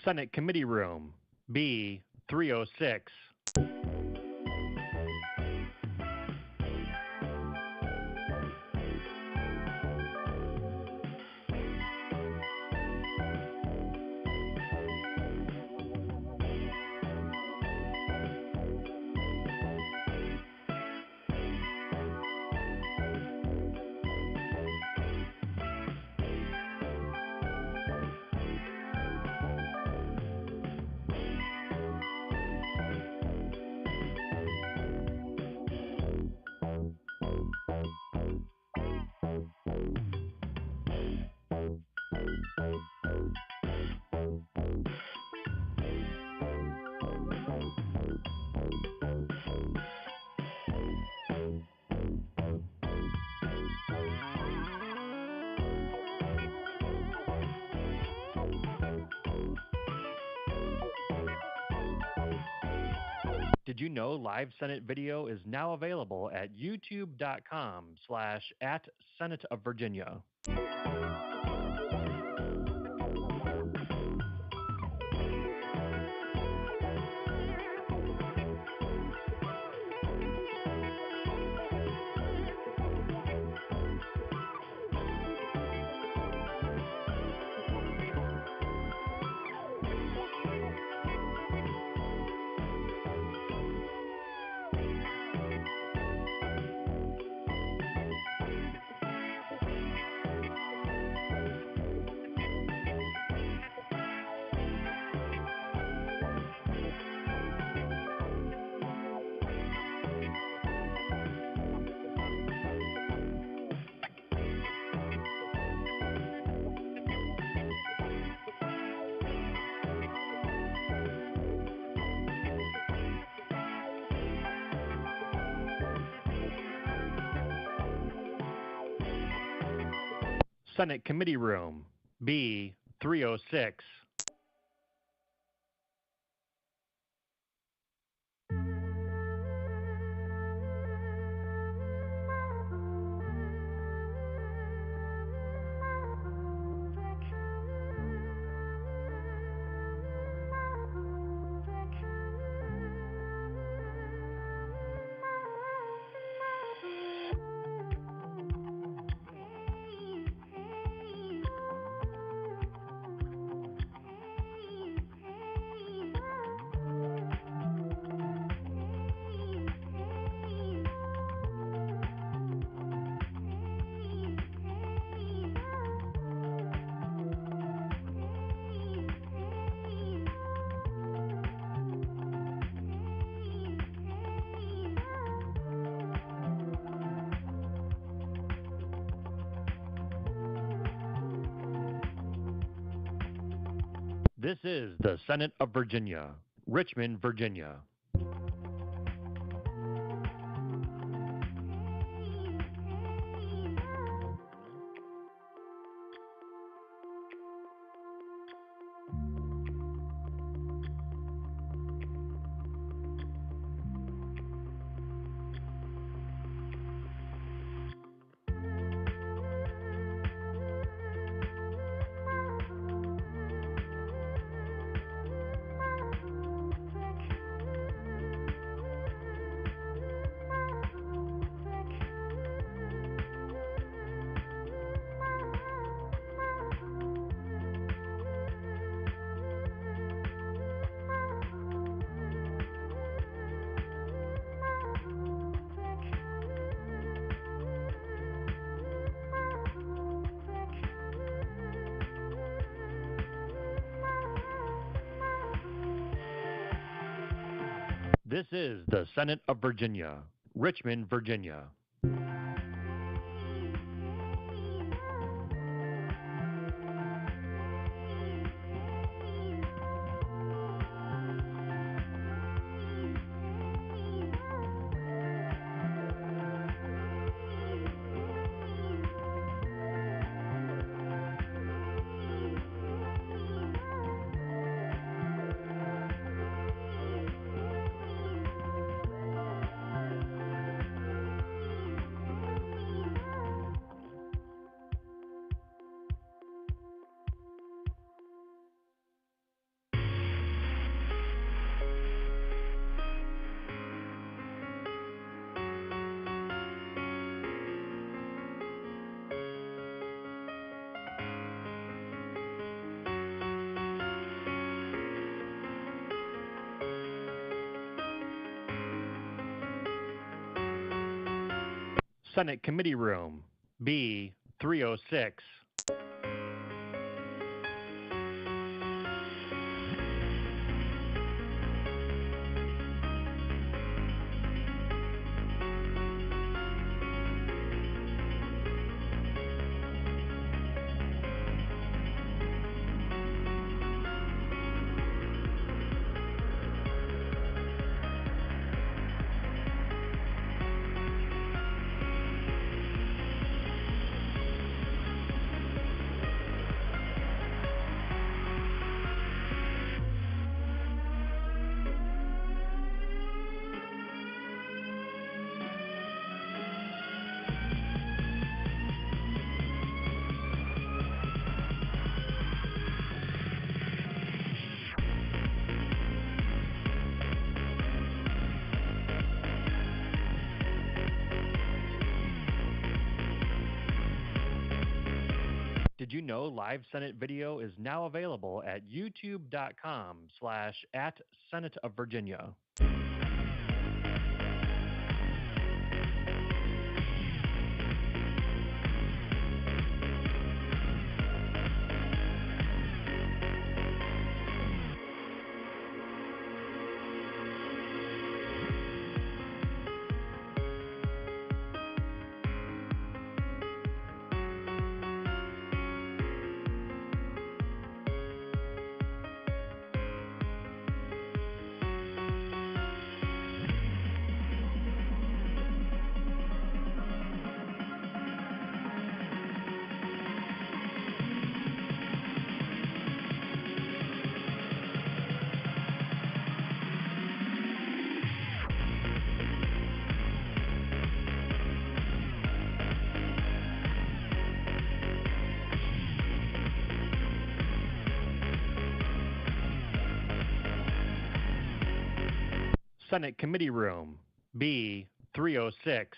Senate Committee Room, B 306. Did you know live Senate video is now available at youtube.com/@Senate of Virginia. Senate Committee Room, B 306. This is the Senate of Virginia, Richmond, Virginia. This is the Senate of Virginia, Richmond, Virginia. Senate Committee Room, B 306. Did you know live Senate video is now available at youtube.com/@Senate of Virginia? Senate Committee Room, B 306.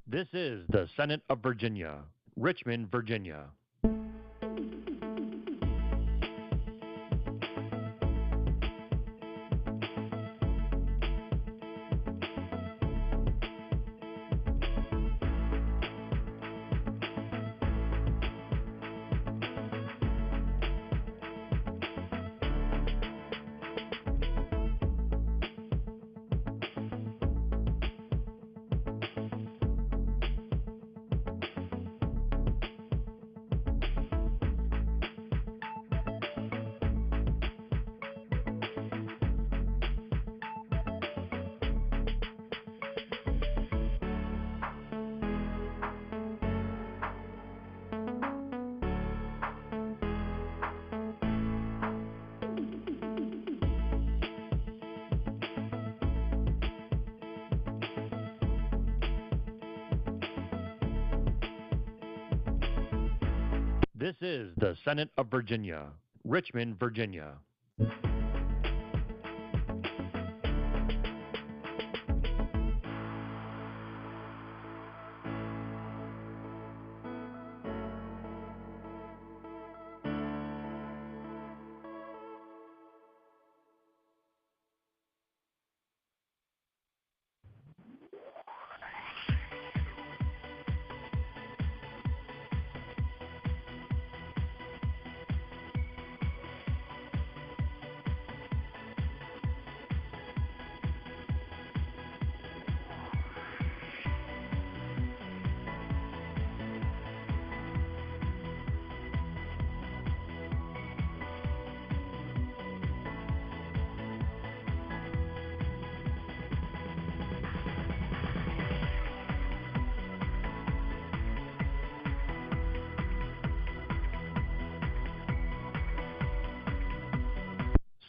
This is the Senate of Virginia, Richmond, Virginia. This is the Senate of Virginia, Richmond, Virginia.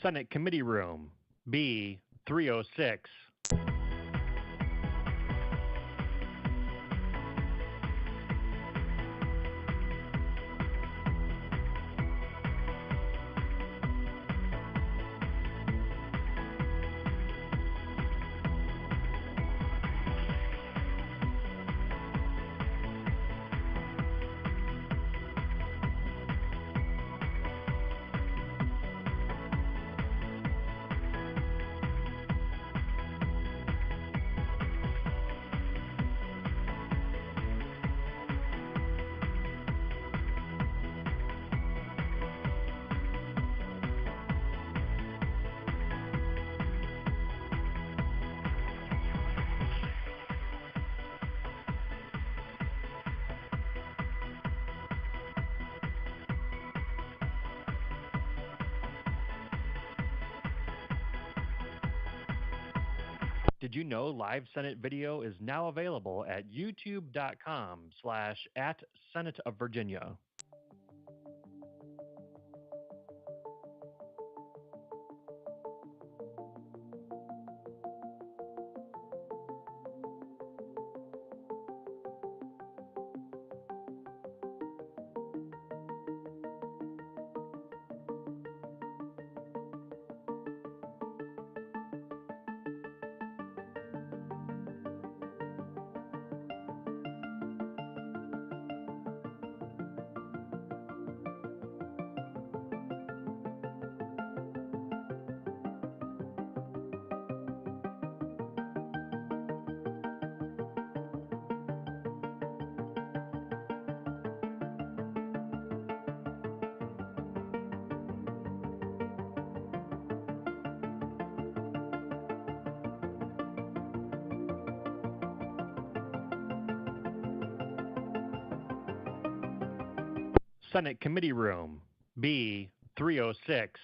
Senate Committee Room, B 306. Did you know live Senate video is now available at youtube.com/@Senate of Virginia? Senate Committee Room, B 306.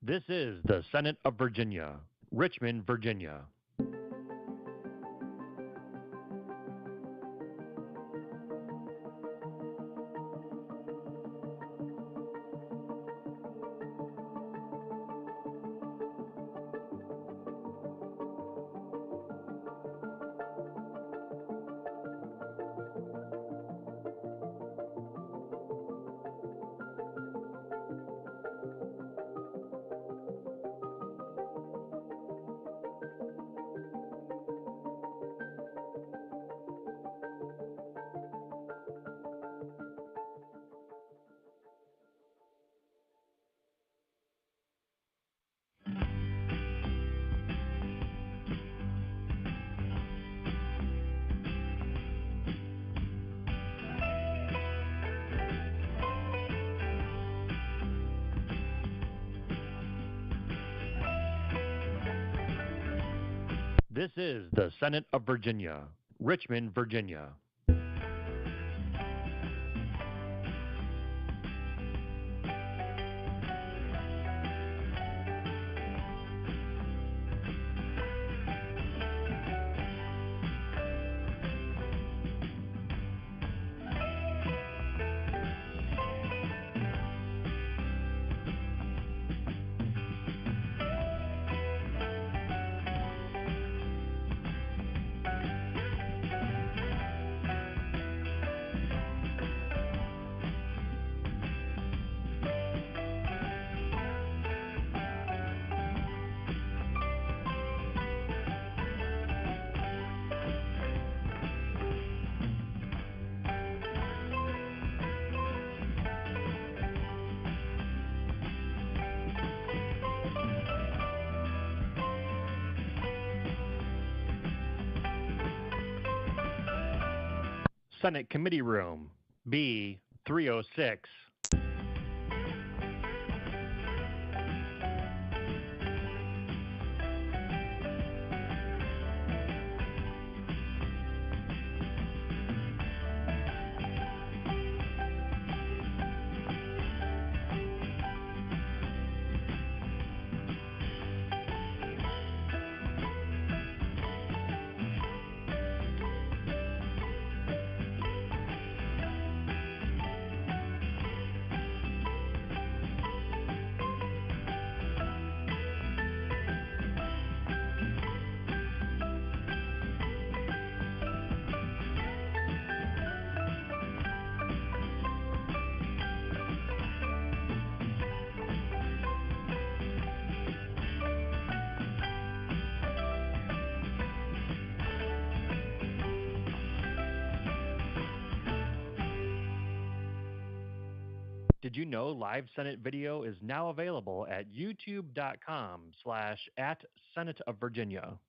This is the Senate of Virginia, Richmond, Virginia. This is the Senate of Virginia, Richmond, Virginia. Senate Committee Room, B 306. Did you know live Senate video is now available at youtube.com/@Senate of Virginia?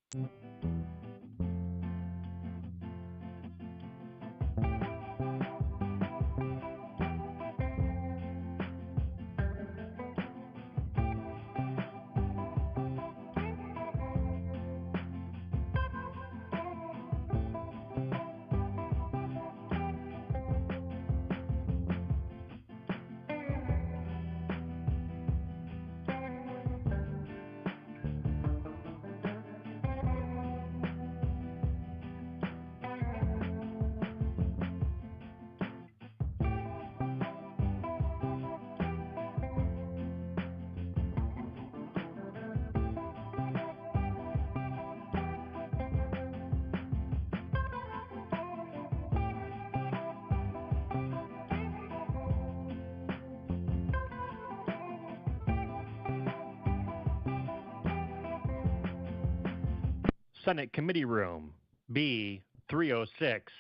Senate Committee Room, B 306.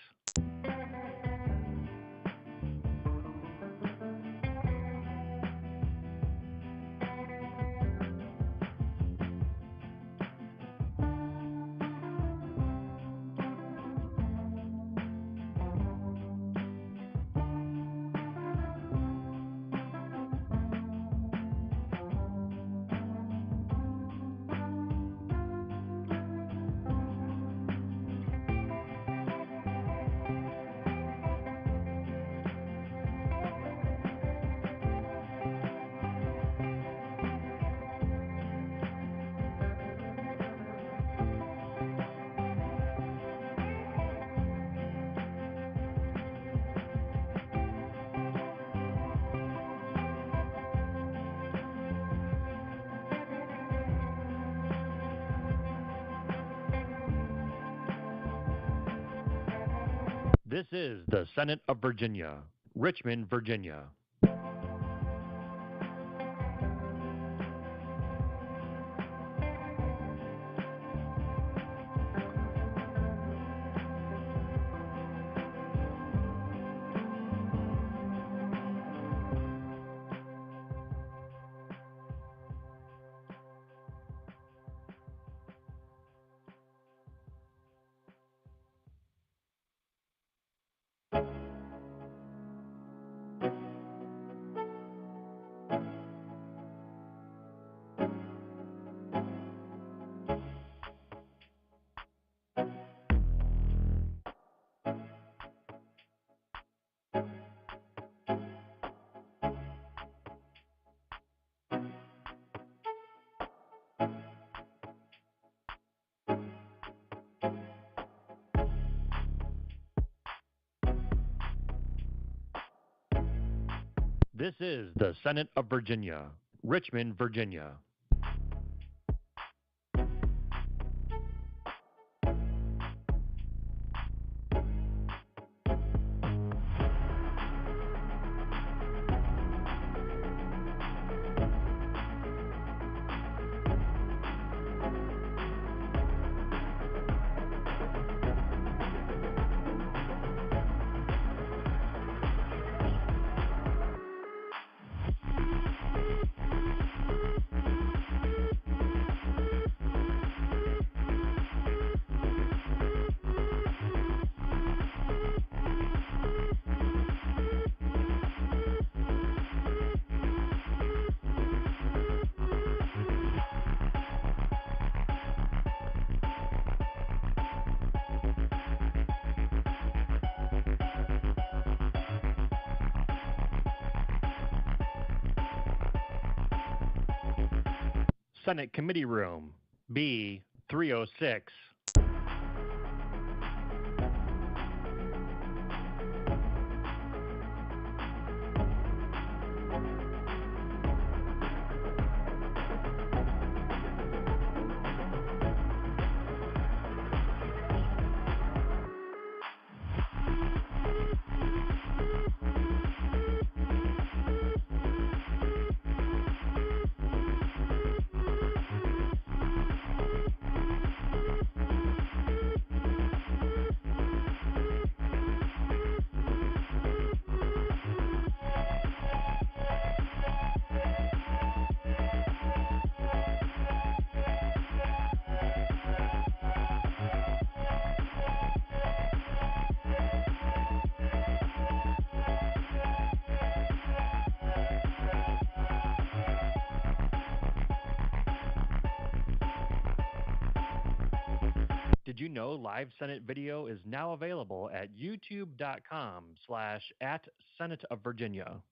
This is the Senate of Virginia, Richmond, Virginia. This is the Senate of Virginia, Richmond, Virginia. Senate Committee Room, B 306. Did you know live Senate video is now available at youtube.com/@Senate of Virginia?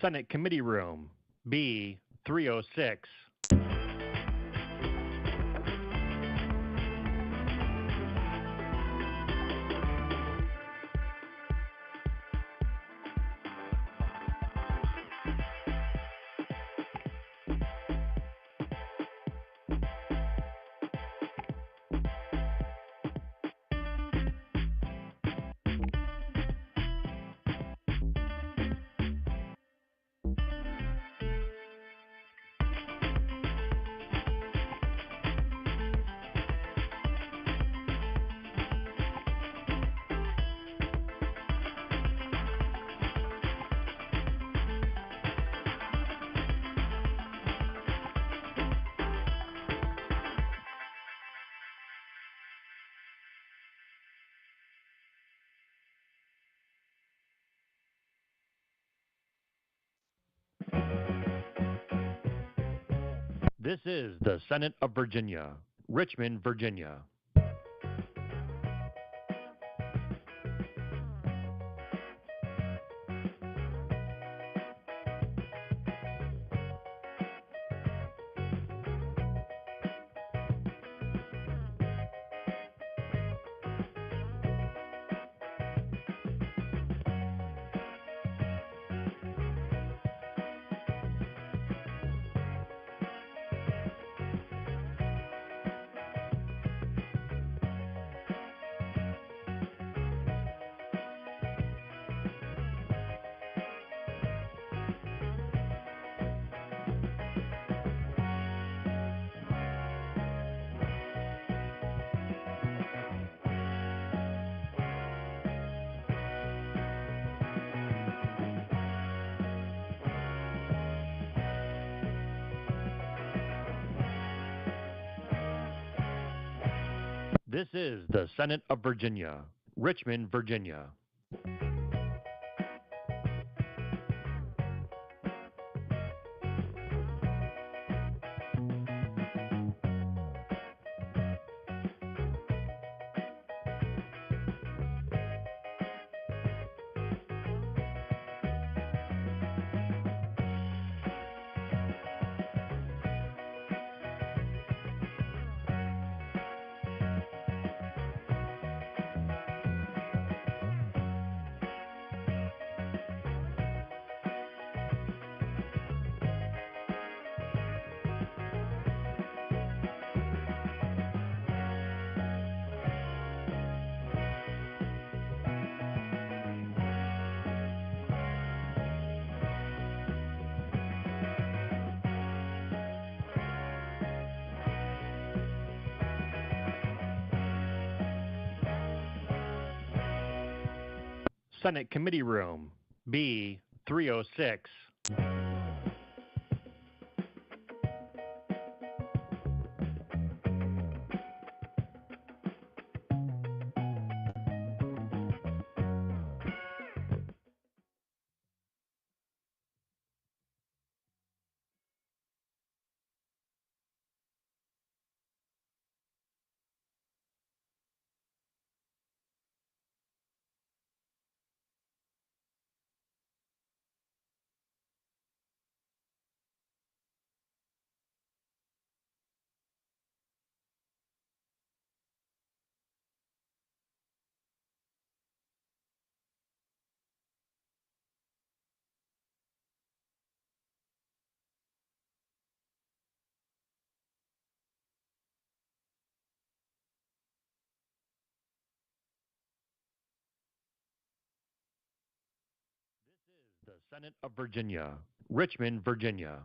Senate Committee Room, B 306. This is the Senate of Virginia, Richmond, Virginia. This is the Senate of Virginia, Richmond, Virginia. Senate Committee Room, B 306. This is the Senate of Virginia, Richmond, Virginia.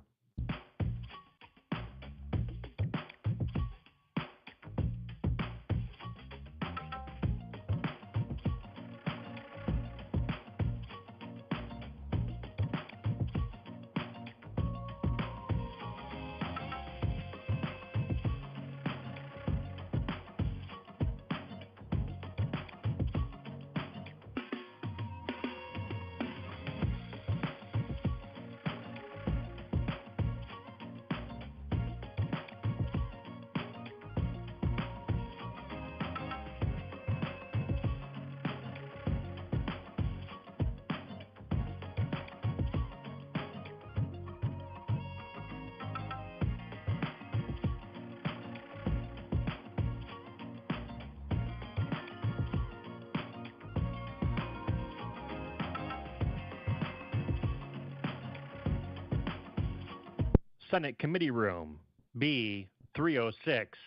Senate Committee Room, B 306.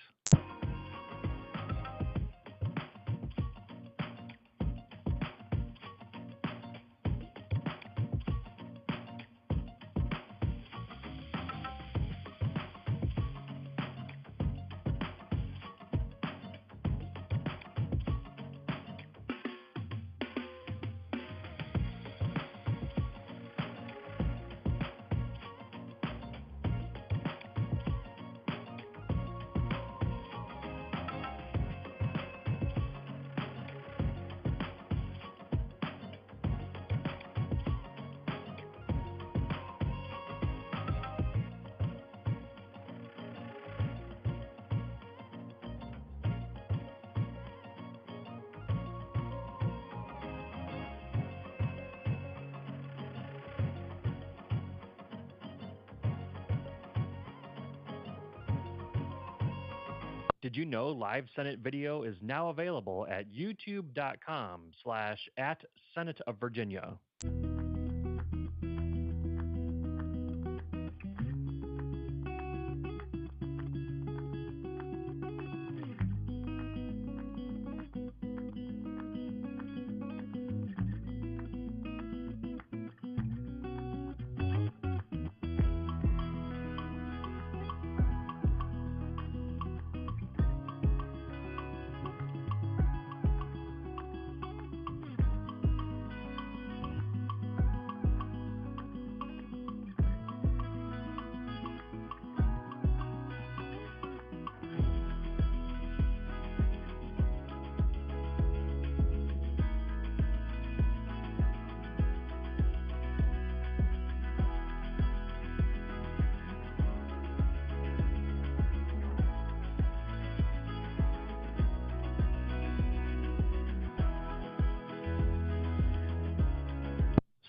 Did you know live Senate video is now available at youtube.com/@Senate of Virginia?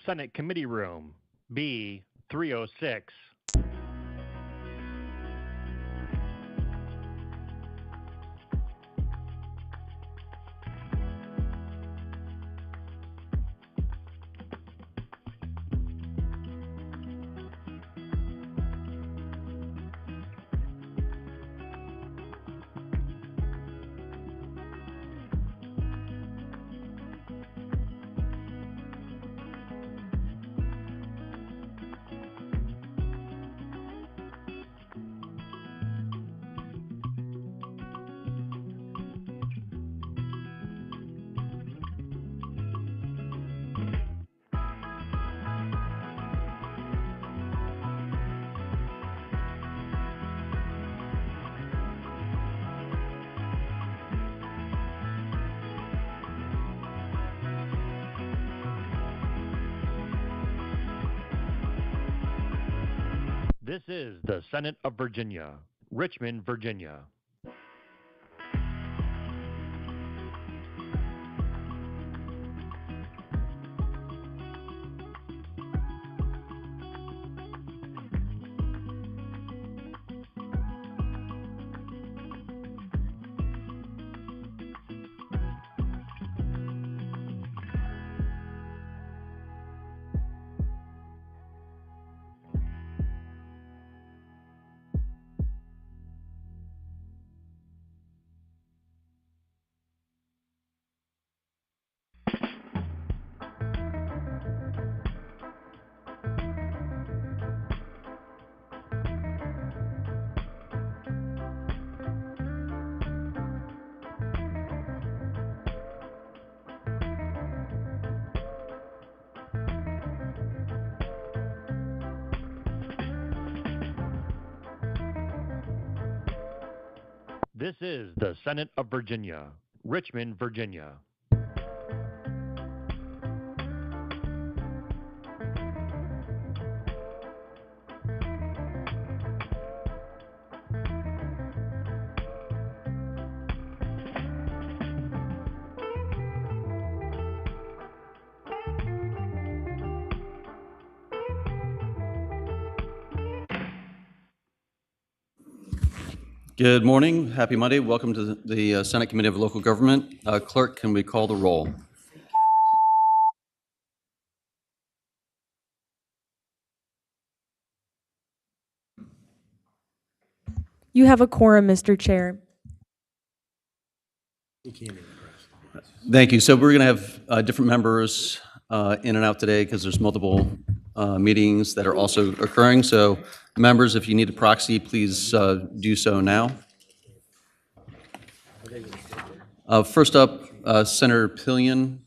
Senate Committee Room, B 306. This is the Senate of Virginia, Richmond, Virginia. This is the Senate of Virginia, Richmond, Virginia. Good morning. Happy Monday. Welcome to the Senate Committee of Local Government. Clerk, can we call the roll? You have a quorum, Mr. Chair. Thank you. So we're going to have different members in and out today because there's multiple meetings that are also occurring. So members, if you need a proxy, please do so now. First up, Senator Pillion.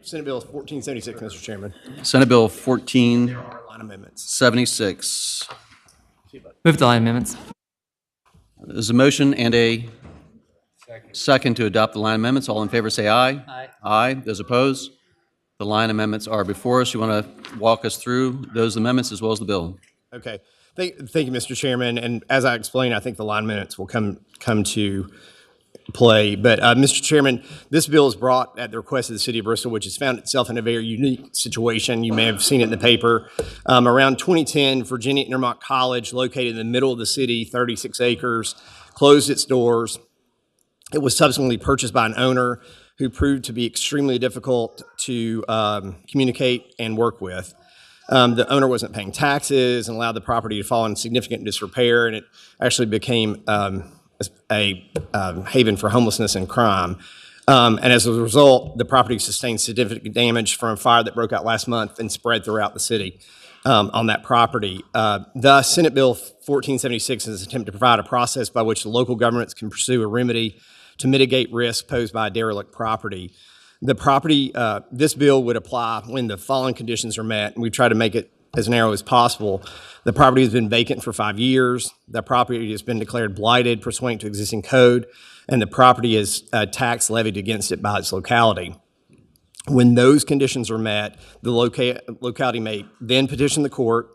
Senate Bill 1476, Mr. Chairman. Senate Bill 1476. Line amendments. Move the line amendments. There's a motion and a second to adopt the line amendments. All in favor say aye. Aye. Aye. Those opposed? The line amendments are before us. You want to walk us through those amendments as well as the bill? Okay. Thank you, Mr. Chairman. And as I explained, I think the line amendments will come to play. But, Mr. Chairman, this bill is brought at the request of the City of Bristol, which has found itself in a very unique situation. You may have seen it in the paper. Around 2010, Virginia Intermont College, located in the middle of the city, 36 acres, closed its doors. It was subsequently purchased by an owner who proved to be extremely difficult to communicate and work with. The owner wasn't paying taxes and allowed the property to fall in significant disrepair, and it actually became a haven for homelessness and crime. And as a result, the property sustained significant damage from a fire that broke out last month and spread throughout the city on that property. Thus, Senate Bill 1476 is an attempt to provide a process by which the local governments can pursue a remedy to mitigate risk posed by a derelict property. The property, this bill would apply when the following conditions are met, and we try to make it as narrow as possible. The property has been vacant for 5 years. The property has been declared blighted pursuant to existing code, and the property is tax levied against it by its locality. When those conditions are met, the locality may then petition the court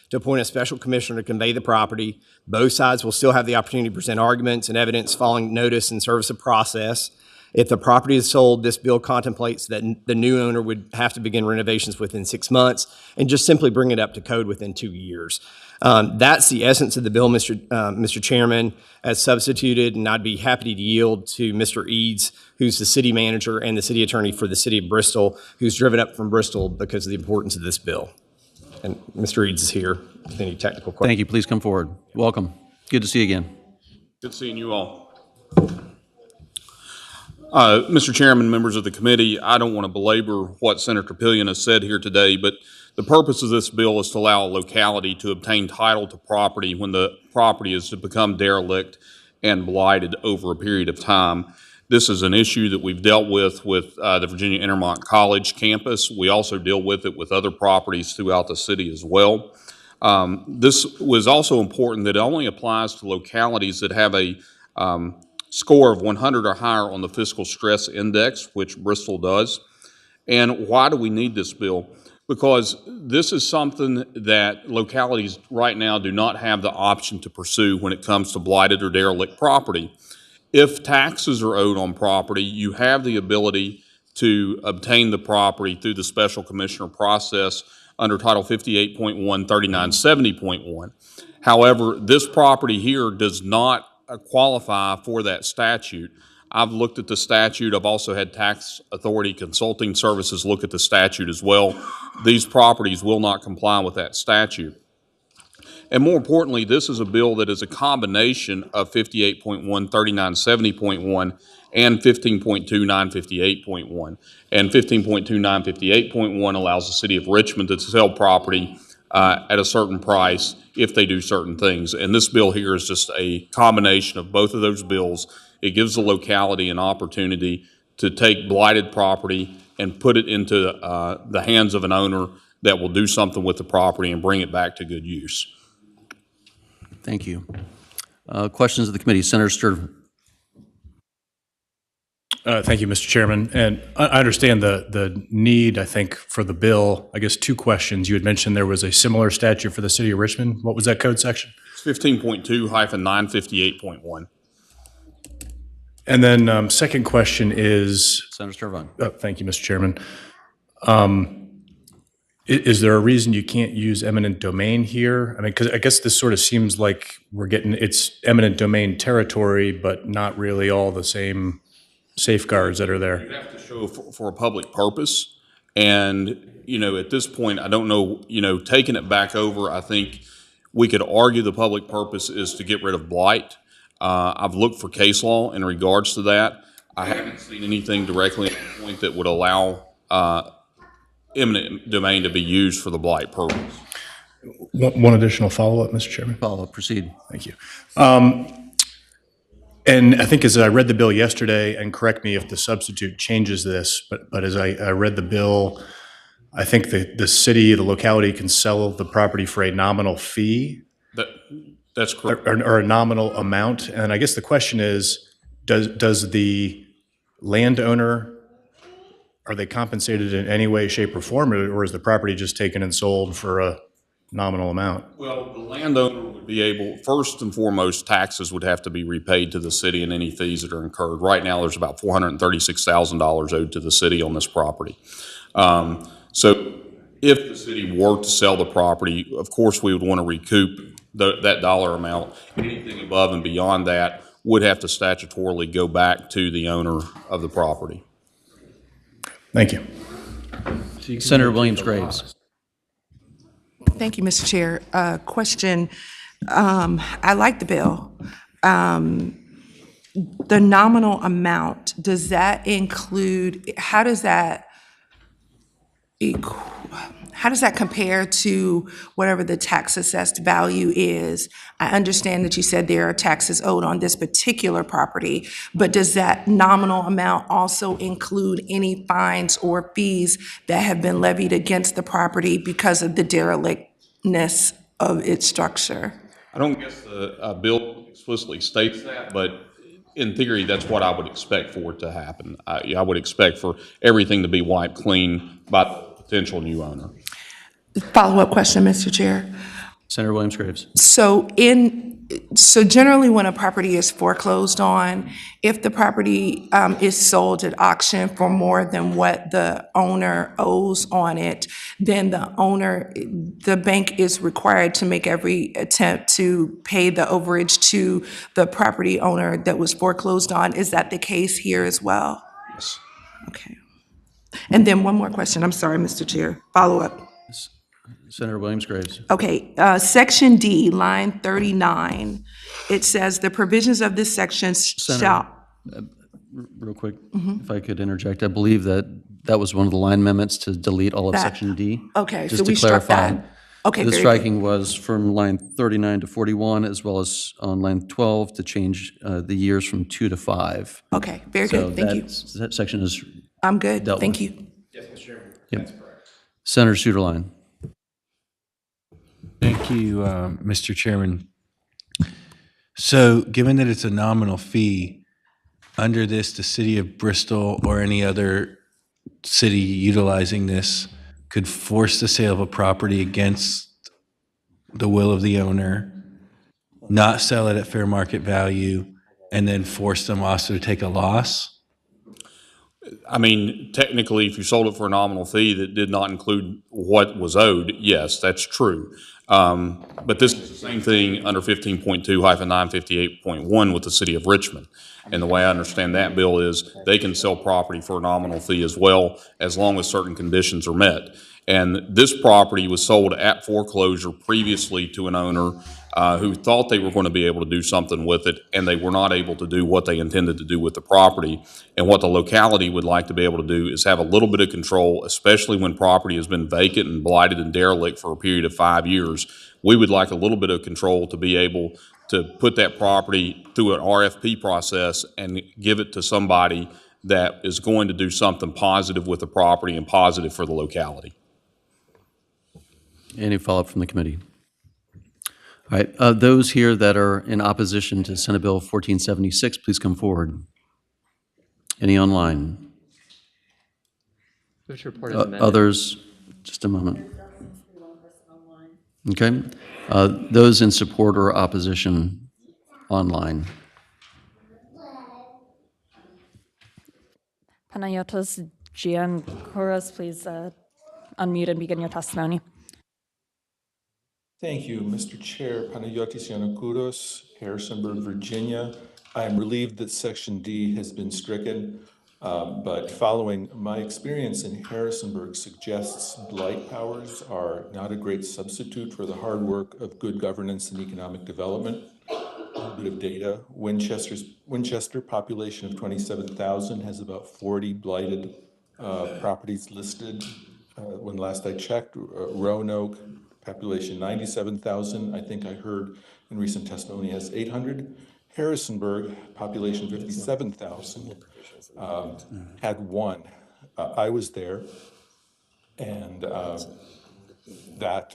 to appoint a special commissioner to convey the property. Both sides will still have the opportunity to present arguments and evidence following notice and service of process. If the property is sold, this bill contemplates that the new owner would have to begin renovations within 6 months and just simply bring it up to code within 2 years. That's the essence of the bill, Mr. Chairman, as substituted, and I'd be happy to yield to Mr. Eads, who's the city manager and the city attorney for the city of Bristol, who's driven up from Bristol because of the importance of this bill. And Mr. Eads is here with any technical questions. Thank you. Please come forward. Welcome. Good to see you again. Good seeing you all. Mr. Chairman, members of the committee, I don't want to belabor what Senator Pillion has said here today, but the purpose of this bill is to allow a locality to obtain title to property when the property is to become derelict and blighted over a period of time. This is an issue that we've dealt with the Virginia Intermont College campus. We also deal with it with other properties throughout the city as well. This was also important that it only applies to localities that have a score of 100 or higher on the fiscal stress index, which Bristol does. And why do we need this bill? Because this is something that localities right now do not have the option to pursue when it comes to blighted or derelict property. If taxes are owed on property, you have the ability to obtain the property through the special commissioner process under Title 58.1, 3970.1. However, this property here does not qualify for that statute. I've looked at the statute. I've also had tax authority consulting services look at the statute as well. These properties will not comply with that statute. And more importantly, this is a bill that is a combination of 58.1, 3970.1, and 15.2, 958.1. And 15.2, 958.1 allows the city of Richmond to sell property at a certain price if they do certain things. And this bill here is just a combination of both of those bills. It gives the locality an opportunity to take blighted property and put it into the hands of an owner that will do something with the property and bring it back to good use. Thank you. Questions of the committee? Senator Sturtevant. Thank you, Mr. Chairman. And I understand the need, I think, for the bill. I guess two questions. You had mentioned there was a similar statute for the city of Richmond. What was that code section? It's 15.2-958.1. And then second question is, Senator Sturtevant. thank you, Mr. Chairman. Is there a reason you can't use eminent domain here? I mean, because I guess this sort of seems like it's eminent domain territory, but not really all the same safeguards that are there. You have to show for a public purpose. And, at this point, I don't know, taking it back over, I think we could argue the public purpose is to get rid of blight. I've looked for case law in regards to that. I haven't seen anything directly on the point that would allow eminent domain to be used for the blight purpose. One additional follow-up, Mr. Chairman. Follow-up. Proceed. Thank you. And I think as I read the bill yesterday, and correct me if the substitute changes this, but as I read the bill, I think the city, the locality can sell the property for a nominal fee. That's correct. Or a nominal amount. And I guess the question is, does the landowner, are they compensated in any way, shape, or form, or is the property just taken and sold for a nominal amount? Well, the landowner would be able, first and foremost, taxes would have to be repaid to the city and any fees that are incurred. Right now, there's about $436,000 owed to the city on this property. So if the city were to sell the property, of course, we would want to recoup that dollar amount. Anything above and beyond that would have to statutorily go back to the owner of the property. Thank you. Senator Williams-Graves. Thank you, Mr. Chair. Question, I like the bill. The nominal amount, does that include, how does that compare to whatever the tax assessed value is? I understand that you said there are taxes owed on this particular property, but does that nominal amount also include any fines or fees that have been levied against the property because of the derelictness of its structure? I don't guess the bill explicitly states that, but in theory, that's what I would expect for it to happen. I would expect for everything to be wiped clean by the potential new owner. Follow-up question, Mr. Chair. Senator Williams-Graves. So generally when a property is foreclosed on, if the property is sold at auction for more than what the owner owes on it, then the bank is required to make every attempt to pay the overage to the property owner that was foreclosed on. Is that the case here as well? Yes. Okay. And then one more question. I'm sorry, Mr. Chair. Follow-up. Senator Williams-Graves. Okay, Section D, line 39, it says the provisions of this section shall. Real quick, if I could interject, I believe that was one of the line amendments to delete all of Section D. Okay, Just so to we struck clarify. that. Okay, The very striking was from line 39 to 41, as well as on line 12 to change the years from 2 to 5. good. Okay, very So good, thank you. that section is I'm good, dealt thank with. you. Yes, Mr. Chairman. Yep. Senator Suderline. Thank you, Mr. Chairman. So given that it's a nominal fee, under this, the city of Bristol or any other city utilizing this could force the sale of a property against the will of the owner, not sell it at fair market value, and then force them also to take a loss? I mean, technically, if you sold it for a nominal fee that did not include what was owed, yes, that's true. But this is the same thing under 15.2-958.1 with the city of Richmond. And the way I understand that bill is they can sell property for a nominal fee as well, as long as certain conditions are met. And this property was sold at foreclosure previously to an owner who thought they were going to be able to do something with it, and they were not able to do what they intended to do with the property. And what the locality would like to be able to do is have a little bit of control, especially when property has been vacant and blighted and derelict for a period of 5 years. We would like a little bit of control to be able to put that property through an RFP process and give it to somebody that is going to do something positive with the property and positive for the locality. Any follow-up from the committee? All right, those here that are in opposition to Senate Bill 1476, please come forward. Any online? Others, just a moment. Okay. Those in support or opposition online? Panayotis Giancouros, please unmute and begin your testimony. Thank you, Mr. Chair. Panayotis Giannakouros, Harrisonburg, Virginia. I am relieved that Section D has been stricken, but following my experience in Harrisonburg suggests blight powers are not a great substitute for the hard work of good governance and economic development. A bit of data. Winchester, population of 27,000, has about 40 blighted properties listed. When last I checked, Roanoke, population 97,000. I think I heard in recent testimony has 800. Harrisonburg, population 57,000, had one. I was there, and that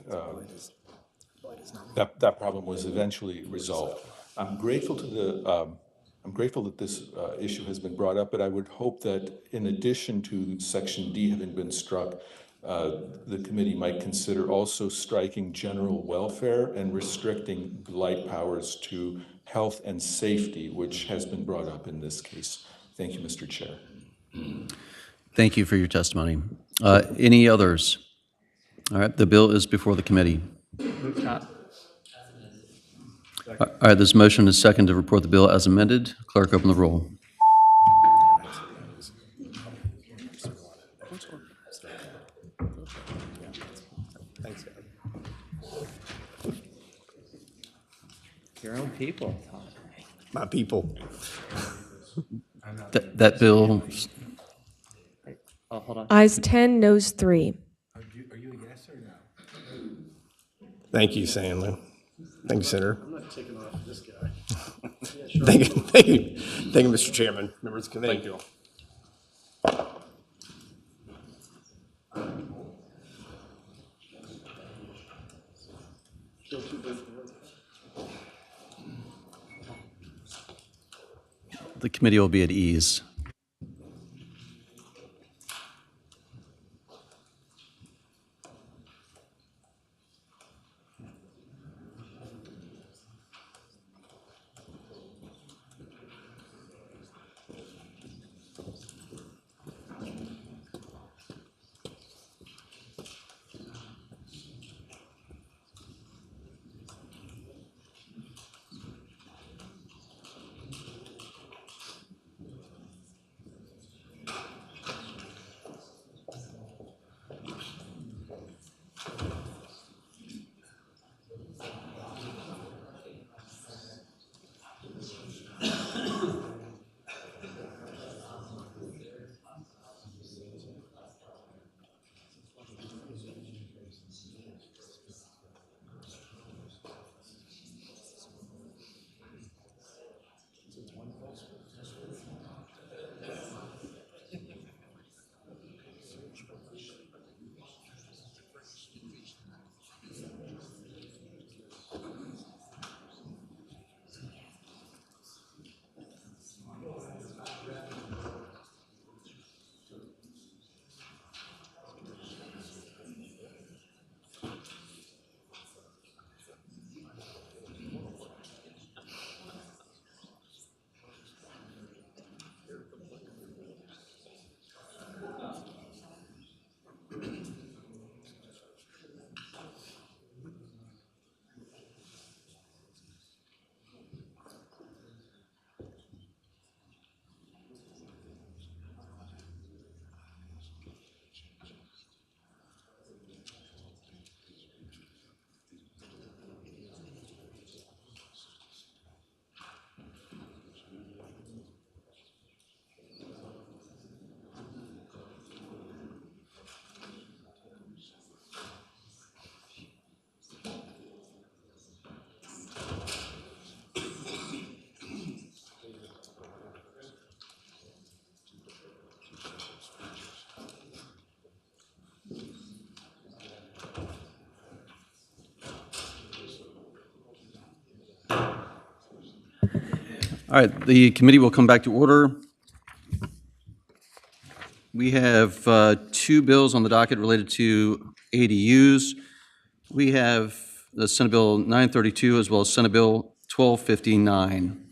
problem was eventually resolved. I'm grateful that this issue has been brought up, but I would hope that in addition to Section D having been struck, the committee might consider also striking general welfare and restricting blight powers to health and safety, which has been brought up in this case. Thank you, Mr. Chair. Thank you for your testimony. Any others? All right, the bill is before the committee. All right, this motion is second to report the bill as amended. Clerk, open the roll. Your own people. My people. That bill, Oh, hold on. Ayes 10, noes 3. Are you a yes or no? Thank you, Sandlin. Thank you, Senator. I'm not taking off this guy. Thank you, Mr. Chairman, members of the committee. Thank you. the committee will be at ease. All right, the committee will come back to order. We have two bills on the docket related to ADUs. We have the Senate Bill 932 as well as Senate Bill 1259.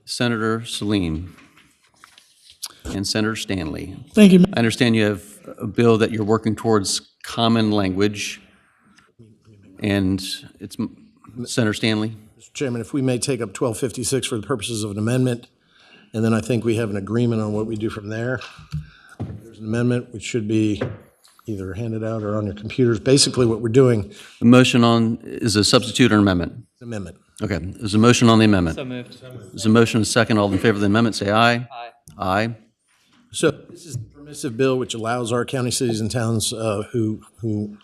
Senator Salim and Senator Stanley. Thank you. I understand you have a bill that you're working towards common language, and it's Senator Stanley. Mr. Chairman, if we may take up 1256 for the purposes of an amendment, and then I think we have an agreement on what we do from there. There's an amendment which should be either handed out or on your computers. Basically, what we're doing. The motion on is a substitute or amendment? Amendment. Okay, there's a motion on the amendment. So moved. There's a motion and a second. All in favor of the amendment, say aye. Aye. Aye. So this is the permissive bill which allows our county, cities, and towns who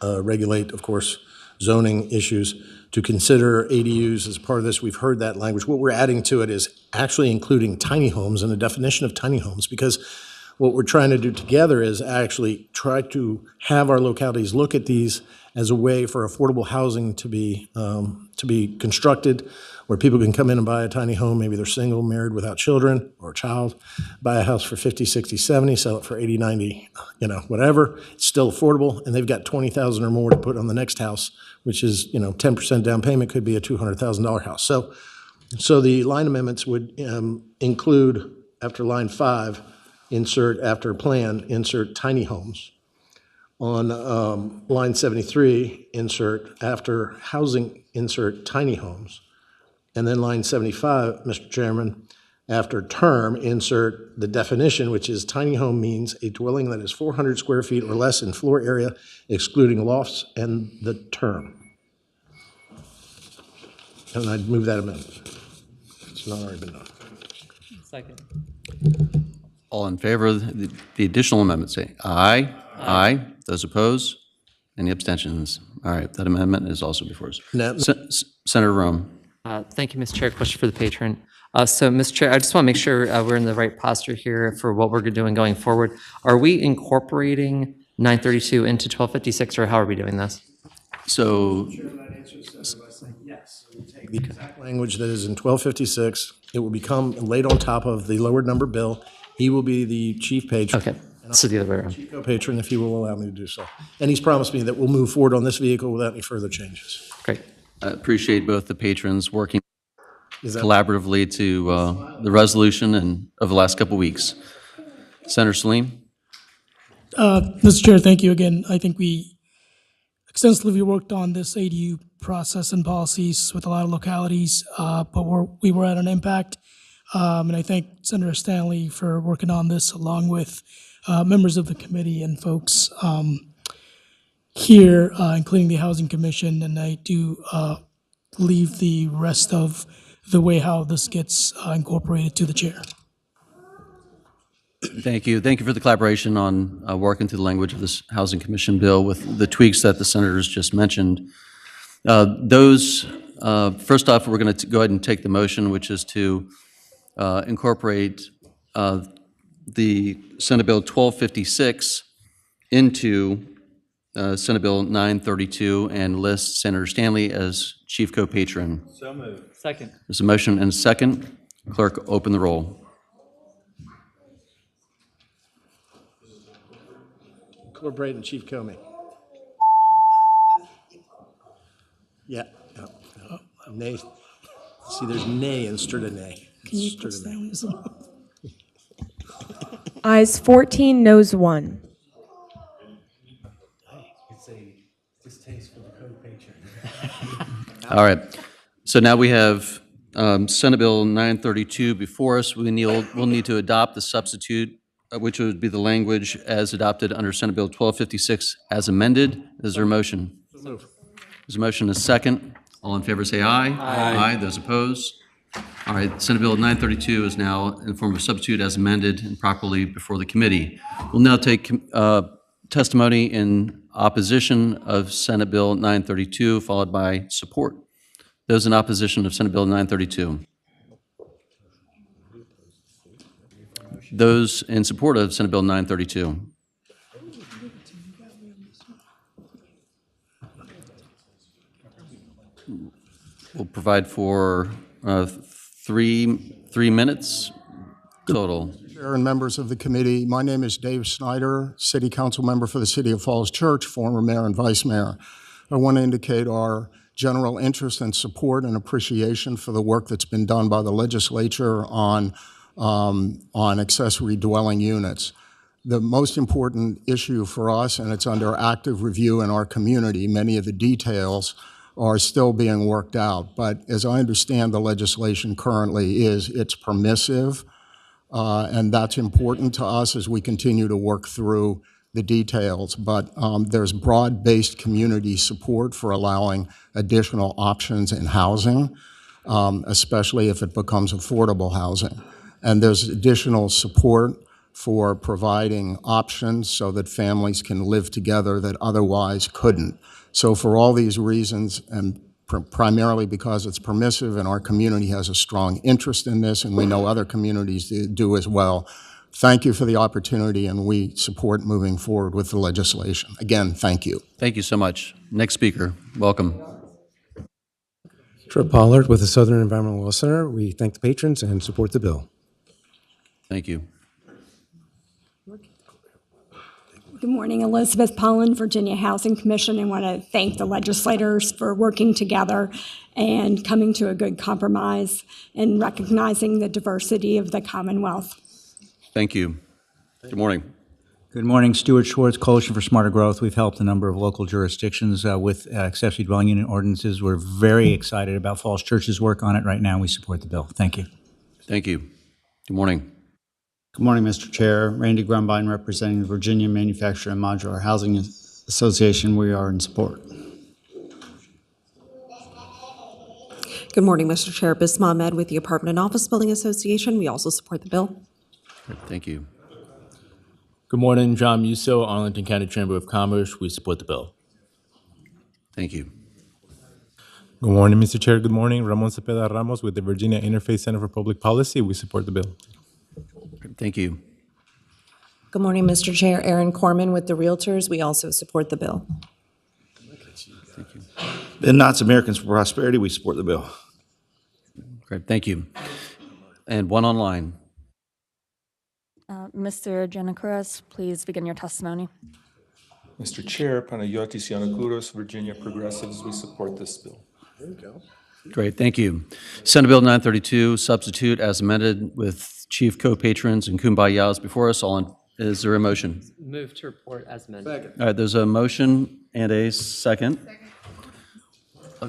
regulate, of course, zoning issues to consider ADUs as part of this. We've heard that language. What we're adding to it is actually including tiny homes and a definition of tiny homes, because what we're trying to do together is actually try to have our localities look at these as a way for affordable housing to be constructed, where people can come in and buy a tiny home. Maybe they're single, married, without children, or a child, buy a house for 50, 60, 70, sell it for 80, 90, whatever. It's still affordable, and they've got 20,000 or more to put on the next house, which is, 10% down payment could be a $200,000 house. So the line amendments would include, after line 5, insert after plan, insert tiny homes. On line 73, insert after housing, insert tiny homes. And then line 75, Mr. Chairman, after term, insert the definition, which is tiny home means a dwelling that is 400 square feet or less in floor area, excluding lofts, and the term. And I'd move that amendment. It's not already been done. Second. All in favor of the additional amendment, say aye. Aye. Those opposed? Any abstentions? All right, that amendment is also before us. No. Senator Rome. Thank you, Mr. Chair. Question for the patron. So, Mr. Chair, I just want to make sure we're in the right posture here for what we're doing going forward. Are we incorporating 932 into 1256, or how are we doing this? So, Yes. The exact language that is in 1256, it will become laid on top of the lower number bill. He will be the chief patron. Okay, so the other way around. Chief co-patron, if he will allow me to do so. And he's promised me that we'll move forward on this vehicle without any further changes. Great. I appreciate both the patrons working Is that collaboratively to the resolution and of the last couple weeks. Senator Salim. Mr. Chair, thank you again. I think we extensively worked on this ADU process and policies with a lot of localities, but we were at an impact. And I thank Senator Stanley for working on this along with members of the committee and folks here, including the Housing Commission. And I do leave the rest of the way how this gets incorporated to the chair. Thank you. Thank you for the collaboration on working through the language of this Housing Commission bill with the tweaks that the senators just mentioned. First off, we're going to go ahead and take the motion, which is to incorporate the Senate Bill 1256 into Senate Bill 932 and list Senator Stanley as chief co-patron. So moved. Second. There's a motion and a second. Clerk, open the roll. incorporate and Chief Comey? Yeah. Nay. See, there's nay instead of nay. Can you put down Ayes 14, noes 1. It's a distaste for the co-patron. All right. So now we have Senate Bill 932 before us. We'll need to adopt the substitute, which would be the language as adopted under Senate Bill 1256 as amended. Is there a motion? There's a motion and a second. All in favor say aye. Aye. Those opposed? All right, Senate Bill 932 is now in the form of substitute as amended and properly before the committee. We'll now take testimony in opposition of Senate Bill 932, followed by support. Those in opposition of Senate Bill 932. Those in support of Senate Bill 932. We'll provide for three 3 minutes total. Chair and members of the committee, my name is Dave Snyder, City Council member for the City of Falls Church, former mayor and vice mayor. I want to indicate our general interest and support and appreciation for the work that's been done by the legislature on accessory dwelling units. The most important issue for us, and it's under active review in our community, many of the details are still being worked out. But as I understand the legislation currently it's permissive, and that's important to us as we continue to work through the details. But there's broad-based community support for allowing additional options in housing, especially if it becomes affordable housing. And there's additional support for providing options so that families can live together that otherwise couldn't. So for all these reasons, and primarily because it's permissive and our community has a strong interest in this, and we know other communities do as well, thank you for the opportunity, and we support moving forward with the legislation. Again, thank you. Thank you so much. Next speaker, welcome. Trip Pollard with the Southern Environmental Law Center. We thank the patrons and support the bill. Thank you. Good morning, Elizabeth Pollen, Virginia Housing Commission, and want to thank the legislators for working together and coming to a good compromise and recognizing the diversity of the Commonwealth. Thank you. Good morning. Good morning, Stuart Schwartz, Coalition for Smarter Growth. We've helped a number of local jurisdictions with accessory dwelling unit ordinances. We're very excited about Falls Church's work on it right now. We support the bill. Thank you. Thank you. Good morning. Good morning, Mr. Chair. Randy Grumbine, representing the Virginia Manufactured and Modular Housing Association. We are in support. Good morning, Mr. Chair. Bisma Ahmed with the Apartment and Office Building Association. We also support the bill. Thank you. Good morning, John Musso, Arlington County Chamber of Commerce. We support the bill. Thank you. Good morning, Mr. Chair. Good morning. Ramon Cepeda Ramos with the Virginia Interfaith Center for Public Policy. We support the bill. Thank you. Good morning, Mr. Chair. Erin Corman with the Realtors. We also support the bill. Thank you. Ben Knotts, Americans for Prosperity. We support the bill. Great. Thank you. And one online. Mr. Giannakouros, please begin your testimony. Mr. Chair, Panagiotis Yannakouros, Virginia Progressives, we support this bill. There you go. Great. Thank you. Senate Bill 932, substitute as amended with chief co-patrons and kumbayas before us all. Is there a motion? Move to report as amended. All right, there's a motion and a second.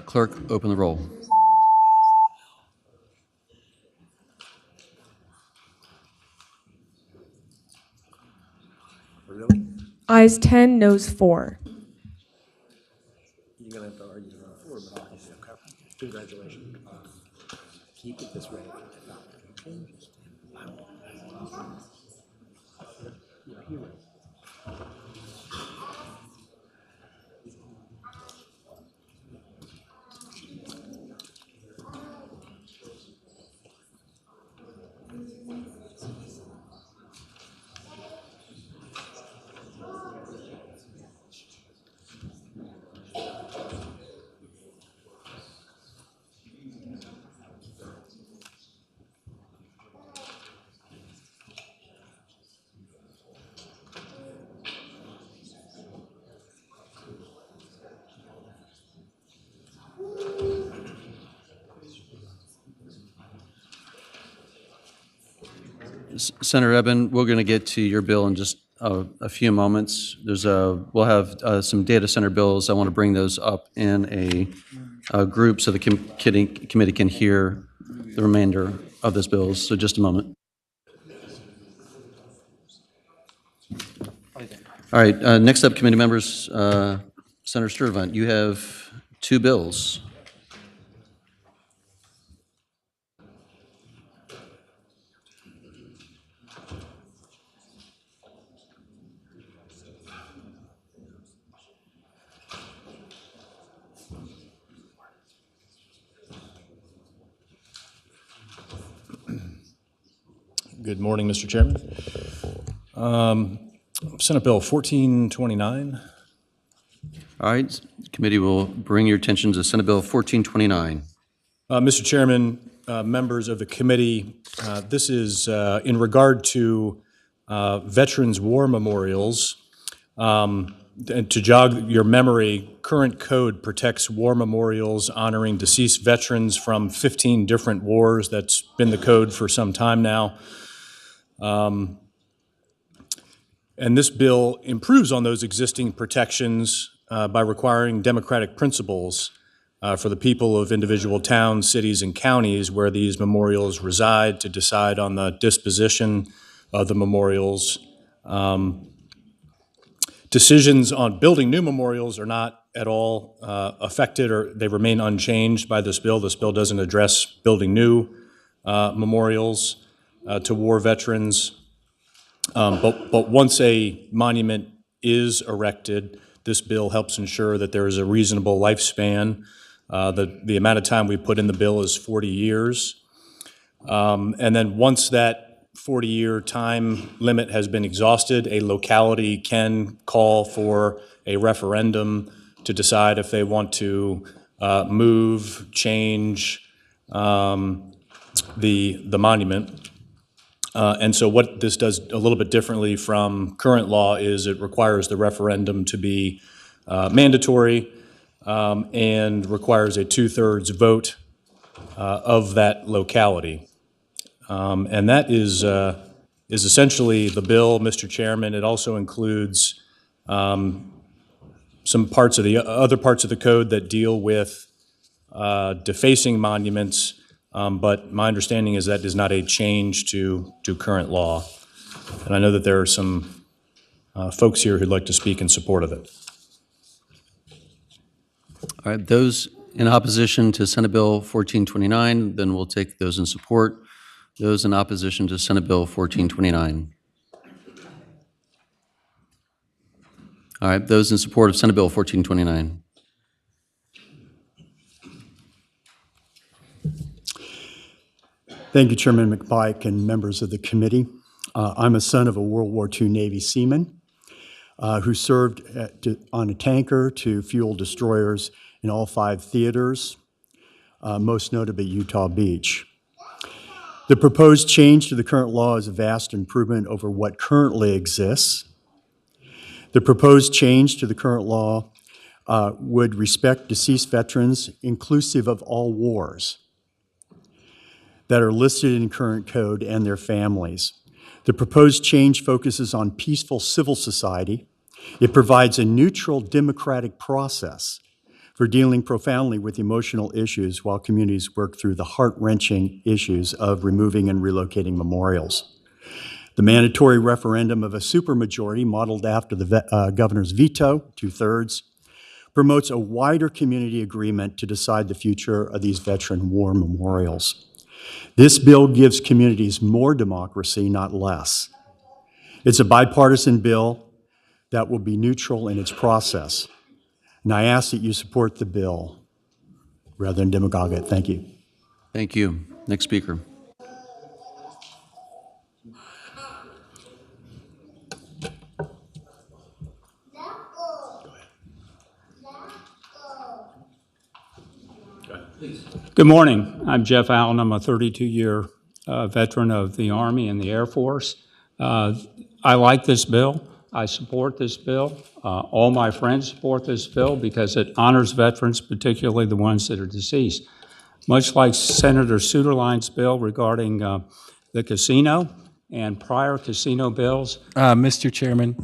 Clerk, open the roll. Ayes 10, noes 4. You're going to have to argue on 4, but I'll help you, okay? Congratulations. Keep it this way. Senator Eben, we're going to get to your bill in just a few moments. We'll have some data center bills. I want to bring those up in a group so the committee can hear the remainder of this bill. So just a moment. All right, next up, committee members, Senator Sturtevant, you have 2 bills. Good morning, Mr. Chairman. Senate Bill 1429. All right, committee will bring your attention to Senate Bill 1429. Mr. Chairman, members of the committee, this is in regard to Veterans War Memorials. And to jog your memory, current code protects war memorials honoring deceased veterans from 15 different wars. That's been the code for some time now. And this bill improves on those existing protections by requiring democratic principles for the people of individual towns, cities, and counties where these memorials reside to decide on the disposition of the memorials. Decisions on building new memorials are not at all affected, or they remain unchanged by this bill. This bill doesn't address building new memorials to war veterans. But once a monument is erected, this bill helps ensure that there is a reasonable lifespan. The amount of time we put in the bill is 40 years. And then once that 40-year time limit has been exhausted, a locality can call for a referendum to decide if they want to move, change the monument. And so what this does a little bit differently from current law is it requires the referendum to be mandatory and requires a 2/3 vote of that locality. And that is essentially the bill, Mr. Chairman. It also includes some parts of the other parts of the code that deal with defacing monuments, but my understanding is that is not a change to current law. And I know that there are some folks here who'd like to speak in support of it. All right, those in opposition to Senate Bill 1429, then we'll take those in support. Those in opposition to Senate Bill 1429. All right, those in support of Senate Bill 1429. Thank you, Chairman McPike and members of the committee. I'm a son of a World War II Navy seaman who served on a tanker to fuel destroyers in all 5 theaters, most notably Utah Beach. The proposed change to the current law is a vast improvement over what currently exists. The proposed change to the current law would respect deceased veterans, inclusive of all wars, that are listed in current code and their families. The proposed change focuses on peaceful civil society. It provides a neutral democratic process for dealing profoundly with emotional issues while communities work through the heart-wrenching issues of removing and relocating memorials. The mandatory referendum of a supermajority modeled after the governor's veto, 2/3, promotes a wider community agreement to decide the future of these veteran war memorials. This bill gives communities more democracy, not less. It's a bipartisan bill that will be neutral in its process. And I ask that you support the bill rather than demagogue it. Thank you. Thank you. Next speaker. Good morning. I'm Jeff Allen. I'm a 32-year veteran of the Army and the Air Force. I like this bill. I support this bill. All my friends support this bill because it honors veterans, particularly the ones that are deceased. Much like Senator Suderline's bill regarding the casino and prior casino bills. Mr. Chairman,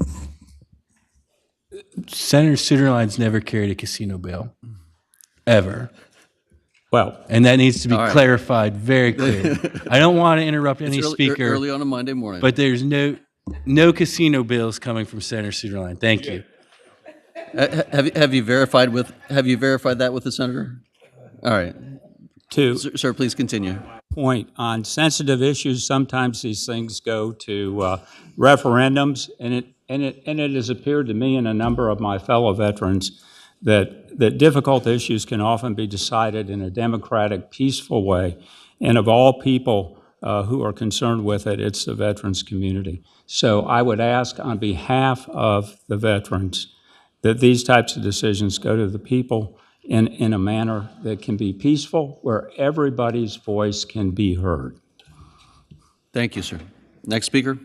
Senator Suderline's never carried a casino bill, ever. Well, and that needs to be all right. clarified very clearly. I don't want to interrupt any speaker. Early on a Monday morning. But there's no casino bills coming from Senator Suderline. Thank you. Have you verified that with the senator? All right. Sir, please continue. Point on sensitive issues. Sometimes these things go to referendums, and it has appeared to me and a number of my fellow veterans that difficult issues can often be decided in a democratic, peaceful way. And of all people who are concerned with it, it's the veterans community. So I would ask on behalf of the veterans that these types of decisions go to the people in a manner that can be peaceful, where everybody's voice can be heard. Thank you, sir. Next speaker.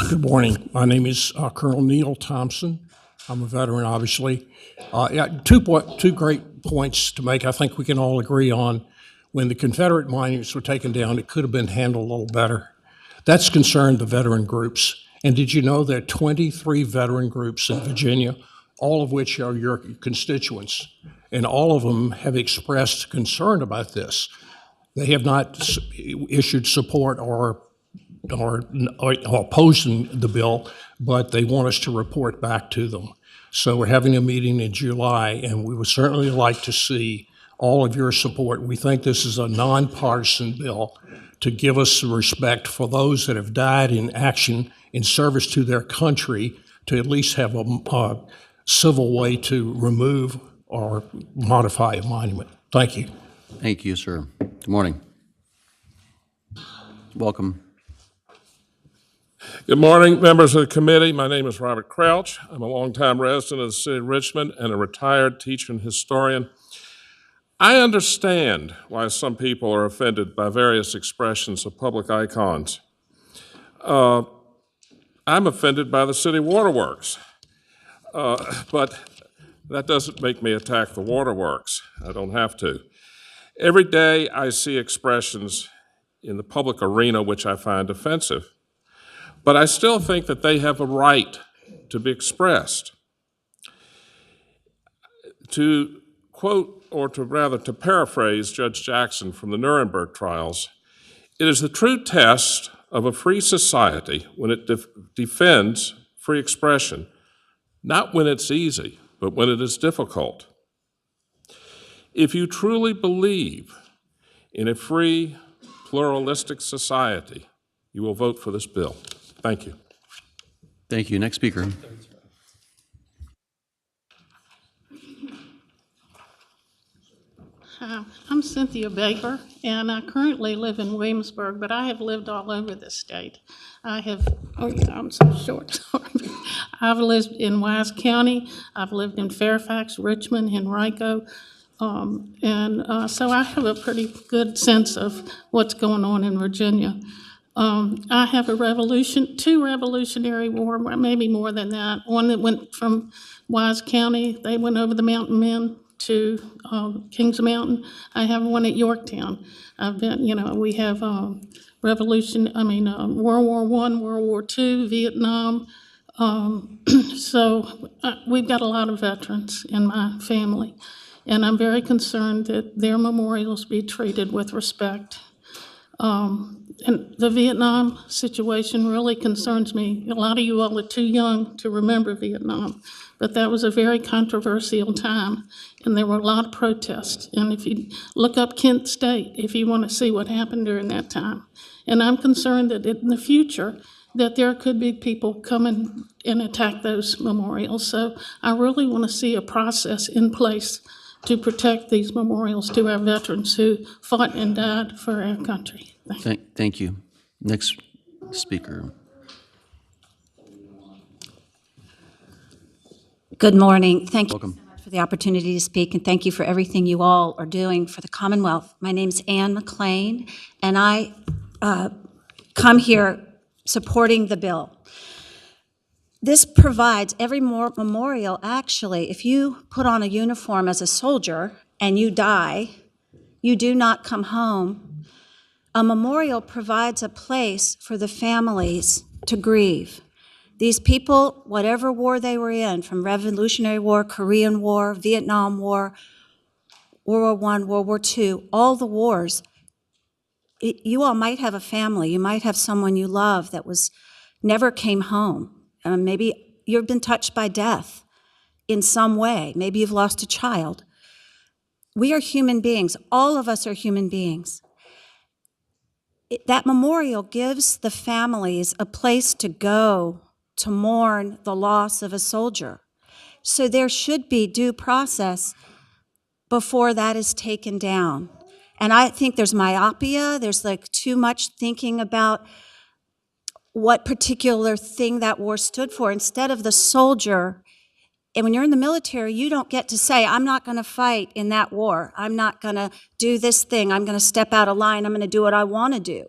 Good morning. My name is Colonel Neil Thompson. I'm a veteran, obviously. Two great points to make I think we can all agree on. When the Confederate monuments were taken down, it could have been handled a little better. That's concerned the veteran groups. And did you know there are 23 veteran groups in Virginia, all of which are your constituents? And all of them have expressed concern about this. They have not issued support or opposing the bill, but they want us to report back to them. So we're having a meeting in July, and we would certainly like to see all of your support. We think this is a nonpartisan bill to give us some respect for those that have died in action in service to their country, to at least have a civil way to remove or modify a monument. Thank you. Thank you, sir. Good morning. Welcome. Good morning, members of the committee. My name is Robert Crouch. I'm a longtime resident of the city of Richmond and a retired teacher and historian. I understand why some people are offended by various expressions of public icons. I'm offended by the city waterworks, but that doesn't make me attack the waterworks. I don't have to. Every day I see expressions in the public arena which I find offensive. But I still think that they have a right to be expressed. To quote, or to paraphrase Judge Jackson from the Nuremberg trials, it is the true test of a free society when it defends free expression, not when it's easy, but when it is difficult. If you truly believe in a free, pluralistic society, you will vote for this bill. Thank you. Thank you. Next speaker. I'm Cynthia Baker, and I currently live in Williamsburg, but I have lived all over the state. I'm so short, sorry. I've lived in Wise County, I've lived in Fairfax, Richmond, Henrico, so I have a pretty good sense of what's going on in Virginia. I have two Revolutionary War, maybe more than that. One that went from Wise County, they went over the mountain men to Kings Mountain. I have one at Yorktown. We have World War I, World War II, Vietnam. So we've got a lot of veterans in my family, and I'm very concerned that their memorials be treated with respect. And the Vietnam situation really concerns me. A lot of you all are too young to remember Vietnam, but that was a very controversial time, and there were a lot of protests. And if you look up Kent State, if you want to see what happened during that time. And I'm concerned that in the future, that there could be people coming and attack those memorials. So I really want to see a process in place to protect these memorials to our veterans who fought and died for our country. Thank you. Next speaker. Good morning. Thank you Welcome. so much for the opportunity to speak, and thank you for everything you all are doing for the Commonwealth. My name's Ann McLean, and I come here supporting the bill. This provides every memorial, actually, if you put on a uniform as a soldier and you die, you do not come home. A memorial provides a place for the families to grieve. These people, whatever war they were in, from Revolutionary War, Korean War, Vietnam War, World War I, World War II, all the wars, you all might have a family. You might have someone you love that never came home. Maybe you've been touched by death in some way. Maybe you've lost a child. We are human beings. All of us are human beings. That memorial gives the families a place to go to mourn the loss of a soldier. So there should be due process before that is taken down. And I think there's myopia, there's too much thinking about what particular thing that war stood for. Instead of the soldier, and when you're in the military, you don't get to say, I'm not going to fight in that war. I'm not going to do this thing. I'm going to step out of line. I'm going to do what I want to do.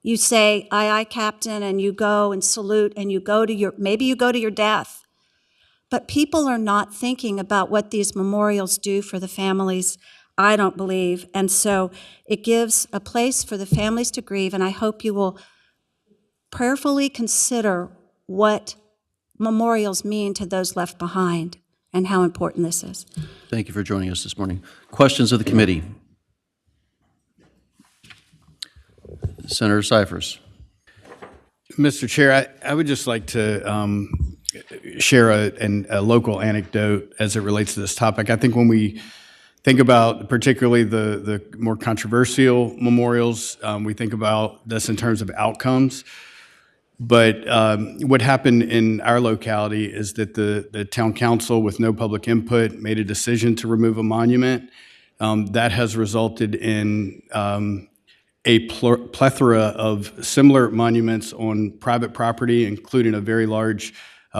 You say, aye, aye, Captain, and you go and salute, and you go to maybe you go to your death. But people are not thinking about what these memorials do for the families, I don't believe. And so it gives a place for the families to grieve, and I hope you will prayerfully consider what memorials mean to those left behind and how important this is. Thank you for joining us this morning. Questions of the committee? Senator Cyphers. Mr. Chair, I would just like to share a local anecdote as it relates to this topic. I think when we think about particularly the more controversial memorials, we think about this in terms of outcomes. But what happened in our locality is that the town council, with no public input, made a decision to remove a monument. That has resulted in a plethora of similar monuments on private property, including a very large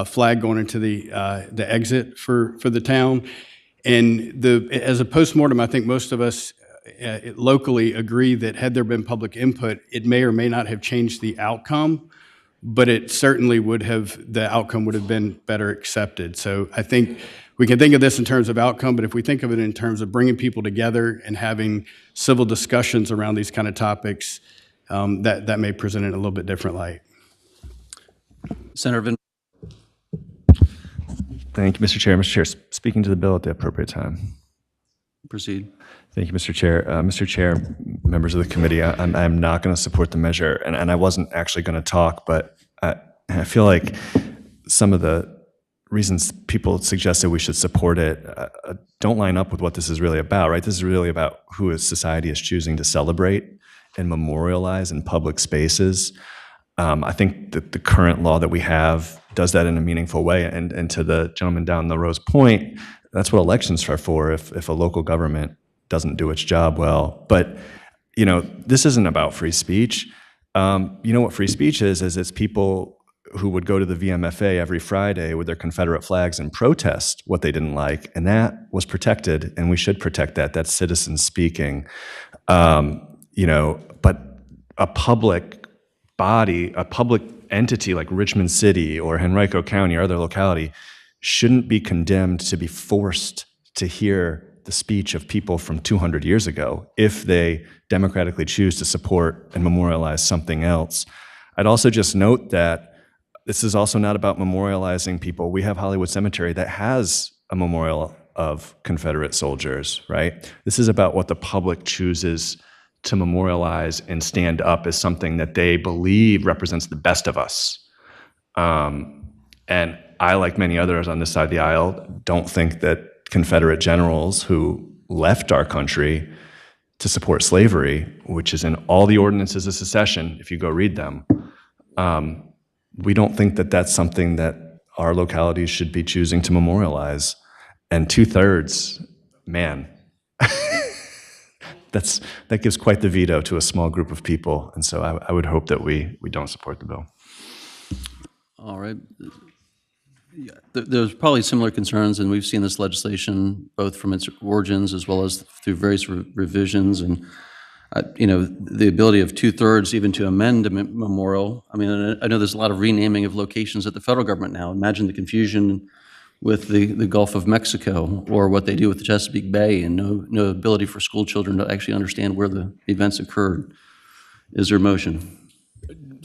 flag going into the exit for the town. And as a postmortem, I think most of us locally agree that had there been public input, it may or may not have changed the outcome, but it certainly the outcome would have been better accepted. So I think we can think of this in terms of outcome, but if we think of it in terms of bringing people together and having civil discussions around these kind of topics, that may present it in a little bit different light. Senator Vin. Thank you, Mr. Chair. Mr. Chair, speaking to the bill at the appropriate time. Proceed. Thank you, Mr. Chair. Mr. Chair, members of the committee, I'm not going to support the measure, and I wasn't actually going to talk, but I feel like some of the reasons people suggested we should support it don't line up with what this is really about, right? This is really about who society is choosing to celebrate and memorialize in public spaces. I think that the current law that we have does that in a meaningful way, and to the gentleman down the row's point, that's what elections are for if a local government doesn't do its job well. But, this isn't about free speech. You know what free speech is it's people who would go to the VMFA every Friday with their Confederate flags and protest what they didn't like, and that was protected, and we should protect that. That's citizens speaking. But a public body, a public entity like Richmond City or Henrico County or other locality shouldn't be condemned to be forced to hear the speech of people from 200 years ago if they democratically choose to support and memorialize something else. I'd also just note that this is also not about memorializing people. We have Hollywood Cemetery that has a memorial of Confederate soldiers, right? This is about what the public chooses to memorialize and stand up as something that they believe represents the best of us. And I, like many others on this side of the aisle, don't think that Confederate generals who left our country to support slavery, which is in all the ordinances of secession, if you go read them, we don't think that that's something that our localities should be choosing to memorialize. And 2/3, man, that gives quite the veto to a small group of people. And so I would hope that we don't support the bill. All right. Yeah, there's probably similar concerns, and we've seen this legislation both from its origins as well as through various revisions. And the ability of 2/3 even to amend a memorial. I mean, I know there's a lot of renaming of locations at the federal government now. Imagine the confusion with the Gulf of Mexico or what they do with the Chesapeake Bay, and no ability for school children to actually understand where the events occurred. Is there a motion?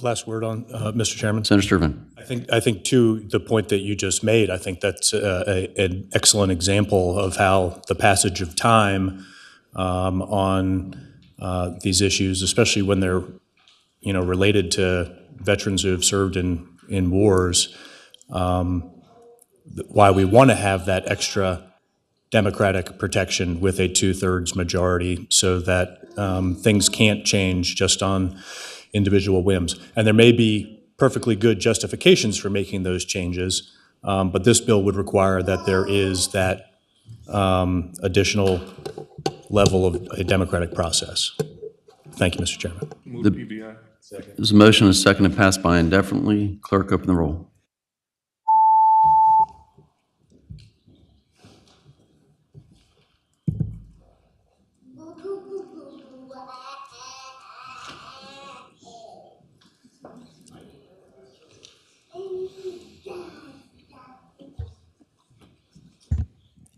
Last word on, Mr. Chairman. Senator Sturman. I think to the point that you just made, I think that's an excellent example of how the passage of time on these issues, especially when they're related to veterans who have served in wars, why we want to have that extra democratic protection with a 2/3 majority so that things can't change just on individual whims. And there may be perfectly good justifications for making those changes, but this bill would require that there is that additional level of a democratic process. Thank you, Mr. Chairman. Move the PBI. There's a motion and a second to pass by indefinitely. Clerk, open the roll.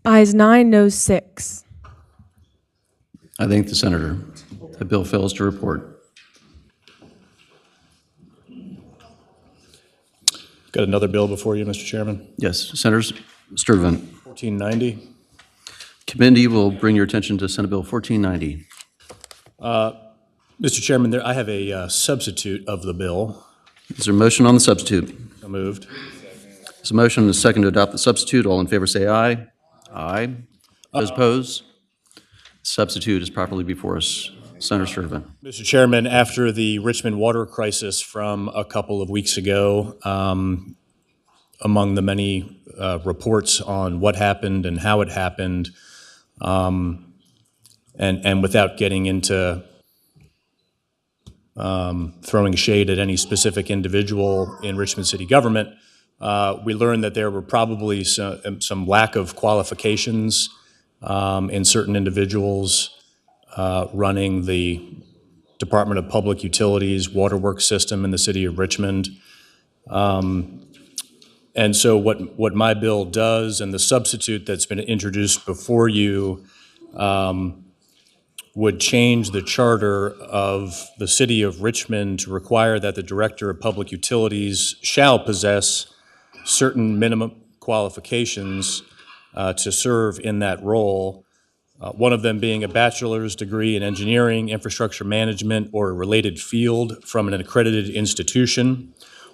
Ayes 9, noes 6. I thank the senator. The bill fails to report. Got another bill before you, Mr. Chairman. Yes, Senators Sturtevant. 1490. Committee will bring your attention to Senate Bill 1490. Mr. Chairman, I have a substitute of the bill. Is there a motion on the substitute? So moved. There's a motion and a second to adopt the substitute. All in favor say aye. Aye. Those opposed? Substitute is properly before us. Senator Sturtevant. Mr. Chairman, after the Richmond water crisis from a couple of weeks ago, among the many reports on what happened and how it happened, and without getting into throwing shade at any specific individual in Richmond city government, we learned that there were probably some lack of qualifications in certain individuals running the Department of Public Utilities waterworks system in the city of Richmond. And so what my bill does, and the substitute that's been introduced before you, would change the charter of the city of Richmond to require that the Director of Public Utilities shall possess certain minimum qualifications to serve in that role. One of them being a bachelor's degree in engineering, infrastructure management, or a related field from an accredited institution,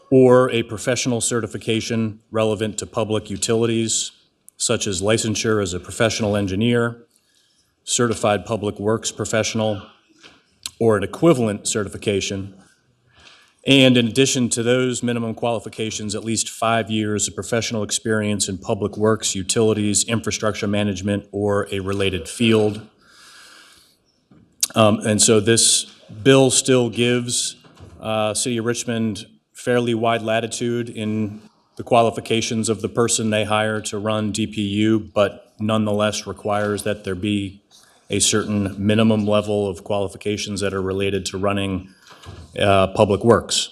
or a professional certification relevant to public utilities, such as licensure as a professional engineer, certified public works professional, or an equivalent certification. And in addition to those minimum qualifications, at least 5 years of professional experience in public works, utilities, infrastructure management, or a related field. And so this bill still gives City of Richmond fairly wide latitude in the qualifications of the person they hire to run DPU, but nonetheless requires that there be a certain minimum level of qualifications that are related to running public works.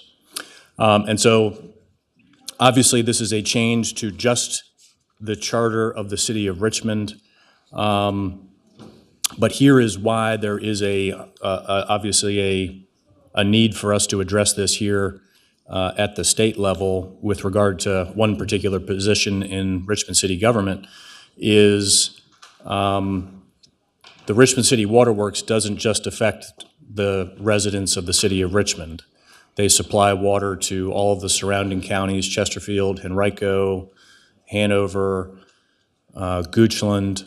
And so obviously this is a change to just the charter of the city of Richmond. But here is why there is obviously a need for us to address this here at the state level with regard to one particular position in Richmond city government is the Richmond City Waterworks doesn't just affect the residents of the city of Richmond. They supply water to all of the surrounding counties, Chesterfield, Henrico, Hanover, Goochland,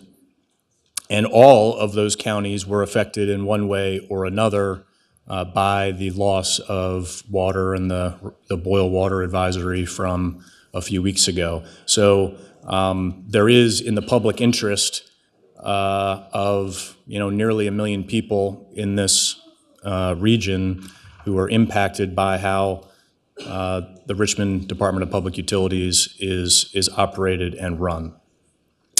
and all of those counties were affected in one way or another by the loss of water and the boil water advisory from a few weeks ago. So there is, in the public interest of nearly 1 million people in this region who are impacted by how the Richmond Department of Public Utilities is operated and run.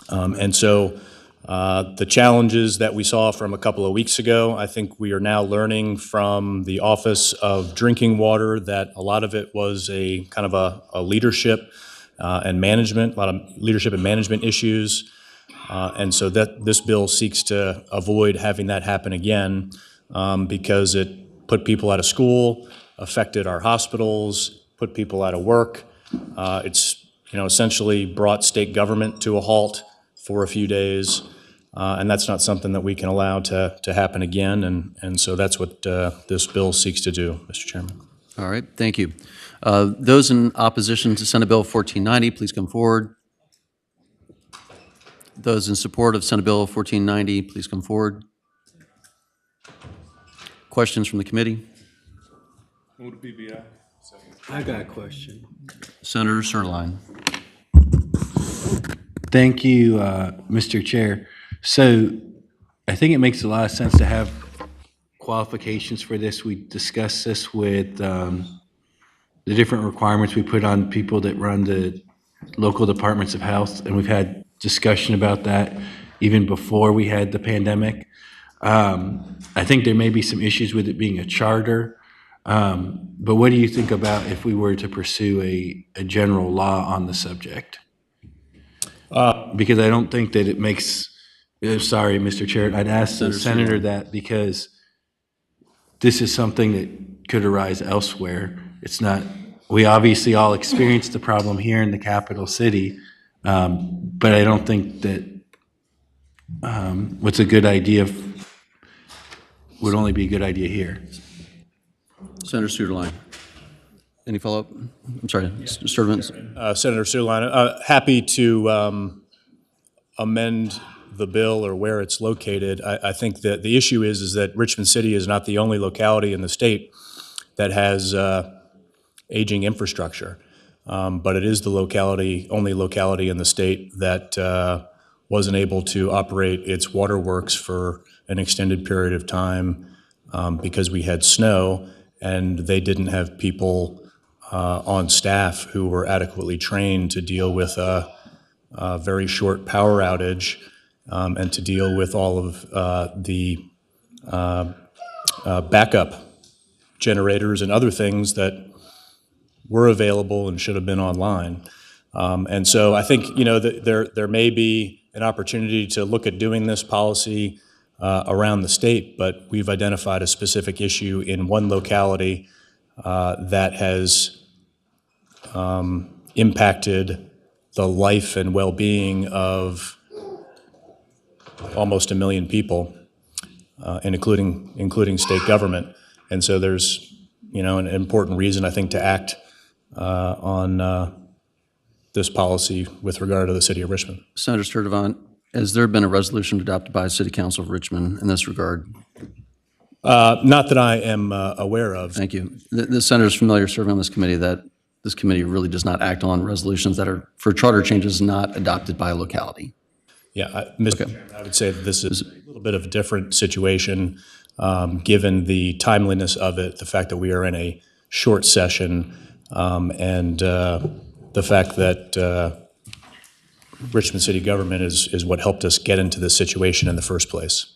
And so the challenges that we saw from a couple of weeks ago, I think we are now learning from the Office of Drinking Water that a lot of it was a kind of a leadership and management, a lot of leadership and management issues. And so that this bill seeks to avoid having that happen again because it put people out of school, affected our hospitals, put people out of work. It's essentially brought state government to a halt for a few days, and that's not something that we can allow to happen again. And so that's what this bill seeks to do, Mr. Chairman. All right, thank you. Those in opposition to Senate Bill 1490, please come forward. Those in support of Senate Bill 1490, please come forward. Questions from the committee? Move to PBI. I got a question. Senator Sirline. Thank you, Mr. Chair. So I think it makes a lot of sense to have qualifications for this. We discussed this with the different requirements we put on people that run the local departments of health, and we've had discussion about that even before we had the pandemic. I think there may be some issues with it being a charter, but what do you think about if we were to pursue a general law on the subject? Because I don't think that it makes, sorry, Mr. Chair, I'd ask the senator that because this is something that could arise elsewhere. It's not, we obviously all experienced the problem here in the capital city, but I don't think that what's a good idea would only be a good idea here. Senator Suderline. Any follow-up? I'm sorry, Sturtevant. Senator Suderline, happy to amend the bill or where it's located. I think that the issue is that Richmond City is not the only locality in the state that has aging infrastructure, but it is the only locality in the state that wasn't able to operate its waterworks for an extended period of time because we had snow and they didn't have people on staff who were adequately trained to deal with a very short power outage and to deal with all of the backup generators and other things that were available and should have been online. And so I think, there may be an opportunity to look at doing this policy around the state, but we've identified a specific issue in one locality that has impacted the life and well-being of almost 1 million people, and including state government. And so there's, an important reason, I think, to act on this policy with regard to the city of Richmond. Senator Sturtevant, has there been a resolution adopted by City Council of Richmond in this regard? Not that I am aware of. Thank you. The senator is familiar serving on this committee that this committee really does not act on resolutions that are for charter changes not adopted by a locality. Yeah, Mr. Chairman, I would say that this is a little bit of a different situation given the timeliness of it, the fact that we are in a short session, and the fact that Richmond City government is what helped us get into this situation in the first place.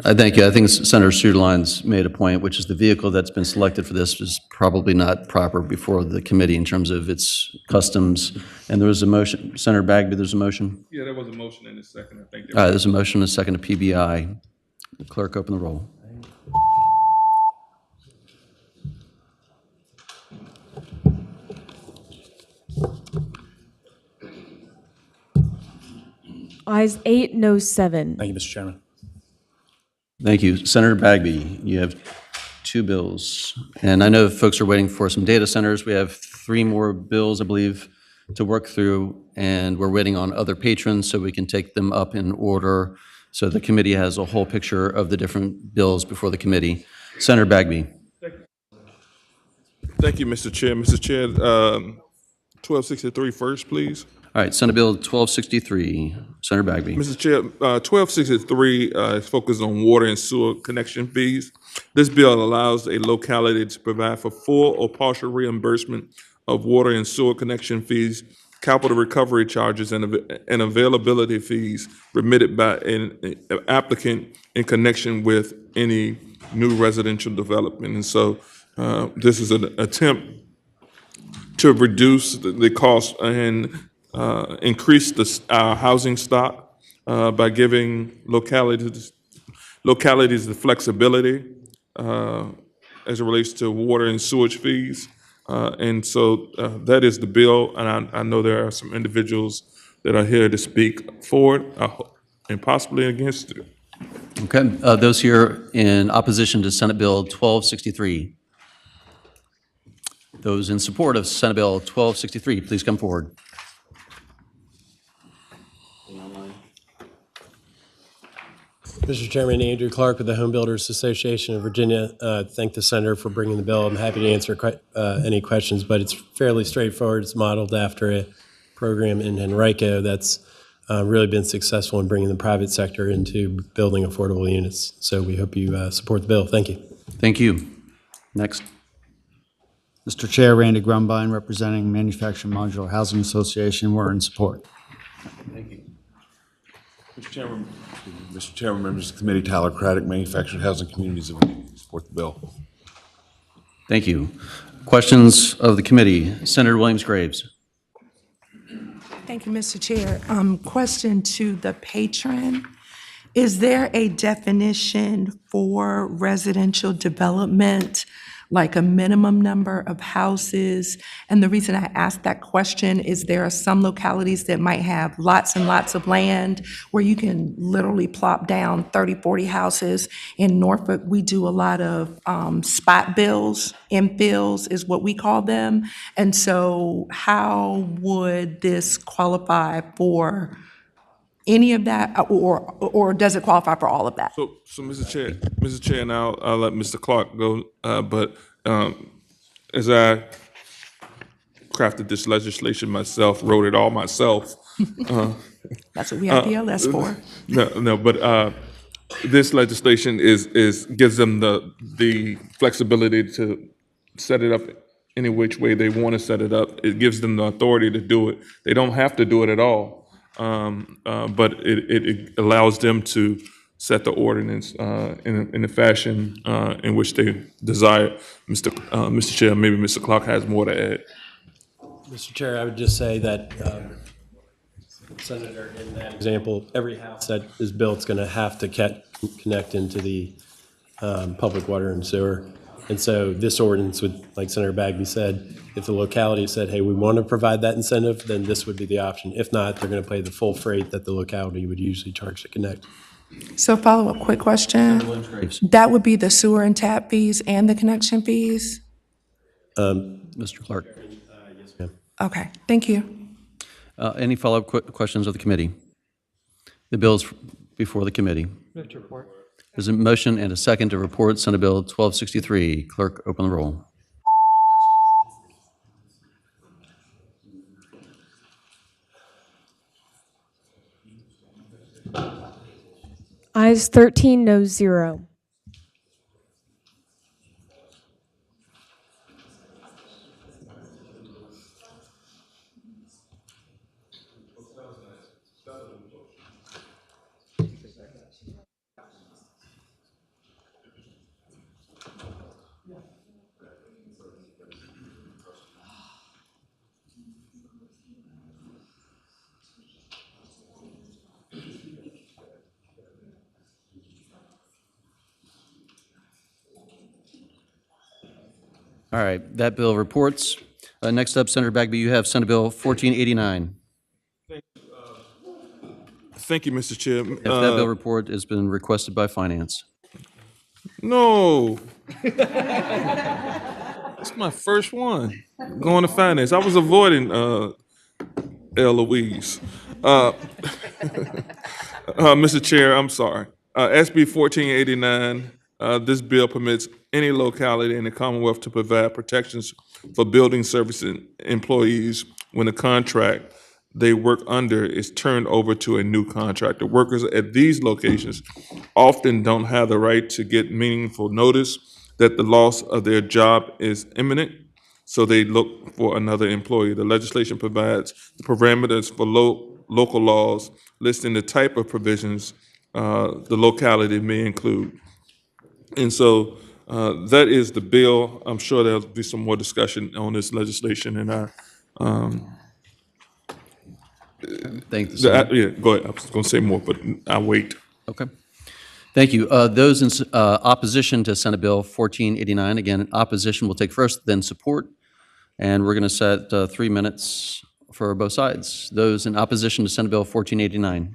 Thank you. I think Senator Suderline's made a point, which is the vehicle that's been selected for this is probably not proper before the committee in terms of its customs. And there was a motion. Senator Bagby, there's a motion? Yeah, there was a motion in a second, I think. There's a motion and a second to PBI. The clerk, open the roll. Ayes 8, no 7. Thank you, Mr. Chairman. Thank you. Senator Bagby, you have 2 bills. And I know folks are waiting for some data centers. We have 3 more bills, I believe, to work through, and we're waiting on other patrons so we can take them up in order so the committee has a whole picture of the different bills before the committee. Senator Bagby. Thank you, Mr. Chair. Mr. Chair, 1263 first, please. All right, Senate Bill 1263. Senator Bagby. Mr. Chair, 1263 is focused on water and sewer connection fees. This bill allows a locality to provide for full or partial reimbursement of water and sewer connection fees, capital recovery charges, and availability fees remitted by an applicant in connection with any new residential development. And so this is an attempt to reduce the cost and increase our housing stock by giving localities the flexibility as it relates to water and sewage fees. And so that is the bill, and I know there are some individuals that are here to speak for it and possibly against it. Okay, those here in opposition to Senate Bill 1263. Those in support of Senate Bill 1263, please come forward. Mr. Chairman, Andrew Clark with the Home Builders Association of Virginia. Thank the senator for bringing the bill. I'm happy to answer any questions, but it's fairly straightforward. It's modeled after a program in Henrico that's really been successful in bringing the private sector into building affordable units. So we hope you support the bill. Thank you. Thank you. Next. Mr. Chair, Randy Grumbine, representing Manufactured Modular Housing Association. We're in support. Thank you. Mr. Chairman, members of the committee, Tyler Craddock, Manufactured Housing Communities of support the bill. Thank you. Questions of the committee? Senator Williams-Graves. Thank you, Mr. Chair. Question to the patron. Is there a definition for residential development, like a minimum number of houses? And the reason I ask that question is there are some localities that might have lots and lots of land where you can literally plop down 30, 40 houses. In Norfolk, we do a lot of spot bills, infills is what we call them. And so how would this qualify for any of that, or does it qualify for all of that? So Mr. Chair, and I'll let Mr. Clark go, but as I crafted this legislation myself, wrote it all myself. That's what we have PLS for. No, but this legislation gives them the flexibility to set it up any which way they want to set it up. It gives them the authority to do it. They don't have to do it at all. But it allows them to set the ordinance in a fashion in which they desire. Mr. Chair, maybe Mr. Clark has more to add. Mr. Chair, I would just say that, Senator, in that example, every house that is built is going to have to connect into the public water and sewer. And so this ordinance would, like Senator Bagby said, if the locality said, hey, we want to provide that incentive, then this would be the option. If not, they're going to pay the full freight that the locality would usually charge to connect. So follow-up quick question. That would be the sewer and tap fees and the connection fees? Mr. Clark. Yes, ma'am. Okay, thank you. Any follow-up questions of the committee? The bill is before the committee. Move to report. There's a motion and a second to report Senate Bill 1263. Clerk, open the roll. Ayes 13, no 0. All right, that bill reports. Next up, Senator Bagby, you have Senate Bill 1489. Thank you, Mr. Chair. If that bill report has been requested by Finance. No. That's my first one. Going to Finance. I was avoiding Eloise. Mr. Chair, I'm sorry. SB 1489, this bill permits any locality in the Commonwealth to provide protections for building service employees when the contract they work under is turned over to a new contractor. Workers at these locations often don't have the right to get meaningful notice that the loss of their job is imminent, so they look for another employee. The legislation provides the parameters for local laws listing the type of provisions the locality may include. And so that is the bill. I'm sure there'll be some more discussion on this legislation, and Thank you. yeah, go ahead. I was going to say more, but I'll wait. Okay. Thank you. Those in opposition to Senate Bill 1489, again, opposition will take first, then support, and we're going to set 3 minutes for both sides. Those in opposition to Senate Bill 1489.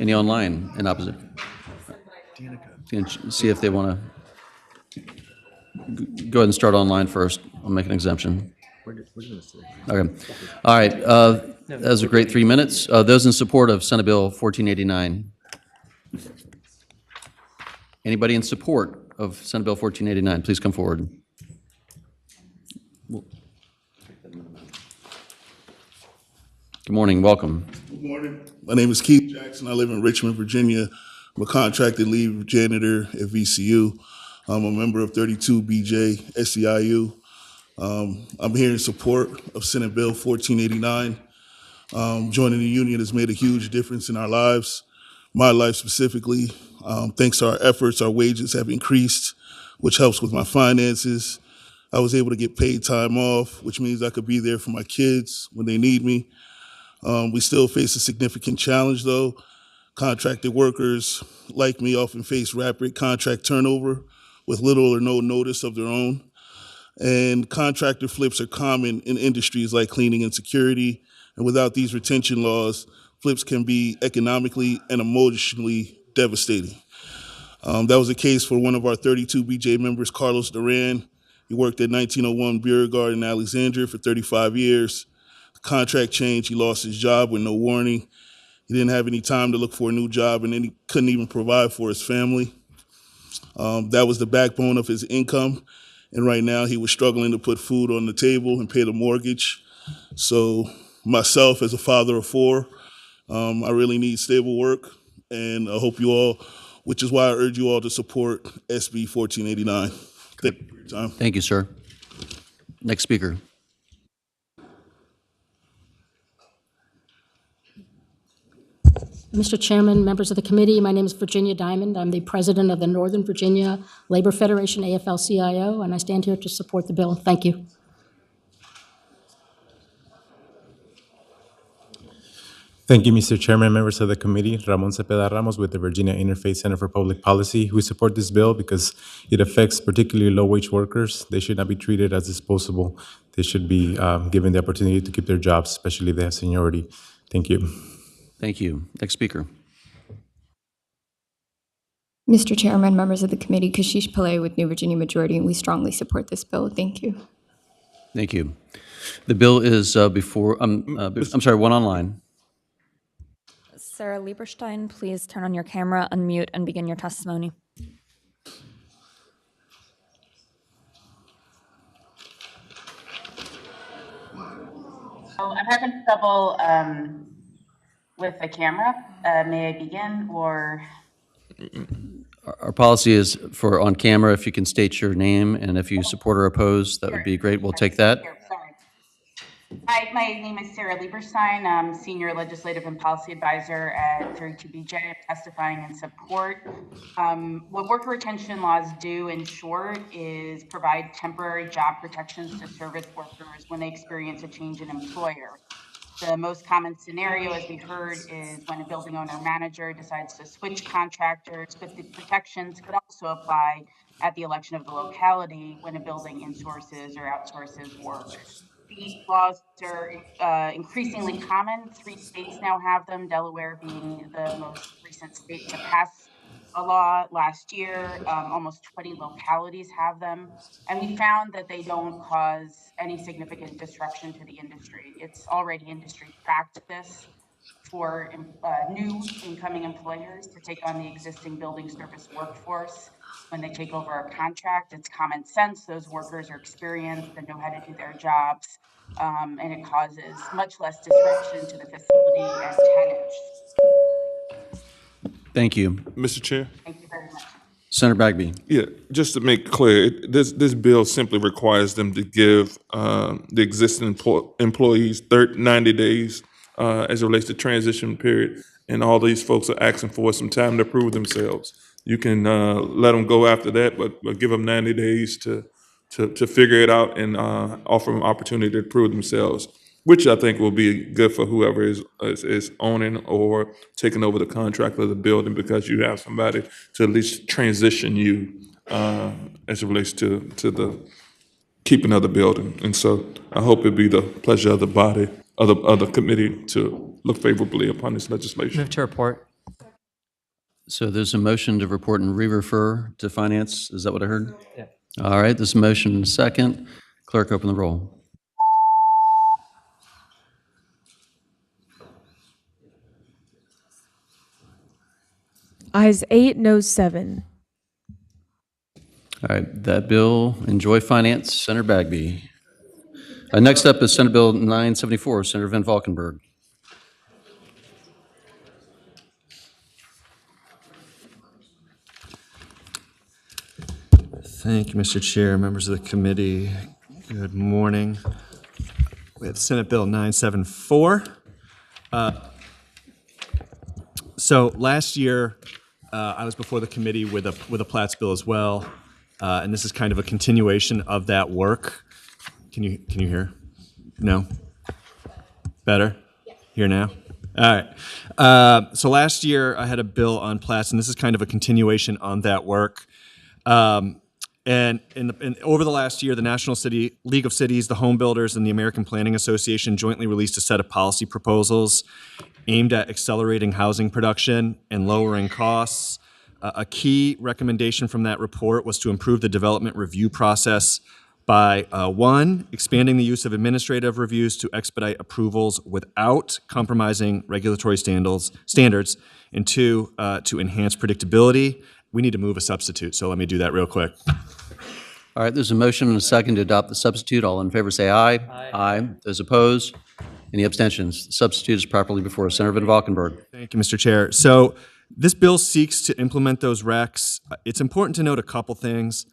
Any online in opposition? See if they want to go ahead and start online first. I'll make an exemption. Okay. All right. That was a great 3 minutes. Those in support of Senate Bill 1489. Anybody in support of Senate Bill 1489, please come forward. Good morning, welcome. Good morning. My name is Keith Jackson. I live in Richmond, Virginia. I'm a contracted lead janitor at VCU. I'm a member of 32 BJ SEIU. I'm here in support of Senate Bill 1489. Joining the union has made a huge difference in our lives, my life specifically. Thanks to our efforts, our wages have increased, which helps with my finances. I was able to get paid time off, which means I could be there for my kids when they need me. We still face a significant challenge, though. Contracted workers like me often face rapid contract turnover with little or no notice of their own. And contractor flips are common in industries like cleaning and security. And without these retention laws, flips can be economically and emotionally devastating. That was the case for one of our 32 BJ members, Carlos Duran. He worked at 1901 Beauregard in Alexandria for 35 years. Contract change, he lost his job with no warning. He didn't have any time to look for a new job, and then he couldn't even provide for his family. That was the backbone of his income, and right now he was struggling to put food on the table and pay the mortgage. So myself, as a father of four, I really need stable work, and I hope you all, which is why I urge you all to support SB 1489. Thank you for your time. Thank you, sir. Next speaker. Mr. Chairman, members of the committee, my name is Virginia Diamond. I'm the president of the Northern Virginia Labor Federation, AFL-CIO, and I stand here to support the bill. Thank you. Thank you, Mr. Chairman, members of the committee. Ramon Cepeda Ramos with the Virginia Interfaith Center for Public Policy. We support this bill because it affects particularly low-wage workers. They should not be treated as disposable. They should be given the opportunity to keep their jobs, especially if they have seniority. Thank you. Thank you. Next speaker. Mr. Chairman, members of the committee, Kashish Pillay with New Virginia Majority, and we strongly support this bill. Thank you. Thank you. The bill is before, I'm sorry, one online. Sarah Lieberstein, please turn on your camera, unmute, and begin your testimony. I'm having trouble with the camera. May I begin, or? Our policy is for on camera, if you can state your name, and if you support or oppose, that would be great. We'll take that. Sorry. Hi, my name is Sarah Lieberstein. I'm Senior Legislative and Policy Advisor at 32BJ. I'm testifying in support. What worker retention laws do, in short, is provide temporary job protections to service workers when they experience a change in employer. The most common scenario, as we heard, is when a building owner or manager decides to switch contractors, but the protections could also apply at the election of the locality when a building insources or outsources work. These laws are increasingly common. 3 states now have them, Delaware being the most recent state to pass a law last year. Almost 20 localities have them. And we found that they don't cause any significant disruption to the industry. It's already industry practice for new incoming employers to take on the existing building service workforce when they take over a contract. It's common sense. Those workers are experienced and know how to do their jobs, and it causes much less disruption to the facility and tenants. Thank you. Mr. Chair? Thank you very much. Senator Bagby. Yeah, just to make clear, this bill simply requires them to give the existing employees 90 days as it relates to transition period, and all these folks are asking for some time to prove themselves. You can let them go after that, but give them 90 days to figure it out and offer them opportunity to prove themselves, which I think will be good for whoever is owning or taking over the contract of the building, because you have somebody to at least transition you as it relates to the keeping of the building. And so I hope it be the pleasure of the body, of the committee, to look favorably upon this legislation. Move to report. So there's a motion to report and re-refer to finance. Is that what I heard? Yeah. All right, this motion and second. Clerk, open the roll. Ayes 8, noes 7. All right, that bill, enjoy finance, Senator Bagby. Next up is Senate Bill 974, Senator Van Valkenburg. Thank you, Mr. Chair, members of the committee. Good morning. We have Senate Bill 974. So last year, I was before the committee with a Platts bill as well, and this is kind of a continuation of that work. Can you hear? No? Better? Hear now? All right. So last year, I had a bill on Platts, and this is kind of a continuation on that work. And over the last year, the National League of Cities, the Home Builders, and the American Planning Association jointly released a set of policy proposals aimed at accelerating housing production and lowering costs. A key recommendation from that report was to improve the development review process by, one, expanding the use of administrative reviews to expedite approvals without compromising regulatory standards, and two, to enhance predictability. We need to move a substitute, so let me do that real quick. All right, there's a motion and a second to adopt the substitute. All in favor say aye. Aye. Those opposed? Any abstentions? The substitute is properly before us. Senator Van Valkenburg. Thank you, Mr. Chair. So this bill seeks to implement those recs. It's important to note a couple things.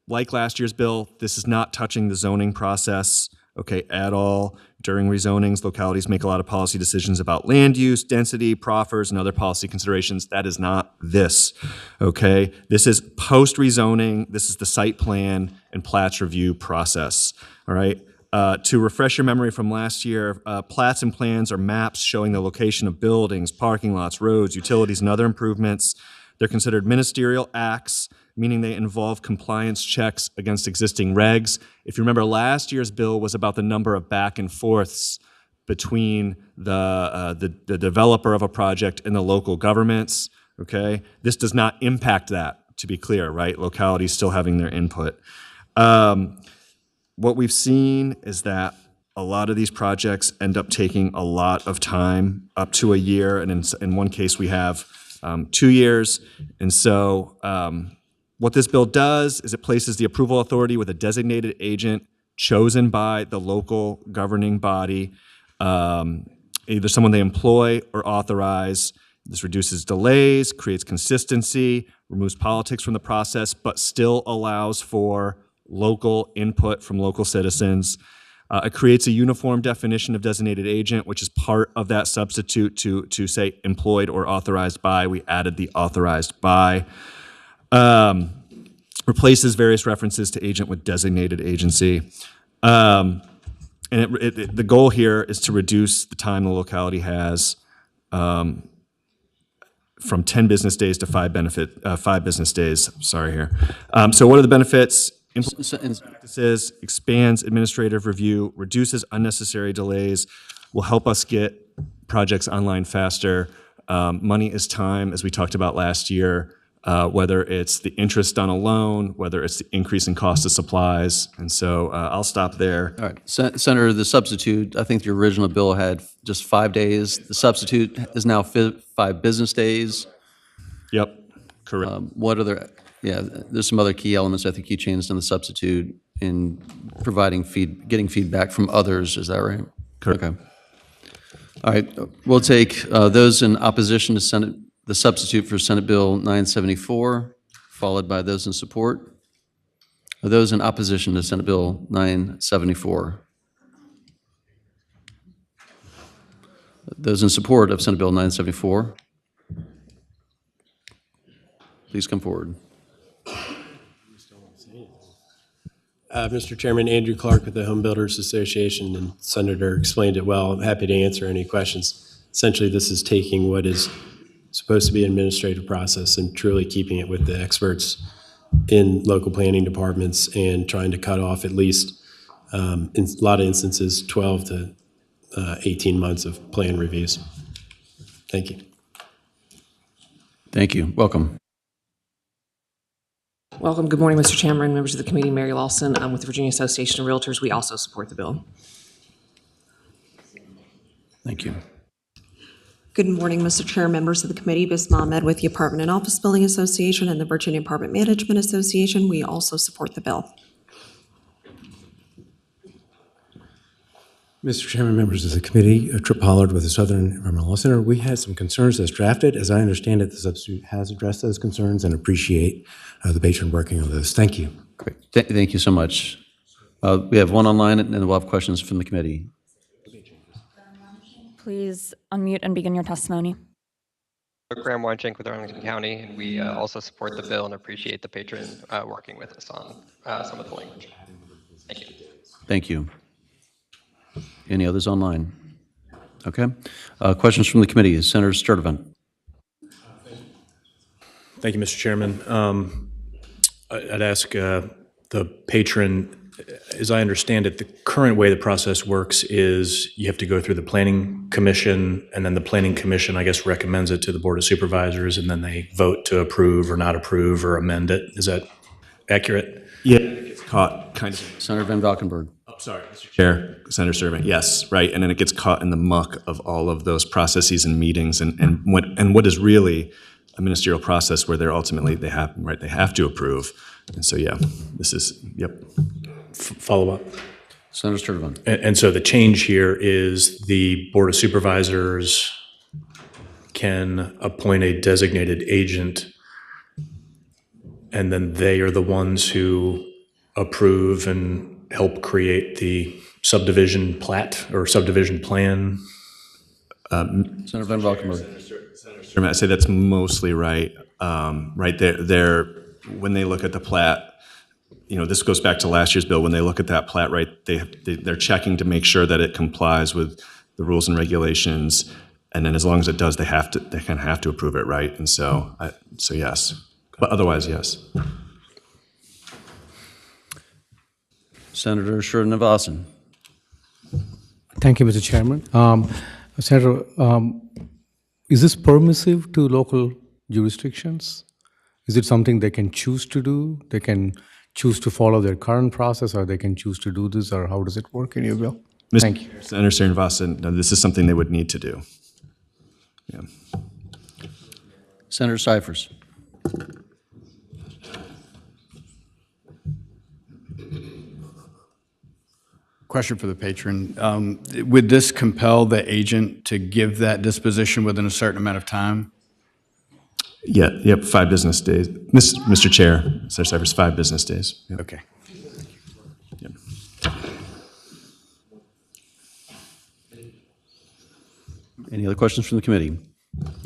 Like last year's bill, this is not touching the zoning process, okay, at all. During rezonings, localities make a lot of policy decisions about land use, density, proffers, and other policy considerations. That is not this, okay? This is post-rezoning. This is the site plan and Platts review process, all right? To refresh your memory from last year, plats and plans are maps showing the location of buildings, parking lots, roads, utilities, and other improvements. They're considered ministerial acts, meaning they involve compliance checks against existing regs. If you remember, last year's bill was about the number of back and forths between the developer of a project and the local governments, okay? This does not impact that, to be clear, right? Localities still having their input. What we've seen is that a lot of these projects end up taking a lot of time, up to a year, and in one case we have 2 years. And so what this bill does is it places the approval authority with a designated agent chosen by the local governing body, either someone they employ or authorize. This reduces delays, creates consistency, removes politics from the process, but still allows for local input from local citizens. It creates a uniform definition of designated agent, which is part of that substitute to say employed or authorized by. We added the authorized by. Replaces various references to agent with designated agency. And the goal here is to reduce the time the locality has from 10 business days to 5 business days. Sorry here. So what are the benefits? Practices, expands administrative review, reduces unnecessary delays, will help us get projects online faster. Money is time, as we talked about last year, whether it's the interest on a loan, whether it's the increase in cost of supplies. And so I'll stop there. All right, Senator, the substitute, I think the original bill had just 5 days. The substitute is now 5 business days. Yep, correct. What other, yeah, there's some other key elements I think you changed in the substitute in providing getting feedback from others, is that right? Correct. Okay. All right, we'll take those in opposition to the substitute for Senate Bill 974, followed by those in support. Are those in opposition to Senate Bill 974? Those in support of Senate Bill 974, please come forward. Mr. Chairman, Andrew Clark with the Home Builders Association, and Senator explained it well. I'm happy to answer any questions. Essentially, this is taking what is supposed to be an administrative process and truly keeping it with the experts in local planning departments and trying to cut off at least, in a lot of instances, 12 to 18 months of plan reviews. Thank you. Thank you. Welcome. Welcome. Good morning, Mr. Chairman, members of the committee. Mary Lawson. I'm with the Virginia Association of Realtors. We also support the bill. Thank you. Good morning, Mr. Chair, members of the committee. Bisma Ahmed with the Apartment and Office Building Association and the Virginia Apartment Management Association. We also support the bill. Mr. Chairman, members of the committee, Trip Pollard with the Southern Environmental Law Center. We had some concerns as drafted. As I understand it, the substitute has addressed those concerns and appreciate the patron working on those. Thank you. Great. Thank you so much. We have one online, and then we'll have questions from the committee. Please unmute and begin your testimony. Graham Weinschenk with Arlington County, and we also support the bill and appreciate the patron working with us on some of the language. Thank you. Thank you. Any others online? Okay. Questions from the committee. Senator Sturtevant. Thank you, Mr. Chairman. I'd ask the patron, as I understand it, the current way the process works is you have to go through the Planning Commission, and then the Planning Commission, I guess, recommends it to the Board of Supervisors, and then they vote to approve or not approve or amend it. Is that accurate? Yeah, it gets caught kind of. Senator Van Valkenburg. Oh, sorry, Mr. Chair. Senator Sturtevant, yes, right. And then it gets caught in the muck of all of those processes and meetings and what is really a ministerial process where they're ultimately, they have to approve. And so, yeah, this is, yep. Follow up. Senator Sturtevant. And so the change here is the Board of Supervisors can appoint a designated agent, and then they are the ones who approve and help create the subdivision plat or subdivision plan. Senator Van Valkenburg. I say that's mostly right. Right there, when they look at the plat, this goes back to last year's bill. When they look at that plat, right, they're checking to make sure that it complies with the rules and regulations, and then as long as it does, they kind of have to approve it, right? And so yes, but otherwise, yes. Senator Srinivasan. Thank you, Mr. Chairman. Senator, is this permissive to local jurisdictions? Is it something they can choose to do? They can choose to follow their current process, or they can choose to do this, or how does it work in your bill? Thank you. Senator Srinivasan, no, this is something they would need to do. Yeah. Senator Cyphers. Question for the patron. Would this compel the agent to give that disposition within a certain amount of time? Yeah, yep, 5 business days. Mr. Chair, Senator Cyphers, 5 business days. Yep. Okay. Yep. Any other questions from the committee?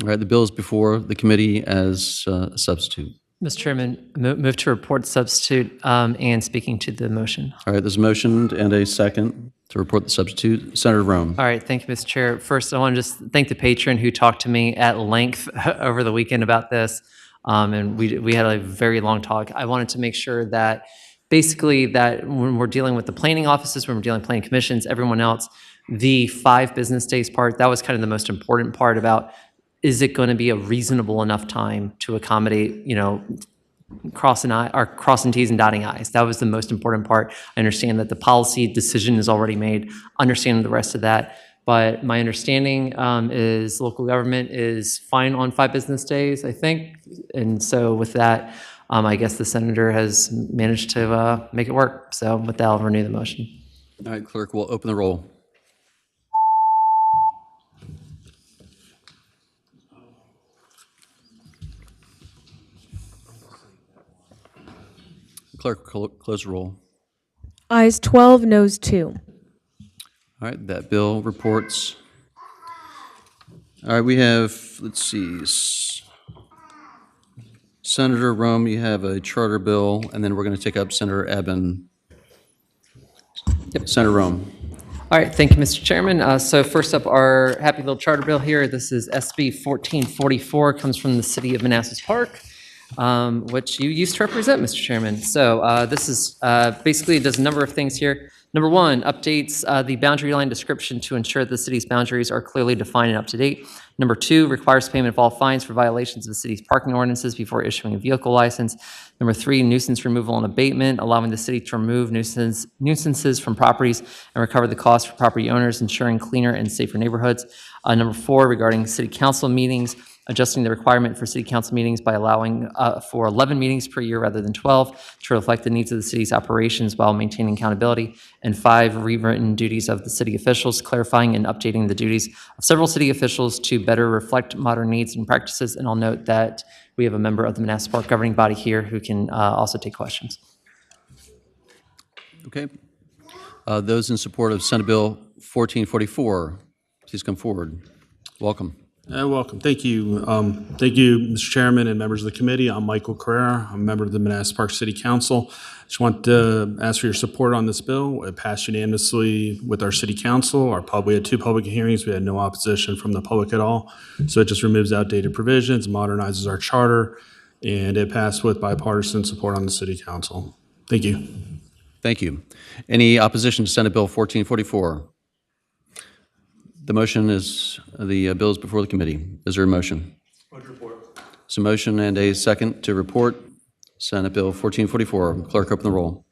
All right, the bill is before the committee as a substitute. Mr. Chairman, move to report substitute and speaking to the motion. All right, there's a motion and a second to report the substitute. Senator Rome. All right, thank you, Mr. Chair. First, I want to just thank the patron who talked to me at length over the weekend about this, and we had a very long talk. I wanted to make sure that basically that when we're dealing with the planning offices, when we're dealing with planning commissions, everyone else, the 5 business days part, that was kind of the most important part about, is it going to be a reasonable enough time to accommodate, crossing T's and dotting I's? That was the most important part. I understand that the policy decision is already made, understanding the rest of that. But my understanding is local government is fine on 5 business days, I think. And so with that, I guess the senator has managed to make it work. So with that, I'll renew the motion. All right, clerk will open the roll. Clerk, close the roll. Ayes 12, noes 2. All right, that bill reports. All right, we have, let's see, Senator Rome, you have a charter bill, and then we're going to take up Senator Eben. Yep, Senator Rome. All right, thank you, Mr. Chairman. So first up, our happy little charter bill here. This is SB 1444, comes from the city of Manassas Park, which you used to represent, Mr. Chairman. So this is basically does a number of things here. Number 1, updates the boundary line description to ensure the city's boundaries are clearly defined and up to date. Number 2, requires payment of all fines for violations of the city's parking ordinances before issuing a vehicle license. Number 3, nuisance removal and abatement, allowing the city to remove nuisances from properties and recover the cost for property owners, ensuring cleaner and safer neighborhoods. Number 4, regarding city council meetings, adjusting the requirement for city council meetings by allowing for 11 meetings per year rather than 12 to reflect the needs of the city's operations while maintaining accountability. And 5, rewritten duties of the city officials, clarifying and updating the duties of several city officials to better reflect modern needs and practices. And I'll note that we have a member of the Manassas Park governing body here who can also take questions. Okay. Those in support of Senate Bill 1444, please come forward. Welcome. Welcome. Thank you. Thank you, Mr. Chairman and members of the committee. I'm Michael Carrera. I'm a member of the Manassas Park City Council. Just want to ask for your support on this bill. It passed unanimously with our city council. We had 2 public hearings. We had no opposition from the public at all. So it just removes outdated provisions, modernizes our charter, and it passed with bipartisan support on the city council. Thank you. Thank you. Any opposition to Senate Bill 1444? The motion is, the bill is before the committee. Is there a motion? So motion and a second to report Senate Bill 1444. Clerk, open the roll.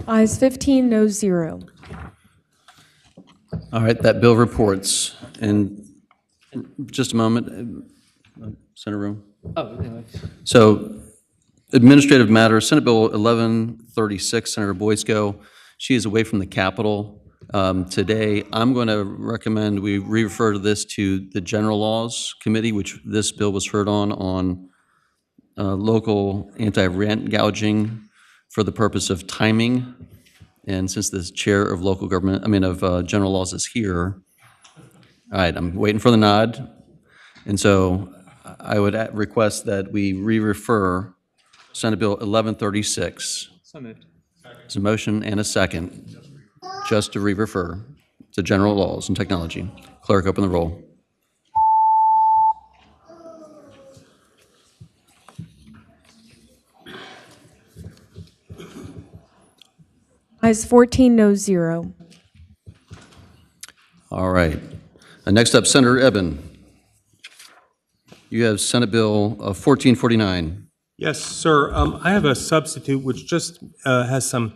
Ayes 15, noes 0. All right, that bill reports. In just a moment, Senator Room. Oh, anyway. So, administrative matters, Senate Bill 1136, Senator Boysko. She is away from the Capitol today. I'm going to recommend we refer to this to the General Laws Committee, which this bill was heard on local anti-rent gouging for the purpose of timing. And since the chair of local government, of General Laws is here, all right, I'm waiting for the nod. And so I would request that we re-refer Senate Bill 1136. So moved. There's a motion and a second, just to re-refer to General Laws and Technology. Clerk, open the roll. Ayes 14, noes 0. All right. Next up, Senator Eben. You have Senate Bill 1449. Yes, sir. I have a substitute which just has some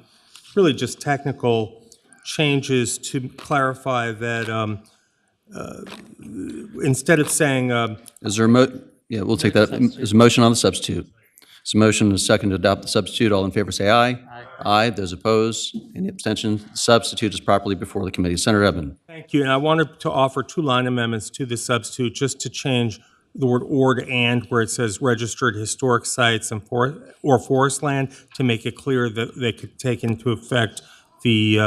really just technical changes to clarify that instead of saying... Is there a yeah, we'll take that. Is a motion on the substitute? Is a motion and a second to adopt the substitute? All in favor say aye. Aye. Aye. Those opposed? Any abstentions? The substitute is properly before the committee. Senator Eben. Thank you. And I wanted to offer 2 line amendments to the substitute just to change the word "or" to "and," where it says registered historic sites and or forest land, to make it clear that they could take into effect the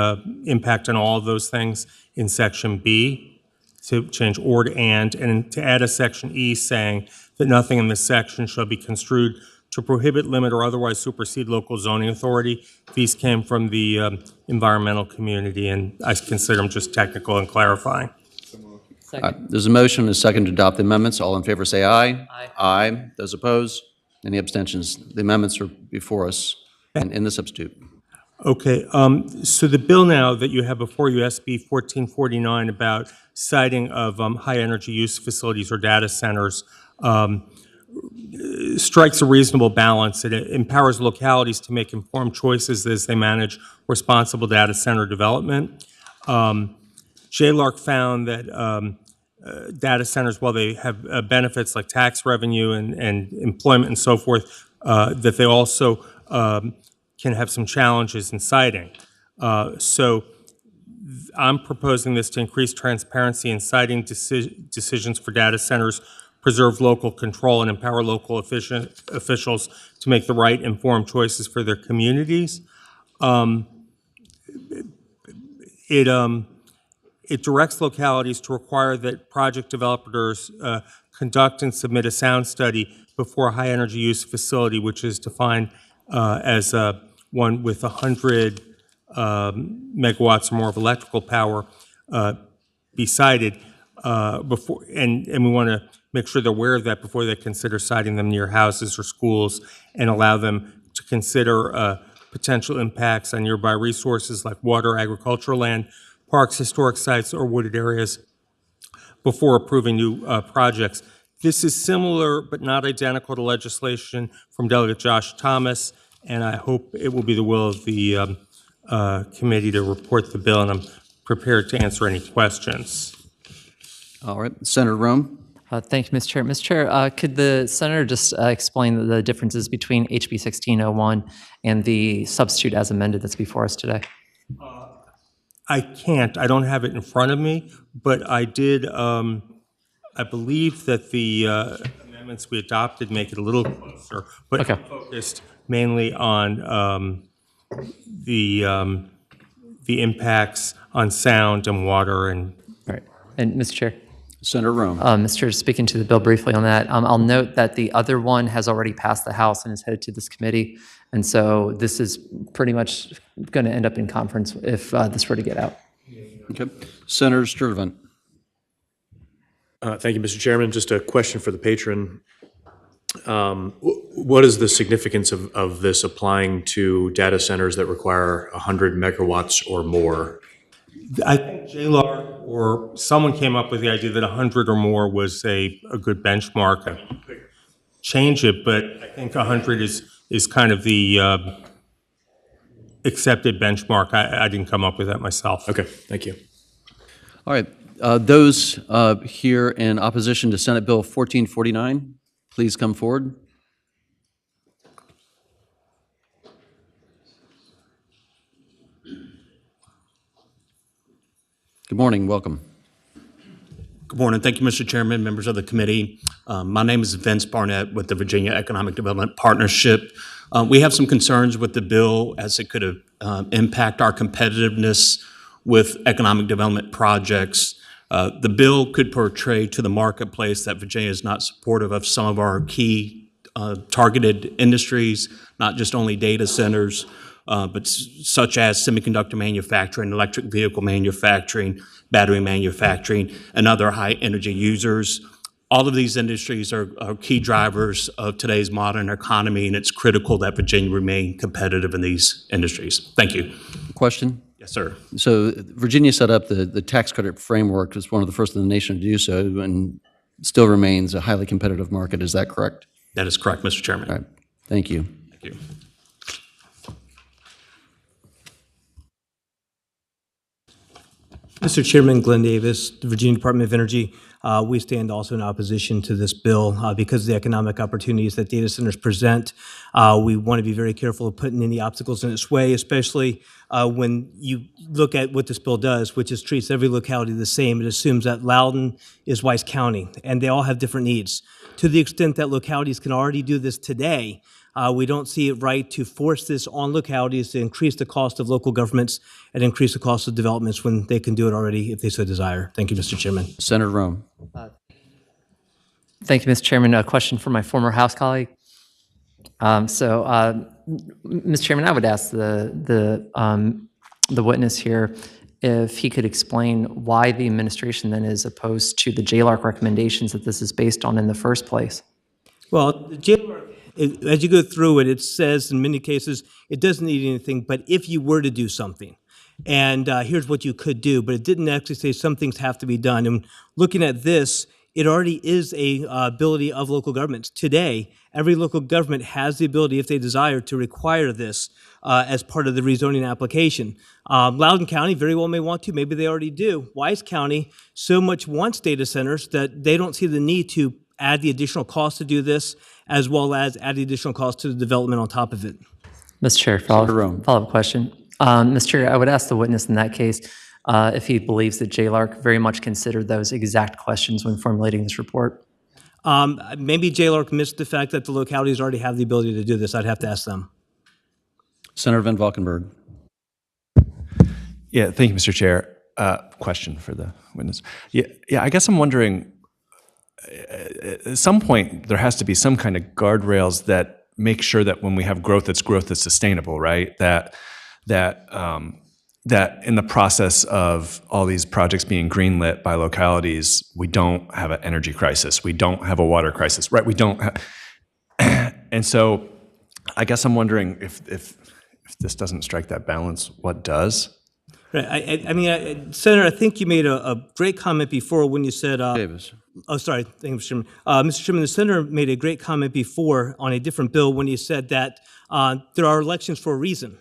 impact on all of those things in section B, to change "or" to and to add a section E saying that nothing in this section shall be construed to prohibit, limit, or otherwise supersede local zoning authority. These came from the environmental community, and I consider them just technical and clarifying. There's a motion and a second to adopt the amendments. All in favor say aye. Aye. Aye. Those opposed? Any abstentions? The amendments are before us and in the substitute. Okay, so the bill now that you have before you, SB 1449, about siting of high-energy use facilities or data centers, strikes a reasonable balance. It empowers localities to make informed choices as they manage responsible data center development. JLARC found that data centers, while they have benefits like tax revenue and employment and so forth, that they also can have some challenges in siting. So I'm proposing this to increase transparency in siting decisions for data centers, preserve local control, and empower local officials to make the right informed choices for their communities. It directs localities to require that project developers conduct and submit a sound study before a high-energy use facility, which is defined as one with 100 megawatts or more of electrical power, be sited before, and we want to make sure they're aware of that before they consider siting them near houses or schools, and allow them to consider potential impacts on nearby resources like water, agricultural land, parks, historic sites, or wooded areas before approving new projects. This is similar but not identical to legislation from Delegate Josh Thomas, and I hope it will be the will of the committee to report the bill, and I'm prepared to answer any questions. All right, Senator Rome. Thank you, Mr. Chair. Mr. Chair, could the senator just explain the differences between HB 1601 and the substitute as amended that's before us today? I can't. I don't have it in front of me, but I did. I believe that the amendments we adopted make it a little closer, but focused mainly on the impacts on sound and water and. All right. And Mr. Chair? Senator Rome. Mr. Chair, speaking to the bill briefly on that, I'll note that the other one has already passed the House and is headed to this committee. And so this is pretty much going to end up in conference if this were to get out. Okay. Senator Sturtevant. Thank you, Mr. Chairman. Just a question for the patron. What is the significance of this applying to data centers that require 100 megawatts or more? I think JLAR or someone came up with the idea that 100 or more was a good benchmark. I could change it, but I think 100 is kind of the accepted benchmark. I didn't come up with that myself. Okay, thank you. All right. Those here in opposition to Senate Bill 1449, please come forward. Good morning. Welcome. Good morning. Thank you, Mr. Chairman, members of the committee. My name is Vince Barnett with the Virginia Economic Development Partnership. We have some concerns with the bill as it could impact our competitiveness with economic development projects. The bill could portray to the marketplace that Virginia is not supportive of some of our key targeted industries, not just only data centers, but such as semiconductor manufacturing, electric vehicle manufacturing, battery manufacturing, and other high energy users. All of these industries are key drivers of today's modern economy, and it's critical that Virginia remain competitive in these industries. Thank you. Question? Yes, sir. So Virginia set up the tax credit framework as one of the first in the nation to do so, and still remains a highly competitive market. Is that correct? That is correct, Mr. Chairman. All right. Thank you. Thank you. Mr. Chairman, Glenn Davis, the Virginia Department of Energy. We stand also in opposition to this bill because of the economic opportunities that data centers present. We want to be very careful of putting any obstacles in its way, especially when you look at what this bill does, which is treats every locality the same. It assumes that Loudoun is Weiss County, and they all have different needs. To the extent that localities can already do this today, we don't see it right to force this on localities to increase the cost of local governments and increase the cost of developments when they can do it already if they so desire. Thank you, Mr. Chairman. Senator Rome. Thank you, Mr. Chairman. A question for my former House colleague. Mr. Chairman, I would ask the witness here if he could explain why the administration then is opposed to the JLARC recommendations that this is based on in the first place. Well, the JLARC, as you go through it, it says in many cases it doesn't need anything, but if you were to do something, and here's what you could do, but it didn't actually say some things have to be done. And looking at this, it already is a ability of local governments. Today, every local government has the ability, if they desire, to require this as part of the rezoning application. Loudoun County very well may want to, maybe they already do. Weiss County so much wants data centers that they don't see the need to add the additional cost to do this, as well as add the additional cost to the development on top of it. Mr. Chair, follow-up question. Mr. Chair, I would ask the witness in that case if he believes that JLARC very much considered those exact questions when formulating this report. Maybe JLARC missed the fact that the localities already have the ability to do this. I'd have to ask them. Senator Van Valkenburg. Yeah, thank you, Mr. Chair. Question for the witness. Yeah, I guess I'm wondering, at some point, there has to be some kind of guardrails that make sure that when we have growth that's sustainable, right? That in the process of all these projects being greenlit by localities, we don't have an energy crisis, we don't have a water crisis, right? We don't have, and so I guess I'm wondering if this doesn't strike that balance, what does? Right. I mean, Senator, I think you made a great comment before when you said... Davis. Oh, sorry. Thank you, Mr. Chairman. Mr. Chairman, the Senator made a great comment before on a different bill when he said that there are elections for a reason.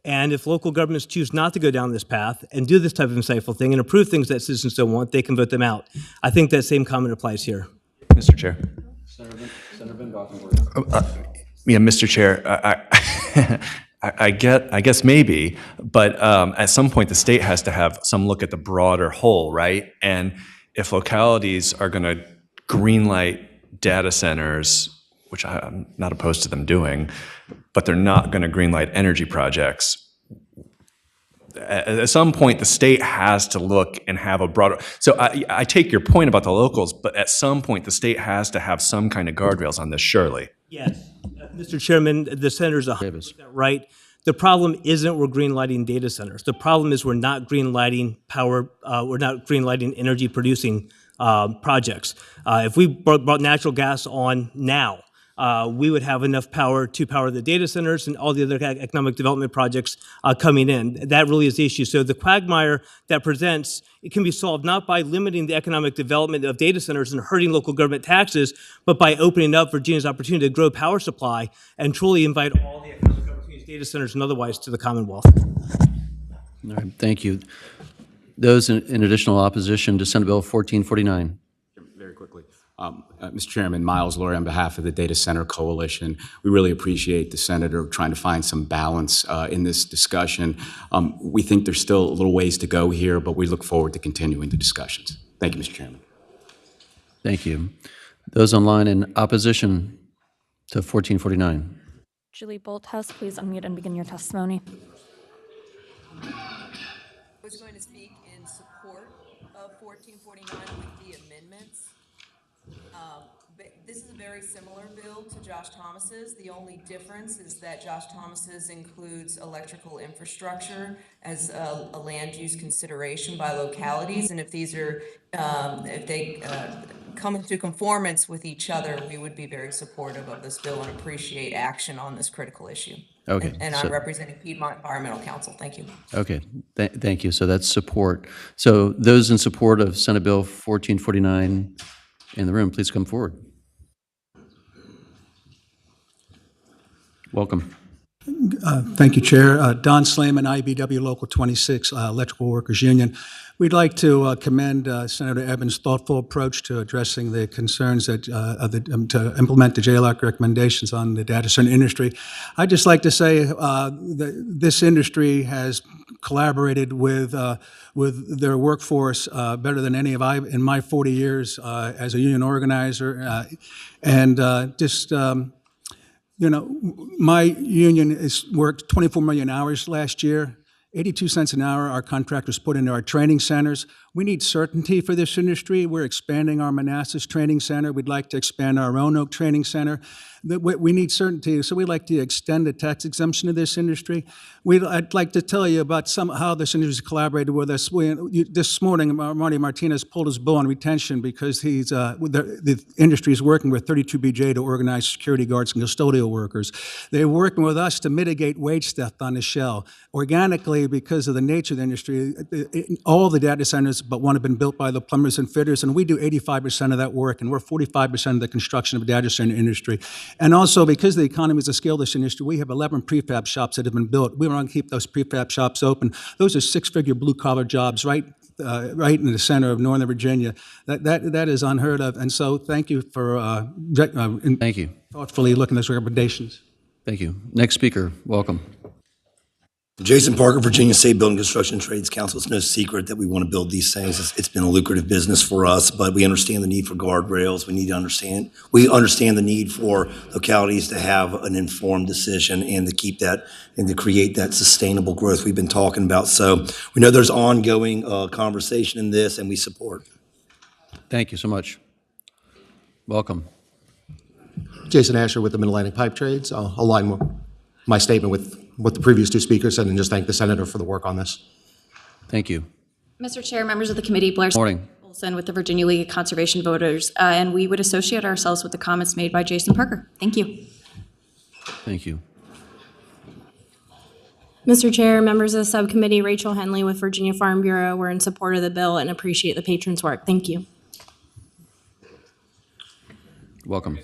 And if local governments choose not to go down this path and do this type of insightful thing and approve things that citizens don't want, they can vote them out. I think that same comment applies here. Mr. Chair. Senator Van Valkenburg. Yeah, Mr. Chair, I guess maybe, but at some point the state has to have some look at the broader whole, right? And if localities are going to greenlight data centers, which I'm not opposed to them doing, but they're not going to greenlight energy projects. At some point, the state has to look and have a broader. So I take your point about the locals, but at some point, the state has to have some kind of guardrails on this, surely. Yes, Mr. Chairman, the senator's 100% right. The problem isn't we're greenlighting data centers. The problem is we're not greenlighting power. We're not greenlighting energy producing projects. If we brought natural gas on now, we would have enough power to power the data centers and all the other economic development projects coming in. That really is the issue. So the quagmire that presents, it can be solved not by limiting the economic development of data centers and hurting local government taxes, but by opening up Virginia's opportunity to grow power supply and truly invite all the economic opportunities, data centers and otherwise, to the Commonwealth. All right, thank you. Those in additional opposition to Senate Bill 1449. Very quickly. Mr. Chairman, Miles Laurie on behalf of the Data Center Coalition. We really appreciate the senator trying to find some balance in this discussion. We think there's still a little ways to go here, but we look forward to continuing the discussions. Thank you, Mr. Chairman. Thank you. Those online in opposition to 1449. Julie Bolthouse, please unmute and begin your testimony. I was going to speak in support of 1449 with the amendments. But this is a very similar bill to Josh Thomas's. The only difference is that Josh Thomas's includes electrical infrastructure as a land use consideration by localities. And if these are, if they come into conformance with each other, we would be very supportive of this bill and appreciate action on this critical issue. Okay. And I'm representing Piedmont Environmental Council. Thank you. Okay, thank you. So that's support. So those in support of Senate Bill 1449 in the room, please come forward. Welcome. Thank you, Chair. Don Slayman, IBW Local 26, Electrical Workers Union. We'd like to commend Senator Evans' thoughtful approach to addressing the concerns that to implement the JLAC recommendations on the data center industry. I'd just like to say that this industry has collaborated with their workforce better than any of in my 40 years as a union organizer, you know, my union has worked 24 million hours last year. 82 cents an hour our contractors put into our training centers. We need certainty for this industry. We're expanding our Manassas training center. We'd like to expand our Roanoke training center. We need certainty, so we'd like to extend the tax exemption to this industry. I'd like to tell you about how this industry has collaborated with us. This morning, Marty Martinez pulled his bill on retention because the industry is working with 32BJ to organize security guards and custodial workers. They're working with us to mitigate wage theft on the Shell. Organically, because of the nature of the industry, all the data centers but one have been built by the plumbers and fitters, and we do 85% of that work, and we're 45% of the construction of the data center industry. And also, because of the economies of scale of this industry, we have 11 prefab shops that have been built. We want to keep those prefab shops open. Those are six-figure blue-collar jobs right in the center of Northern Virginia. That is unheard of. And so thank you for thank you. Thoughtfully looking at those recommendations. Thank you. Next speaker, welcome. Jason Parker, Virginia State Building Construction Trades Council. It's no secret that we want to build these things. It's been a lucrative business for us, but we understand the need for guardrails. We understand the need for localities to have an informed decision and to keep that and to create that sustainable growth we've been talking about. So we know there's ongoing conversation in this, and we support. Thank you so much. Welcome. Jason Asher with the Mid-Atlantic Pipe Trades. I'll align my statement with what the previous two speakers said and just thank the senator for the work on this. Thank you. Mr. Chair, members of the committee, Blair Morning. Olson with the Virginia League of Conservation Voters, and we would associate ourselves with the comments made by Jason Parker. Thank you. Thank you. Mr. Chair, members of the subcommittee, Rachel Henley with Virginia Farm Bureau. We're in support of the bill and appreciate the patrons' work. Thank you. Welcome.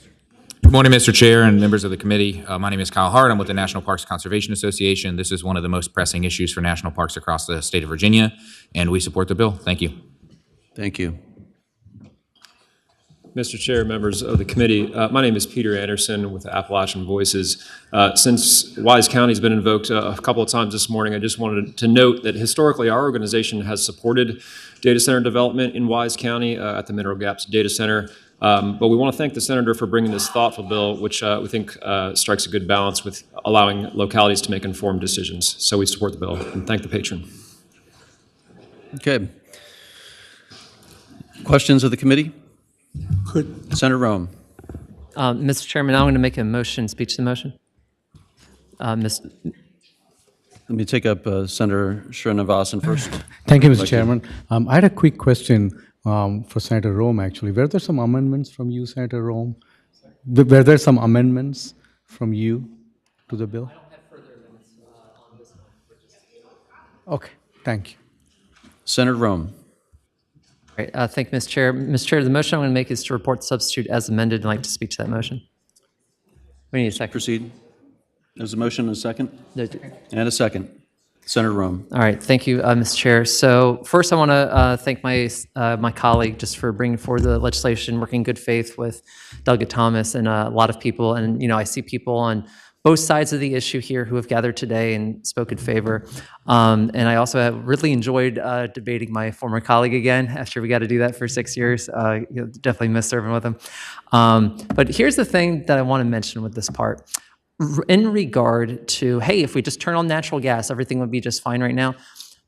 Good morning, Mr. Chair and members of the committee. My name is Kyle Hart. I'm with the National Parks Conservation Association. This is one of the most pressing issues for national parks across the state of Virginia, and we support the bill. Thank you. Thank you. Mr. Chair, members of the committee, my name is Peter Anderson with the Appalachian Voices. Since Wise County has been invoked a couple of times this morning, I just wanted to note that historically our organization has supported data center development in Wise County at the Mineral Gaps Data Center. But we want to thank the senator for bringing this thoughtful bill, which we think strikes a good balance with allowing localities to make informed decisions. So we support the bill and thank the patron. Okay. Questions of the committee? Senator Rome. Mr. Chairman, I'm going to make a motion, speech to the motion. Let me take up Senator Srinivasan first. Thank you, Mr. Chairman. I had a quick question for Senator Rome, actually. Were there some amendments from you, Senator Rome? Were there some amendments from you to the bill? I don't have further amendments on this one. Okay, thank you. Senator Rome. All right, thank you, Mr. Chair. Mr. Chair, the motion I'm going to make is to report the substitute as amended. I'd like to speak to that motion. We need a second. Proceed. There's a motion and a second? No. And a second. Senator Rome. All right, thank you, Mr. Chair. So first, I want to thank my colleague just for bringing forward the legislation, working in good faith with Delegate Thomas and a lot of people. And I see people on both sides of the issue here who have gathered today and spoke in favor. And I also have really enjoyed debating my former colleague again after we got to do that for 6 years. Definitely miss serving with him. But here's the thing that I want to mention with this part. In regard to, hey, if we just turn on natural gas, everything would be just fine right now.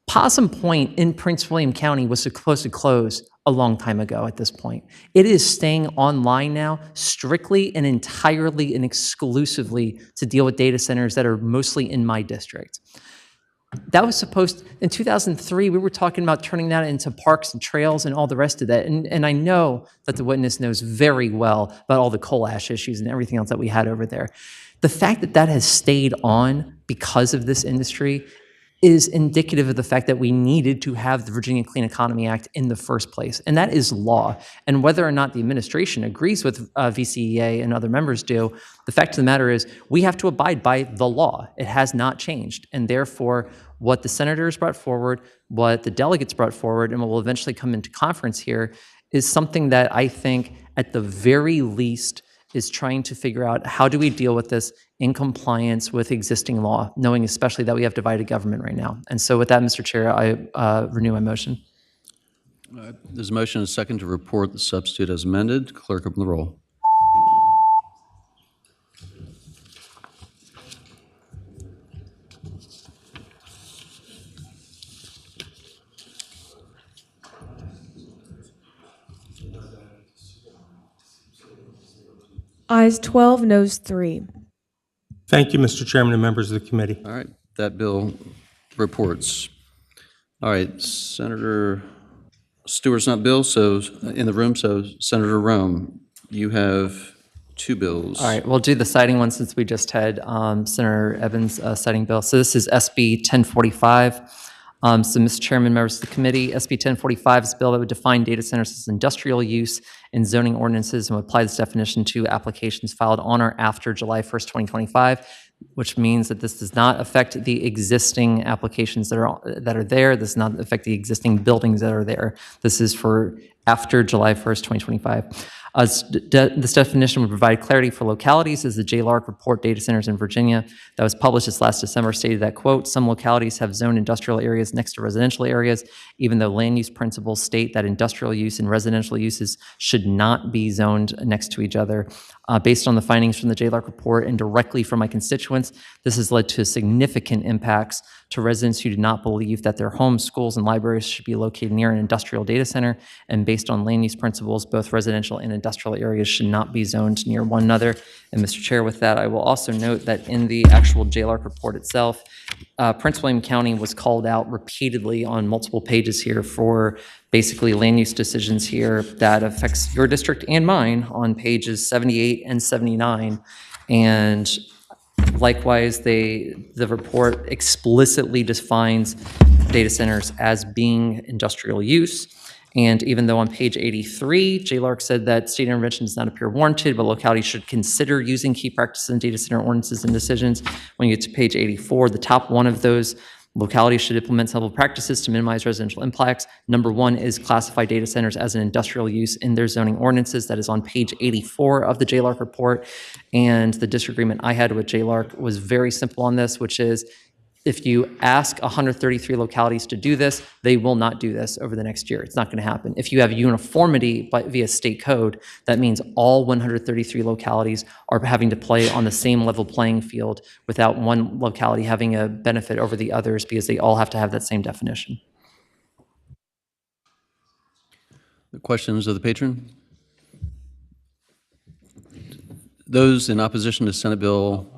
Possum Point in Prince William County was supposed to close a long time ago at this point. It is staying online now strictly and entirely and exclusively to deal with data centers that are mostly in my district. That was supposed, in 2003, we were talking about turning that into parks and trails and all the rest of that. And I know that the witness knows very well about all the coal ash issues and everything else that we had over there. The fact that that has stayed on because of this industry is indicative of the fact that we needed to have the Virginia Clean Economy Act in the first place. And that is law. And whether or not the administration agrees with VCEA and other members do, the fact of the matter is we have to abide by the law. It has not changed. And therefore, what the senators brought forward, what the delegates brought forward, and what will eventually come into conference here is something that I think at the very least is trying to figure out how do we deal with this in compliance with existing law, knowing especially that we have divided government right now. And so with that, Mr. Chair, I renew my motion. There's a motion and a second to report the substitute as amended. Clerk, open the roll. Ayes 12, noes 3. Thank you, Mr. Chairman and members of the committee. All right, that bill reports. All right, Senator Stewart's not bill, so in the room, so Senator Rome, you have two bills. All right, we'll do the citing one since we just had Senator Evans' citing bill. So this is SB 1045. So, Mr. Chairman, members of the committee, SB 1045 is a bill that would define data centers as industrial use in zoning ordinances and would apply this definition to applications filed on or after July 1st, 2025, which means that this does not affect the existing applications that are there. This does not affect the existing buildings that are there. This is for after July 1st, 2025. This definition would provide clarity for localities as the JLARC report data centers in Virginia that was published this last December stated that, quote, some localities have zoned industrial areas next to residential areas, even though land use principles state that industrial use and residential uses should not be zoned next to each other. Based on the findings from the JLARC report and directly from my constituents, this has led to significant impacts to residents who do not believe that their homes, schools, and libraries should be located near an industrial data center. And based on land use principles, both residential and industrial areas should not be zoned near one another. And Mr. Chair, with that, I will also note that in the actual JLARC report itself, Prince William County was called out repeatedly on multiple pages here for basically land use decisions here that affects your district and mine on pages 78 and 79. And likewise, the report explicitly defines data centers as being industrial use. And even though on page 83, JLARC said that state intervention does not appear warranted, but localities should consider using key practices in data center ordinances and decisions. When you get to page 84, the top one of those localities should implement several practices to minimize residential impacts. Number one is classify data centers as an industrial use in their zoning ordinances. That is on page 84 of the JLARC report. And the disagreement I had with JLARC was very simple on this, which is If you ask 133 localities to do this, they will not do this over the next year. It's not going to happen. If you have uniformity via state code, that means all 133 localities are having to play on the same level playing field without one locality having a benefit over the others because they all have to have that same definition. The questions of the patron? Those in opposition to Senate Bill,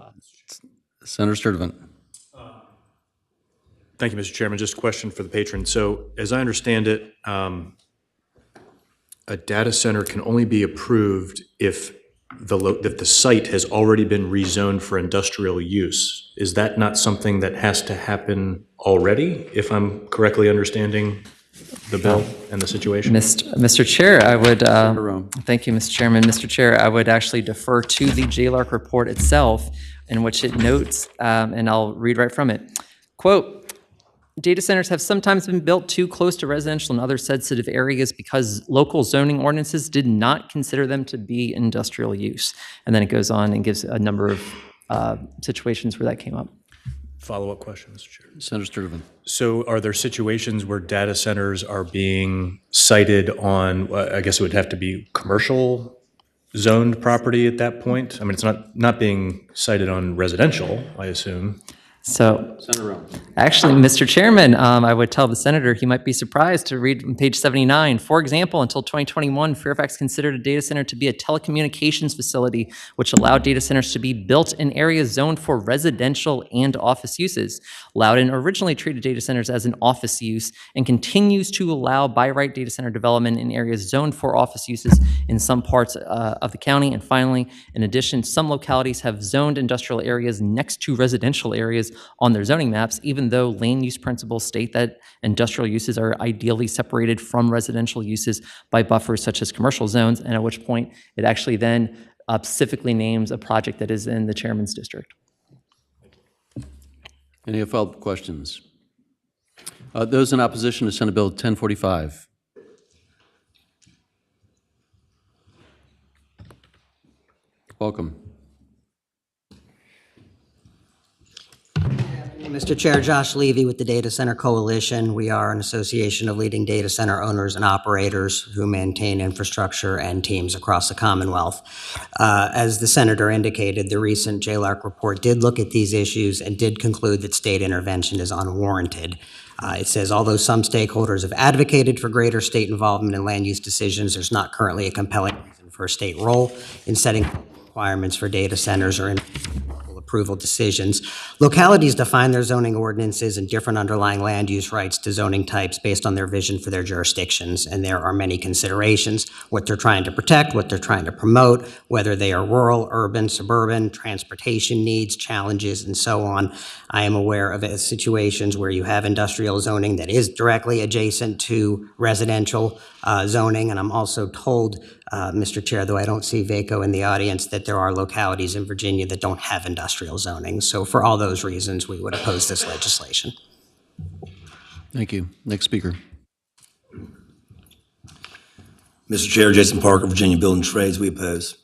Senator Sturtevant. Thank you, Mr. Chairman. Just a question for the patron. So as I understand it, a data center can only be approved if the site has already been rezoned for industrial use. Is that not something that has to happen already, if I'm correctly understanding the bill and the situation? Mr. Chair, I would, thank you, Mr. Chairman. Mr. Chair, I would actually defer to the JLARC report itself, in which it notes, and I'll read right from it, quote, data centers have sometimes been built too close to residential and other sensitive areas because local zoning ordinances did not consider them to be industrial use. And then it goes on and gives a number of situations where that came up. Follow-up question, Mr. Chair. Senator Sturtevant. So are there situations where data centers are being sited on, I guess it would have to be commercial zoned property at that point? I mean, it's not being sited on residential, I assume. So, Senator Rowe. actually, Mr. Chairman, I would tell the senator he might be surprised to read on page 79. For example, until 2021, Fairfax considered a data center to be a telecommunications facility, which allowed data centers to be built in areas zoned for residential and office uses. Loudoun originally treated data centers as an office use and continues to allow by right data center development in areas zoned for office uses in some parts of the county. And finally, in addition, some localities have zoned industrial areas next to residential areas on their zoning maps, even though land use principles state that industrial uses are ideally separated from residential uses by buffers such as commercial zones, and at which point it actually then specifically names a project that is in the chairman's district. Any follow-up questions? Those in opposition to Senate Bill 1045. Welcome. Mr. Chair, Josh Levy with the Data Center Coalition. We are an association of leading data center owners and operators who maintain infrastructure and teams across the Commonwealth. As the senator indicated, the recent JLARC report did look at these issues and did conclude that state intervention is unwarranted. It says, although some stakeholders have advocated for greater state involvement in land use decisions, there's not currently a compelling reason for a state role in setting requirements for data centers or in approval decisions. Localities define their zoning ordinances and different underlying land use rights to zoning types based on their vision for their jurisdictions, and there are many considerations: what they're trying to protect, what they're trying to promote, whether they are rural, urban, suburban, transportation needs, challenges, and so on. I am aware of situations where you have industrial zoning that is directly adjacent to residential zoning, and I'm also told, Mr. Chair, though I don't see VACO in the audience, that there are localities in Virginia that don't have industrial zoning. So for all those reasons, we would oppose this legislation. Thank you. Next speaker. Mr. Chair, Jason Parker, Virginia Building Trades, we oppose.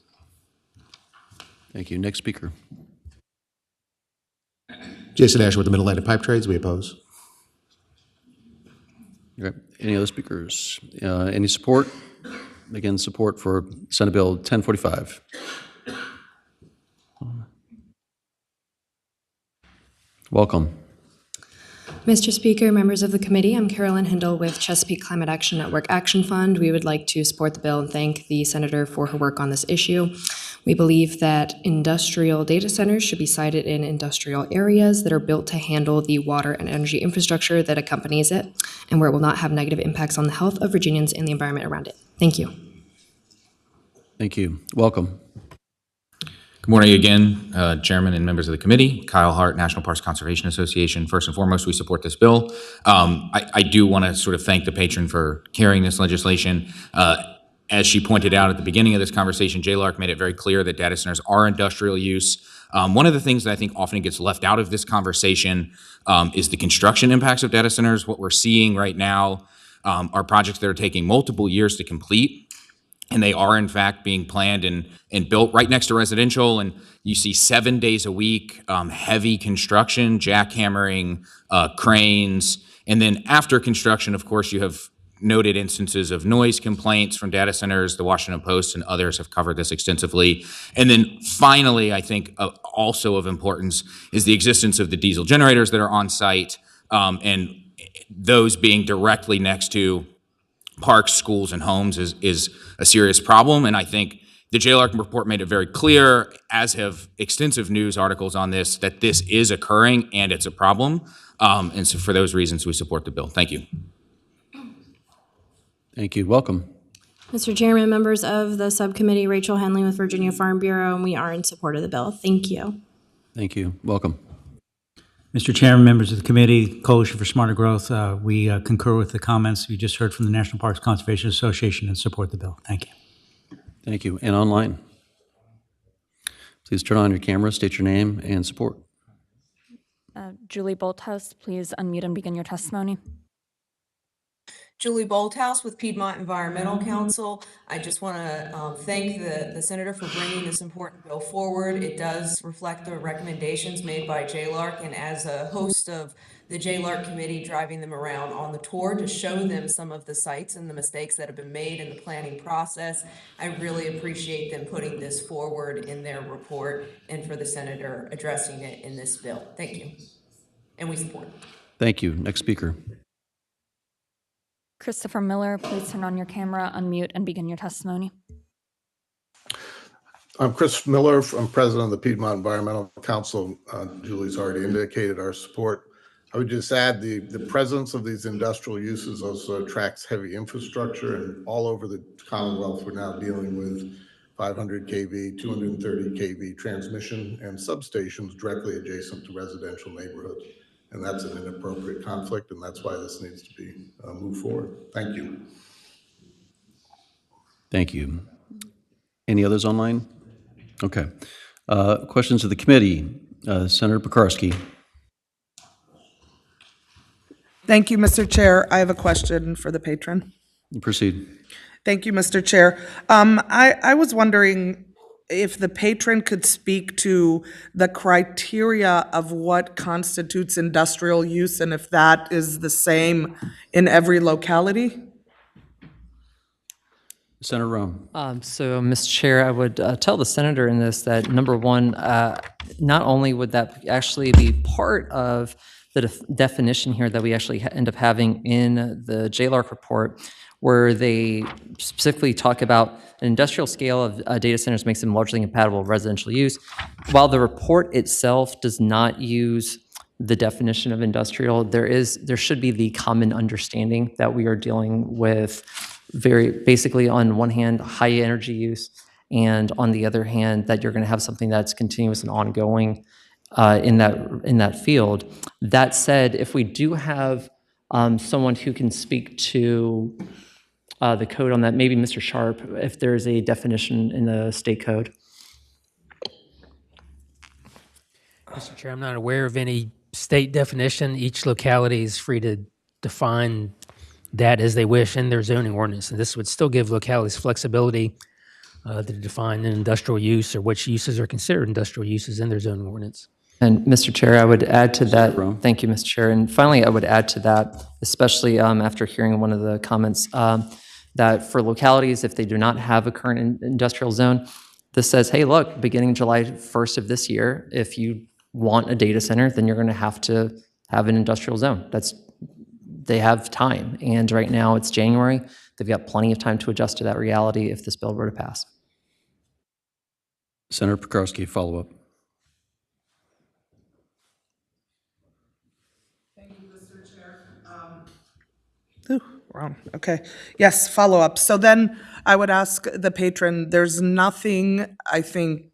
Thank you. Next speaker. Jason Asher with the Mid-Atlantic Pipe Trades, we oppose. Okay. Any other speakers? Any support? Again, support for Senate Bill 1045. Welcome. Mr. Speaker, members of the committee, I'm Carolyn Hindle with Chesapeake Climate Action Network Action Fund. We would like to support the bill and thank the senator for her work on this issue. We believe that industrial data centers should be sited in industrial areas that are built to handle the water and energy infrastructure that accompanies it, and where it will not have negative impacts on the health of Virginians and the environment around it. Thank you. Thank you. Welcome. Good morning again, Chairman and members of the committee. Kyle Hart, National Parks Conservation Association. First and foremost, we support this bill. I do want to sort of thank the patron for carrying this legislation. As she pointed out at the beginning of this conversation, JLARC made it very clear that data centers are industrial use. One of the things that I think often gets left out of this conversation is the construction impacts of data centers. What we're seeing right now are projects that are taking multiple years to complete. and they are in fact being planned and built right next to residential. And you see 7 days a week, heavy construction, jackhammering, cranes. And then after construction, of course, you have noted instances of noise complaints from data centers. The Washington Post and others have covered this extensively. And then finally, I think also of importance is the existence of the diesel generators that are on site, and those being directly next to parks, schools, and homes is a serious problem. And I think the JLARC report made it very clear, as have extensive news articles on this, that this is occurring and it's a problem. And so for those reasons, we support the bill. Thank you. Thank you. Welcome. Mr. Chairman, members of the subcommittee, Rachel Henley with Virginia Farm Bureau, and we are in support of the bill. Thank you. Thank you. Welcome. Mr. Chairman, members of the committee, Coalition for Smarter Growth, we concur with the comments you just heard from the National Parks Conservation Association and support the bill. Thank you. Thank you. And online. Please turn on your camera, state your name, and support. Julie Bolthouse, please unmute and begin your testimony. Julie Bolthouse with Piedmont Environmental Council. I just want to thank the senator for bringing this important bill forward. It does reflect the recommendations made by JLARC, and as a host of the JLARC committee, driving them around on the tour to show them some of the sites and the mistakes that have been made in the planning process. I really appreciate them putting this forward in their report and for the senator addressing it in this bill. Thank you. And we support it. Thank you. Next speaker. Christopher Miller, please turn on your camera, unmute, and begin your testimony. I'm Chris Miller. I'm president of the Piedmont Environmental Council. Julie's already indicated our support. I would just add the presence of these industrial uses also attracts heavy infrastructure, and all over the Commonwealth, we're now dealing with 500 kV, 230 kV transmission and substations directly adjacent to residential neighborhoods. And that's an inappropriate conflict, and that's why this needs to be moved forward. Thank you. Thank you. Any others online? Okay. Questions of the committee. Senator Pekarsky. Thank you, Mr. Chair. I have a question for the patron. Proceed. Thank you, Mr. Chair. I was wondering if the patron could speak to the criteria of what constitutes industrial use and if that is the same in every locality? Senator Rome. So, Mr. Chair, I would tell the senator in this that, number one, not only would that actually be part of the definition here that we actually end up having in the JLARC report, where they specifically talk about an industrial scale of data centers makes them largely incompatible with residential use. While the report itself does not use the definition of industrial, there should be the common understanding that we are dealing with very basically, on one hand, high energy use, and on the other hand, that you're going to have something that's continuous and ongoing in that field. That said, if we do have someone who can speak to the code on that, maybe Mr. Sharp, if there's a definition in the state code. Mr. Chair, I'm not aware of any state definition. Each locality is free to define that as they wish in their zoning ordinance. And this would still give localities flexibility to define an industrial use or which uses are considered industrial uses in their zoning ordinance. And Mr. Chair, I would add to that, thank you, Mr. Chair. And finally, I would add to that, especially after hearing one of the comments, that for localities, if they do not have a current industrial zone, this says, hey, look, beginning July 1st of this year, if you want a data center, then you're going to have an industrial zone. They have time. And right now it's January. They've got plenty of time to adjust to that reality if this bill were to pass. Senator Pekarsky, follow up. Wrong. Okay. Yes, follow up. So then I would ask the patron, there's nothing, I think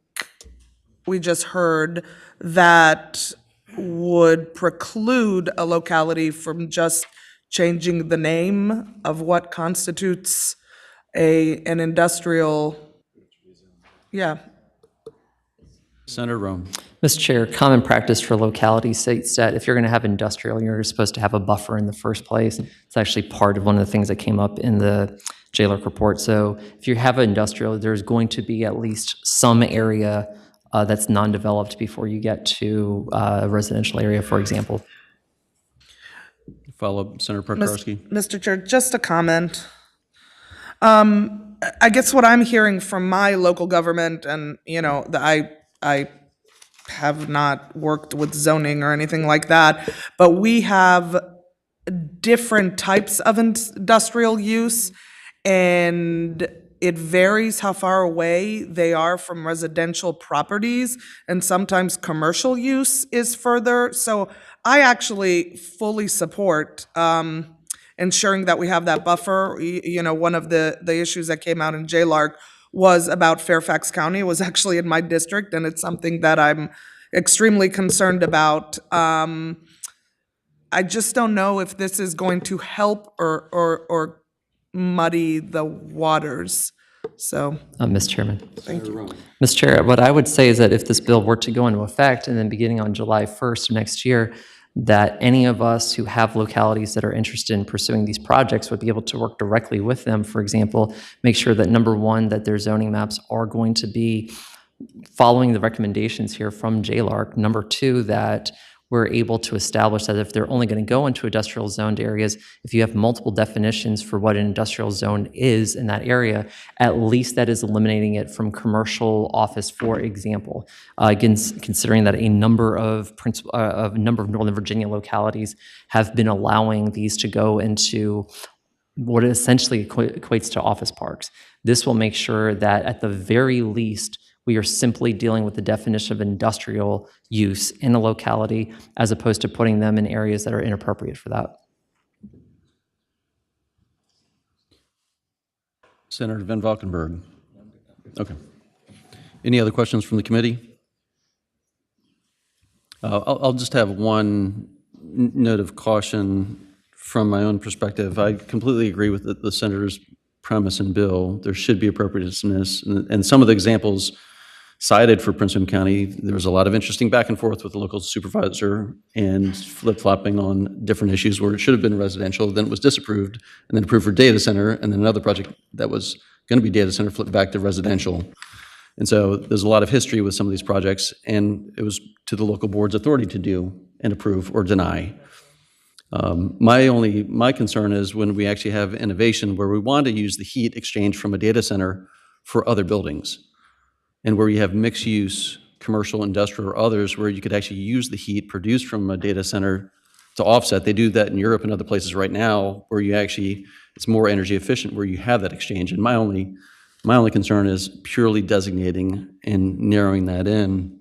we just heard, that would preclude a locality from just changing the name of what constitutes an industrial, yeah. Senator Rome. Mr. Chair, common practice for localities states that if you're going to have industrial, you're supposed to have a buffer in the first place. It's actually part of one of the things that came up in the JLARC report. So if you have an industrial, there's going to be at least some area that's non-developed before you get to a residential area, for example. Follow-up, Senator Prokarski. Mr. Chair, just a comment. I guess what I'm hearing from my local government, and, you know, I have not worked with zoning or anything like that, but we have different types of industrial use, and it varies how far away they are from residential properties, and sometimes commercial use is further. So I actually fully support ensuring that we have that buffer. You know, one of the issues that came out in JLARC was about Fairfax County. It was actually in my district, and it's something that I'm extremely concerned about. I just don't know if this is going to help or muddy the waters. So, Mr. Chairman. thank you. Mr. Chair, what I would say is that if this bill were to go into effect and then beginning on July 1st of next year, that any of us who have localities that are interested in pursuing these projects would be able to work directly with them. For example, make sure that number one, that their zoning maps are going to be following the recommendations here from JLARC. Number two, that we're able to establish that if they're only going to go into industrial zoned areas, if you have multiple definitions for what an industrial zone is in that area, at least that is eliminating it from commercial office, for example. Again, considering that a number of Northern Virginia localities have been allowing these to go into what essentially equates to office parks. This will make sure that at the very least, we are simply dealing with the definition of industrial use in a locality as opposed to putting them in areas that are inappropriate for that. Senator Van Valkenburg. Okay. Any other questions from the committee? I'll just have one note of caution from my own perspective. I completely agree with the senator's premise and bill. There should be appropriateness, and some of the examples cited for Prince William County, there was a lot of interesting back and forth with the local supervisor and flip-flopping on different issues where it should have been residential, then it was disapproved, and then approved for data center, and then another project that was going to be data center flipped back to residential. And so there's a lot of history with some of these projects, and it was to the local board's authority to do and approve or deny. My concern is when we actually have innovation where we want to use the heat exchange from a data center for other buildings, and where you have mixed use, commercial, industrial, or others, where you could actually use the heat produced from a data center to offset. They do that in Europe and other places right now, where you actually, it's more energy efficient, where you have that exchange. And my only concern is purely designating and narrowing that in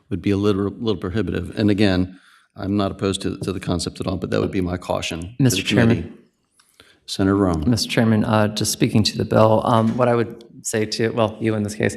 would be a little prohibitive. And again, I'm not opposed to the concept at all, but that would be my caution. Mr. Chairman. Senator Rome. Mr. Chairman, just speaking to the bill, what I would say to, well, you in this case,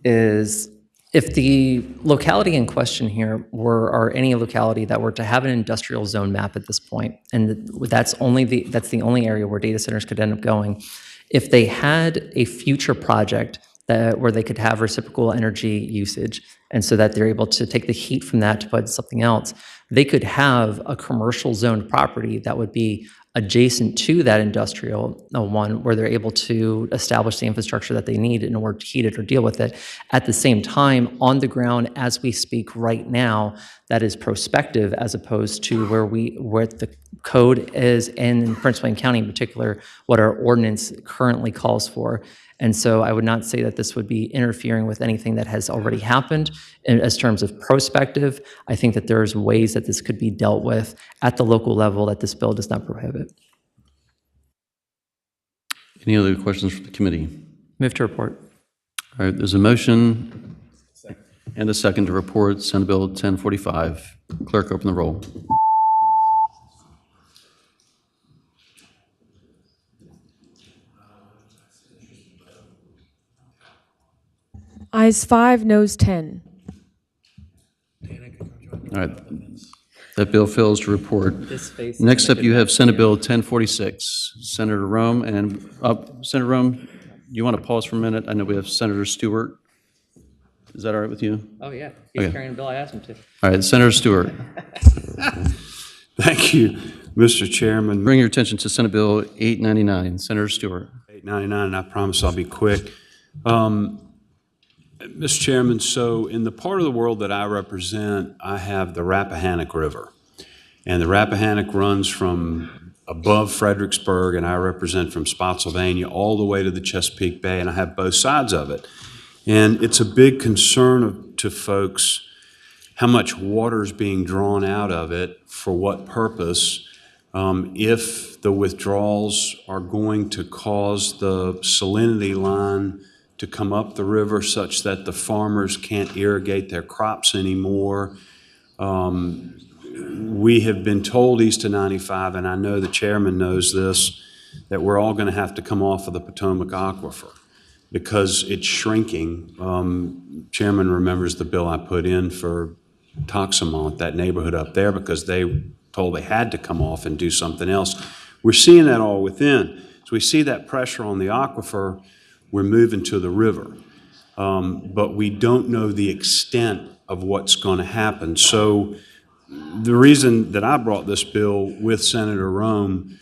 is if the locality in question here or any locality that were to have an industrial zone map at this point, and that's the only area where data centers could end up going, if they had a future project where they could have reciprocal energy usage, and so that they're able to take the heat from that to put something else, they could have a commercial zoned property that would be adjacent to that industrial one, where they're able to establish the infrastructure that they need in order to heat it or deal with it. At the same time, on the ground as we speak right now, that is prospective as opposed to where the code is in Prince William County in particular, what our ordinance currently calls for. And so I would not say that this would be interfering with anything that has already happened as terms of prospective. I think that there's ways that this could be dealt with at the local level that this bill does not prohibit. Any other questions from the committee? Move to report. All right, there's a motion and a second to report Senate Bill 1045. Clerk, open the roll. Ayes 5, noes 10. All right, that bill fails to report. Next up, you have Senate Bill 1046. Senator Rome, and Senator Rome, you want to pause for a minute? I know we have Senator Stewart. Is that all right with you? Oh, yeah. He's Okay. carrying a bill I asked him to. All right, Senator Stewart. Thank you. Mr. Chairman, Bring your attention to Senate Bill 899. Senator Stewart. 899, and I promise I'll be quick. Mr. Chairman, so in the part of the world that I represent, I have the Rappahannock River. And the Rappahannock runs from above Fredericksburg, and I represent from Spotsylvania all the way to the Chesapeake Bay, and I have both sides of it. And it's a big concern to folks how much water is being drawn out of it, for what purpose, if the withdrawals are going to cause the salinity line to come up the river such that the farmers can't irrigate their crops anymore. We have been told east of 95, and I know the chairman knows this, that we're all going to have to come off of the Potomac Aquifer because it's shrinking. Chairman remembers the bill I put in for Toxamont, that neighborhood up there, because they told they had to come off and do something else. We're seeing that all within. So we see that pressure on the aquifer, we're moving to the river. But we don't know the extent of what's going to happen. So the reason that I brought this bill with Senator Rome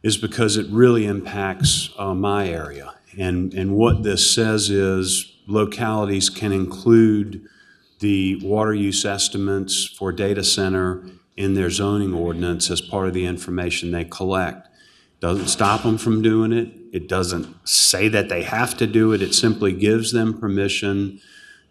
is because it really impacts my area. And what this says is localities can include the water use estimates for data center in their zoning ordinance as part of the information they collect. Doesn't stop them from doing it. It doesn't say that they have to do it. It simply gives them permission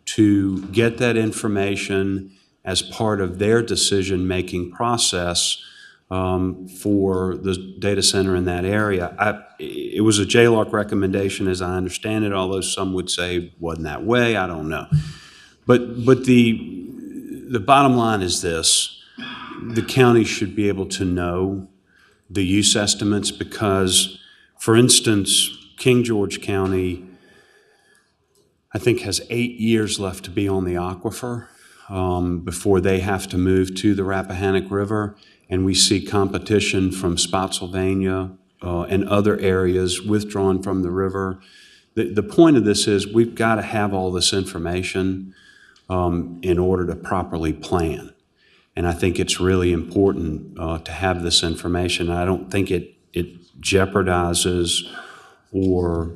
to get that information as part of their decision-making process for the data center in that area. It was a JLARC recommendation, as I understand it, although some would say wasn't that way. I don't know. But the bottom line is this: the county should be able to know the use estimates because, for instance, King George County, I think, has 8 years left to be on the aquifer before they have to move to the Rappahannock River. And we see competition from Spotsylvania and other areas withdrawn from the river. The point of this is we've got to have all this information in order to properly plan. And I think it's really important to have this information. I don't think it jeopardizes or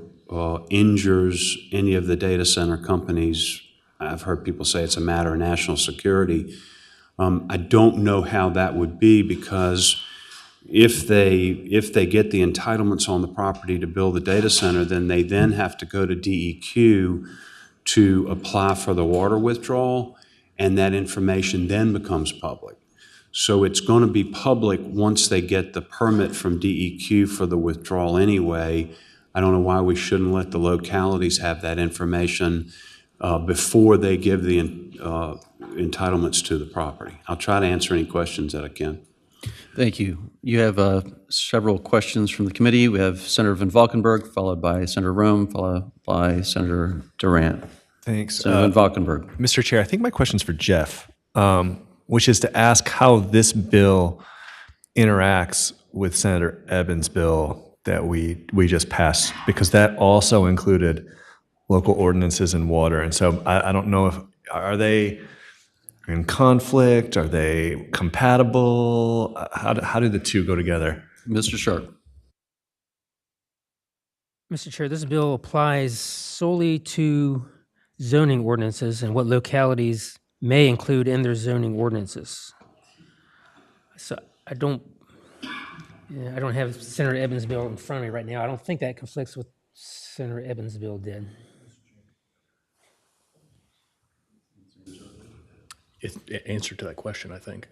injures any of the data center companies. I've heard people say it's a matter of national security. I don't know how that would be, because if they get the entitlements on the property to build the data center, then they then have to go to DEQ to apply for the water withdrawal, and that information then becomes public. So it's going to be public once they get the permit from DEQ for the withdrawal anyway. I don't know why we shouldn't let the localities have that information before they give the entitlements to the property. I'll try to answer any questions that I can. Thank you. You have several questions from the committee. We have Senator Van Valkenburg, followed by Senator Rome, followed by Senator Durant. Thanks. Senator Van Valkenburg. Mr. Chair, I think my question's for Jeff, which is to ask how this bill interacts with Senator Evans' bill that we just passed, because that also included local ordinances and water. And so I don't know if, are they in conflict? Are they compatible? How do the two go together? Mr. Sharp. Mr. Chair, this bill applies solely to zoning ordinances and what localities may include in their zoning ordinances. So I don't have Senator Evans' bill in front of me right now. I don't think that conflicts with Senator Evans' bill did. It's the answer to that question, I think.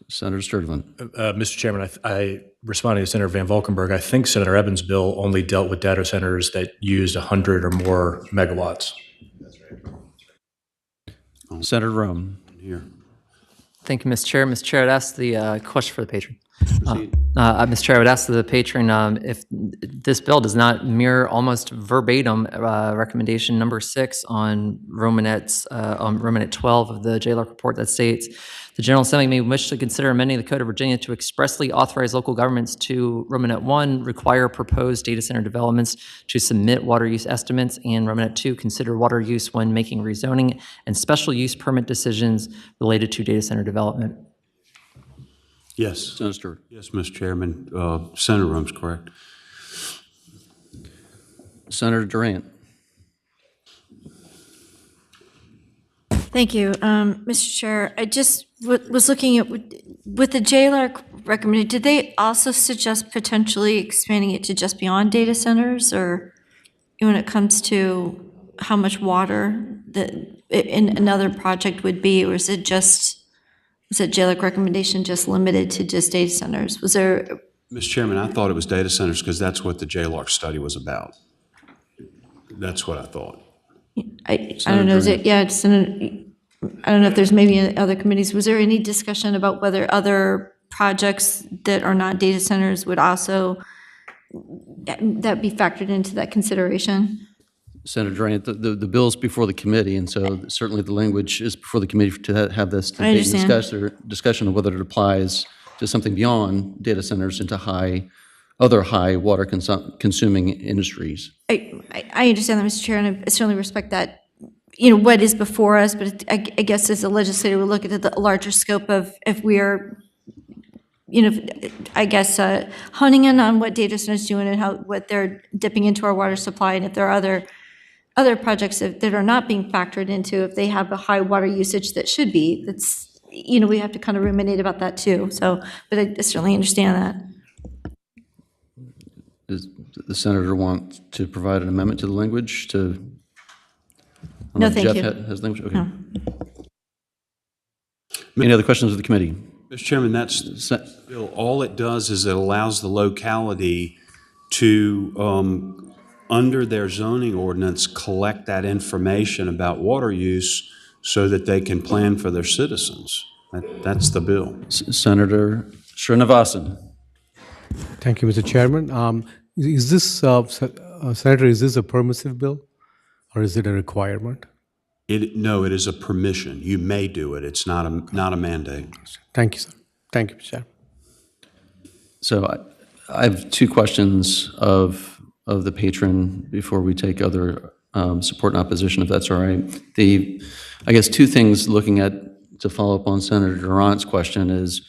Senator Sturtevant. Mr. Chairman, I responding to Senator Van Valkenburg, I think Senator Evans' bill only dealt with data centers that used 100 or more megawatts. Senator Rome. Here. Thank you, Mr. Chair. Mr. Chair, I'd ask the question for the patron. Mr. Chair, I would ask the patron if this bill does not mirror almost verbatim recommendation number 6 on Romanet 12 of the JLARC report that states, the General Assembly may wish to consider amending the Code of Virginia to expressly authorize local governments to, Romanet 1, require proposed data center developments to submit water use estimates, and Romanet 2, consider water use when making rezoning and special use permit decisions related to data center development. Yes. Senator Stewart. Yes, Mr. Chairman. Senator Rome's correct. Senator Durant. Thank you, Mr. Chair. I just was looking at, with the JLARC recommended, did they also suggest potentially expanding it to just beyond data centers? Or when it comes to how much water that in another project would be, or is it just, was that JLARC recommendation just limited to just data centers? Was there, Mr. Chairman, I thought it was data centers because that's what the JLARC study was about. That's what I thought. I don't know, is it, yeah, it's I don't know if there's maybe in other committees, was there any discussion about whether other projects that are not data centers would also, that be factored into that consideration? Senator Durant, the bill's before the committee, and so certainly the language is before the committee to have this debate and understand. discussion of whether it applies to something beyond data centers into other high water consuming industries. I understand that, Mr. Chair, and I certainly respect that, you know, what is before us, but I guess as a legislator, we look at the larger scope of if we are, you know, I guess honing in on what data centers doing and what they're dipping into our water supply, and if there are other projects that are not being factored into, if they have a high water usage that should be, that's, you know, we have to kind of ruminate about that too. So, but I certainly understand that. Does the senator want to provide an amendment to the language to? No, thank Jeff you. has language? Okay. No. Any other questions of the committee? Mr. Chairman, that's bill. All it does is it allows the locality to, under their zoning ordinance, collect that information about water use so that they can plan for their citizens. That's the bill. Senator Srinivasan. Thank you, Mr. Chairman. Is this, Senator, is this a permissive bill or is it a requirement? No, it is a permission. You may do it. It's not a mandate. Thank you, sir. Thank you, Mr. Chairman. So I have two questions of the patron before we take other support and opposition, if that's all right. I guess two things looking at, to follow up on Senator Durant's question, is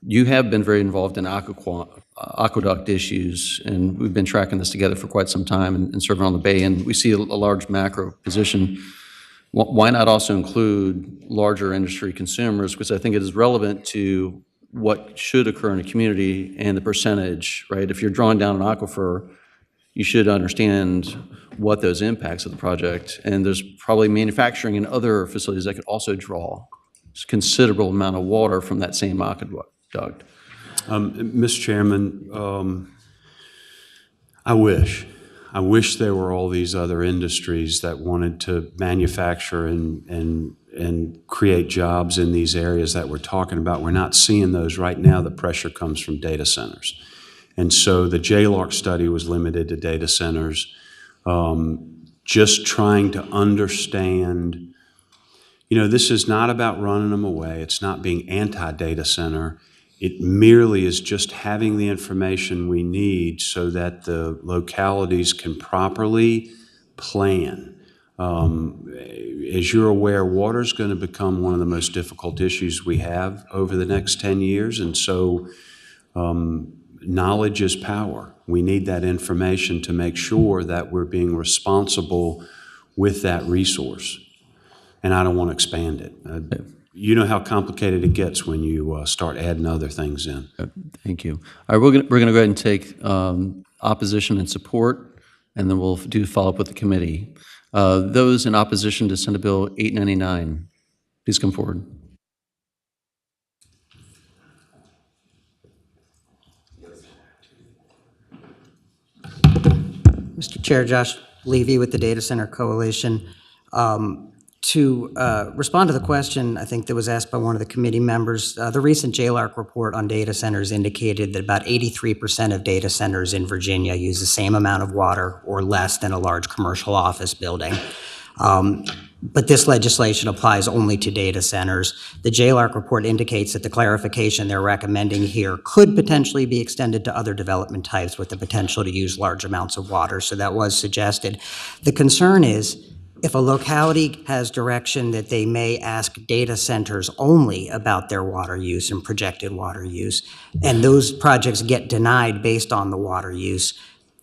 you have been very involved in aqueduct issues, and we've been tracking this together for quite some time and serving on the Bay, and we see a large macro position. Why not also include larger industry consumers? Because I think it is relevant to what should occur in a community and the percentage, right? If you're drawing down an aquifer, you should understand what those impacts of the project, and there's probably manufacturing and other facilities that could also draw considerable amount of water from that same aqueduct. Mr. Chairman, I wish there were all these other industries that wanted to manufacture and create jobs in these areas that we're talking about. We're not seeing those right now. The pressure comes from data centers. And so the JLARC study was limited to data centers, just trying to understand, you know, this is not about running them away. It's not being anti-data center. It merely is just having the information we need so that the localities can properly plan. As you're aware, water is going to become one of the most difficult issues we have over the next 10 years. And so knowledge is power. We need that information to make sure that we're being responsible with that resource. And I don't want to expand it. You know how complicated it gets when you start adding other things in. Thank you. All right, we're going to go ahead and take opposition and support, and then we'll do follow up with the committee. Those in opposition to Senate Bill 899, please come forward. Mr. Chair, Josh Levy with the Data Center Coalition. To respond to the question, I think that was asked by one of the committee members, the recent JLARC report on data centers indicated that about 83% of data centers in Virginia use the same amount of water or less than a large commercial office building. But this legislation applies only to data centers. The JLARC report indicates that the clarification they're recommending here could potentially be extended to other development types with the potential to use large amounts of water. So that was suggested. The concern is, If a locality has direction that they may ask data centers only about their water use and projected water use, and those projects get denied based on the water use,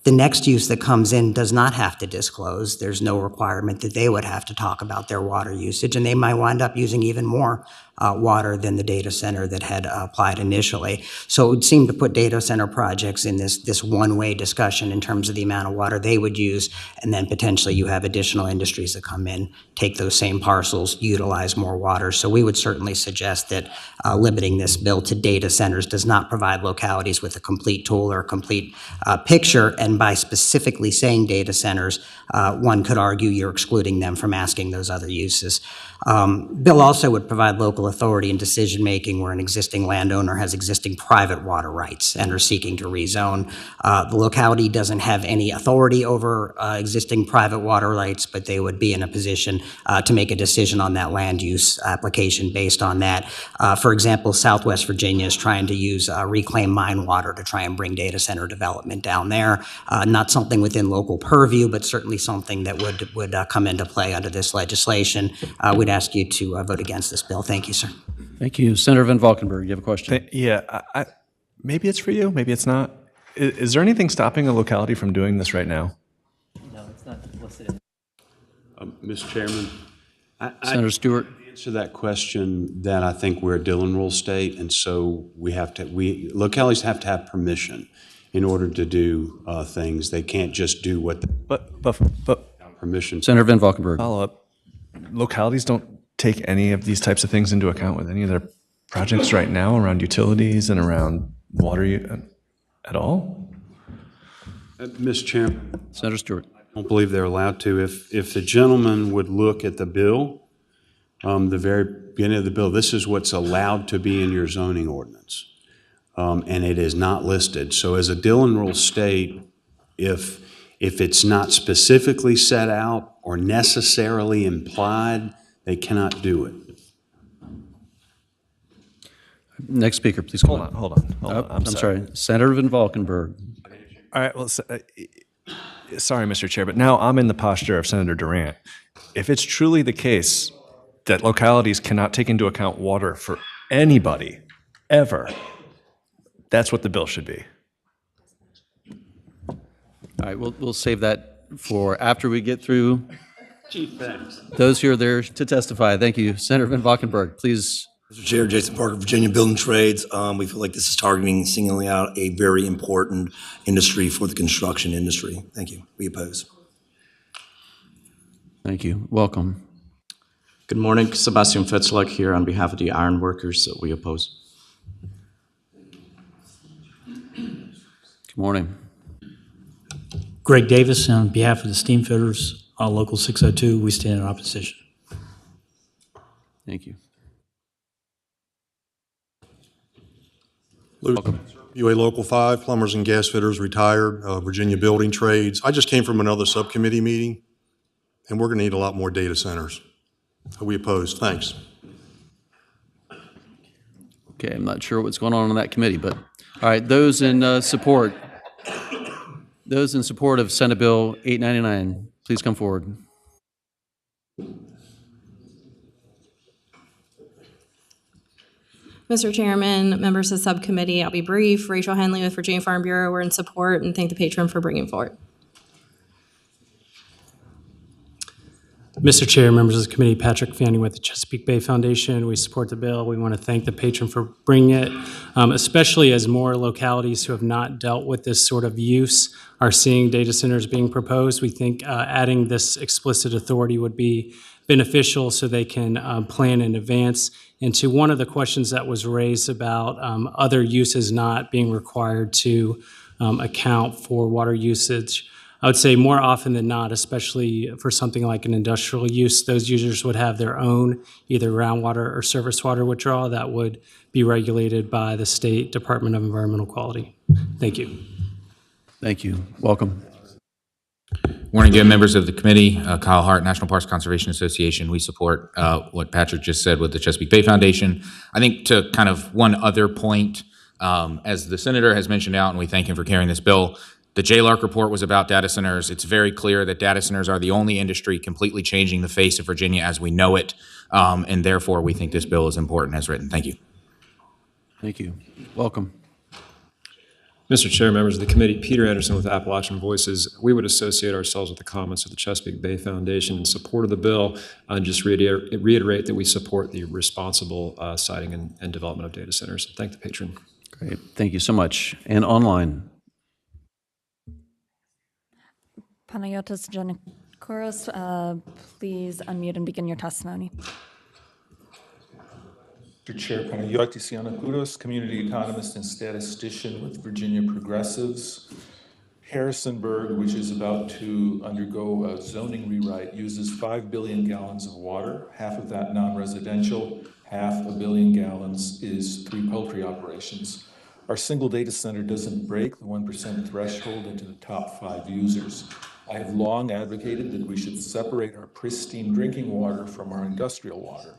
the next use that comes in does not have to disclose. There's no requirement that they would have to talk about their water usage, and they might wind up using even more water than the data center that had applied initially. So it would seem to put data center projects in this one-way discussion in terms of the amount of water they would use, and then potentially you have additional industries that come in, take those same parcels, utilize more water. So we would certainly suggest that limiting this bill to data centers does not provide localities with a complete tool or a complete picture, and by specifically saying data centers, one could argue you're excluding them from asking those other uses. Bill also would provide local authority in decision-making where an existing landowner has existing private water rights and are seeking to rezone. The locality doesn't have any authority over existing private water rights, but they would be in a position to make a decision on that land use application based on that. For example, Southwest Virginia is trying to use reclaimed mine water to try and bring data center development down there. Not something within local purview, but certainly something that would come into play under this legislation. We'd ask you to vote against this bill. Thank you, sir. Thank you. Senator Van Valkenburg, you have a question? Yeah, maybe it's for you, maybe it's not. Is there anything stopping a locality from doing this right now? No, it's not listed. Mr. Chairman, Senator Stewart. answer that question that I think we're a Dillon rule state, and so localities have to have permission in order to do things. They can't just do what permission. Senator Van Valkenburg. Follow up. Localities don't take any of these types of things into account with any of their projects right now around utilities and around water at all? Mr. Chairman. Senator Stewart. I don't believe they're allowed to. If the gentleman would look at the bill, the very beginning of the bill, this is what's allowed to be in your zoning ordinance. And it is not listed. So as a Dillon rule state, if it's not specifically set out or necessarily implied, they cannot do it. Next speaker, please. Hold on. I'm sorry. Senator Van Valkenburg. All right, well, sorry, Mr. Chair, but now I'm in the posture of Senator Durant. If it's truly the case that localities cannot take into account water for anybody, ever, that's what the bill should be. All right, we'll save that for after we get through Chief, thanks. those who are there to testify. Thank you. Senator Van Valkenburg, please. Mr. Chair, Jason Parker, Virginia Building Trades. We feel like this is targeting, singling out a very important industry for the construction industry. Thank you. We oppose. Thank you. Welcome. Good morning. Sebastian Fetzlak here on behalf of the iron workers. We oppose. Good morning. Greg Davis, on behalf of the steam fitters, Local 602, we stand in opposition. Thank you. Welcome. UA Local 5, plumbers and gas fitters, retired, Virginia Building Trades. I just came from another subcommittee meeting, and we're going to need a lot more data centers. We oppose. Thanks. Okay, I'm not sure what's going on that committee, but all right, those in support of Senate Bill 899, please come forward. Mr. Chairman, members of the subcommittee, I'll be brief. Rachel Henley with Virginia Farm Bureau, we're in support and thank the patron for bringing forward. Mr. Chair, members of the committee, Patrick Fanning with the Chesapeake Bay Foundation. We support the bill. We want to thank the patron for bringing it, especially as more localities who have not dealt with this sort of use are seeing data centers being proposed. We think adding this explicit authority would be beneficial so they can plan in advance. And to one of the questions that was raised about other uses not being required to account for water usage, I would say more often than not, especially for something like an industrial use, those users would have their own either groundwater or surface water withdrawal that would be regulated by the State Department of Environmental Quality. Thank you. Thank you. Welcome. Morning again, members of the committee. Kyle Hart, National Parks Conservation Association. We support what Patrick just said with the Chesapeake Bay Foundation. I think to kind of one other point, as the senator has mentioned out, and we thank him for carrying this bill, The JLARC report was about data centers. It's very clear that data centers are the only industry completely changing the face of Virginia as we know it, and therefore we think this bill is important as written. Thank you. Thank you. Welcome. Mr. Chair, members of the committee, Peter Anderson with Appalachian Voices. We would associate ourselves with the comments of the Chesapeake Bay Foundation in support of the bill and just reiterate that we support the responsible siting and development of data centers. Thank the patron. Great. Thank you so much. And online. Panayotis Giannakouros, please unmute and begin your testimony. Mr. Chair, Panayotis Giannakouros, community economist and statistician with Virginia Progressives. Harrisonburg, which is about to undergo a zoning rewrite, uses 5 billion gallons of water, half of that non-residential, half a billion gallons is 3 poultry operations. Our single data center doesn't break the 1% threshold into the top 5 users. I have long advocated that we should separate our pristine drinking water from our industrial water.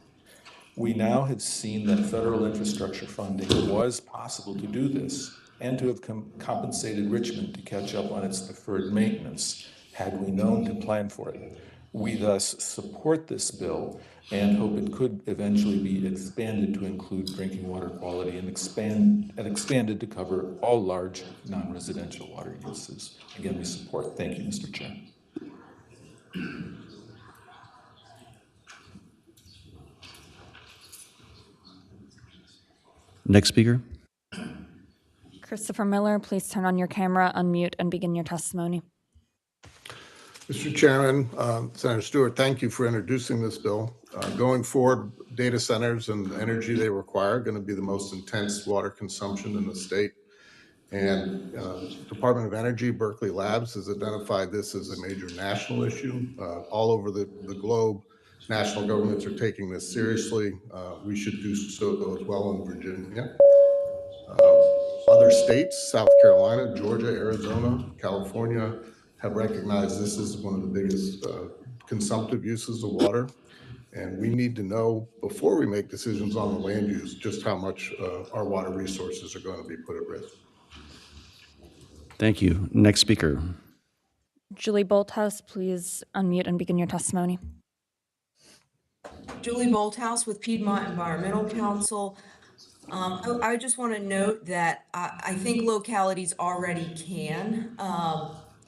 We now have seen that federal infrastructure funding was possible to do this and to have compensated Richmond to catch up on its deferred maintenance had we known to plan for it. We thus support this bill and hope it could eventually be expanded to include drinking water quality and expanded to cover all large non-residential water uses. Again, we support. Thank you, Mr. Chair. Next speaker. Christopher Miller, please turn on your camera, unmute, and begin your testimony. Mr. Chairman, Senator Stewart, thank you for introducing this bill. Going forward, data centers and the energy they require are going to be the most intense water consumption in the state. And Department of Energy, Berkeley Labs has identified this as a major national issue. All over the globe, national governments are taking this seriously. We should do so as well in Virginia. Other states, South Carolina, Georgia, Arizona, California, have recognized this is one of the biggest consumptive uses of water. And we need to know before we make decisions on the land use just how much our water resources are going to be put at risk. Thank you. Next speaker. Julie Bolthouse, please unmute and begin your testimony. Julie Bolthouse with Piedmont Environmental Council. I just want to note that I think localities already can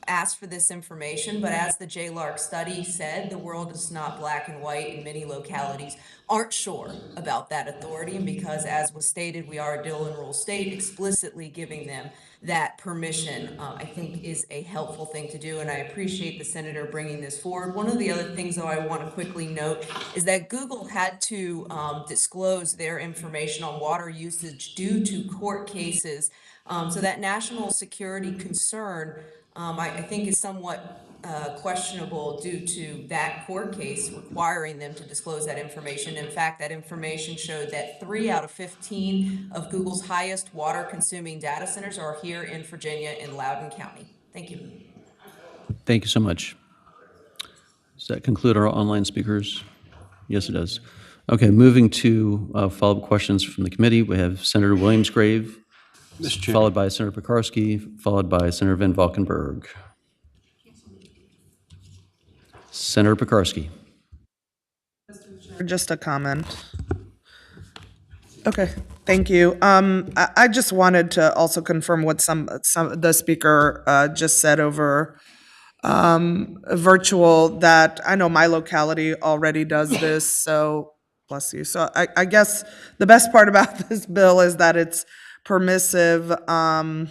ask for this information, but as the JLARC study said, the world is not black and white, and many localities aren't sure about that authority. And because, as was stated, we are a Dillon Rule state, explicitly giving them that permission, I think is a helpful thing to do, and I appreciate the senator bringing this forward. One of the other things, though, I want to quickly note is that Google had to disclose their information on water usage due to court cases. So that national security concern, I think, is somewhat questionable due to that court case requiring them to disclose that information. In fact, that information showed that 3 out of 15 of Google's highest water consuming data centers are here in Virginia in Loudoun County. Thank you. Thank you so much. Does that conclude our online speakers? Yes, it does. Okay, moving to follow-up questions from the committee. We have Senator Williams-Grave, followed by Senator Pekarsky, followed by Senator Van Valkenburg. Senator Pekarsky. Just a comment. Okay, thank you. I just wanted to also confirm what the speaker just said over virtual, that I know my locality already does this, so bless you. So I guess the best part about this bill is that it's permissive, but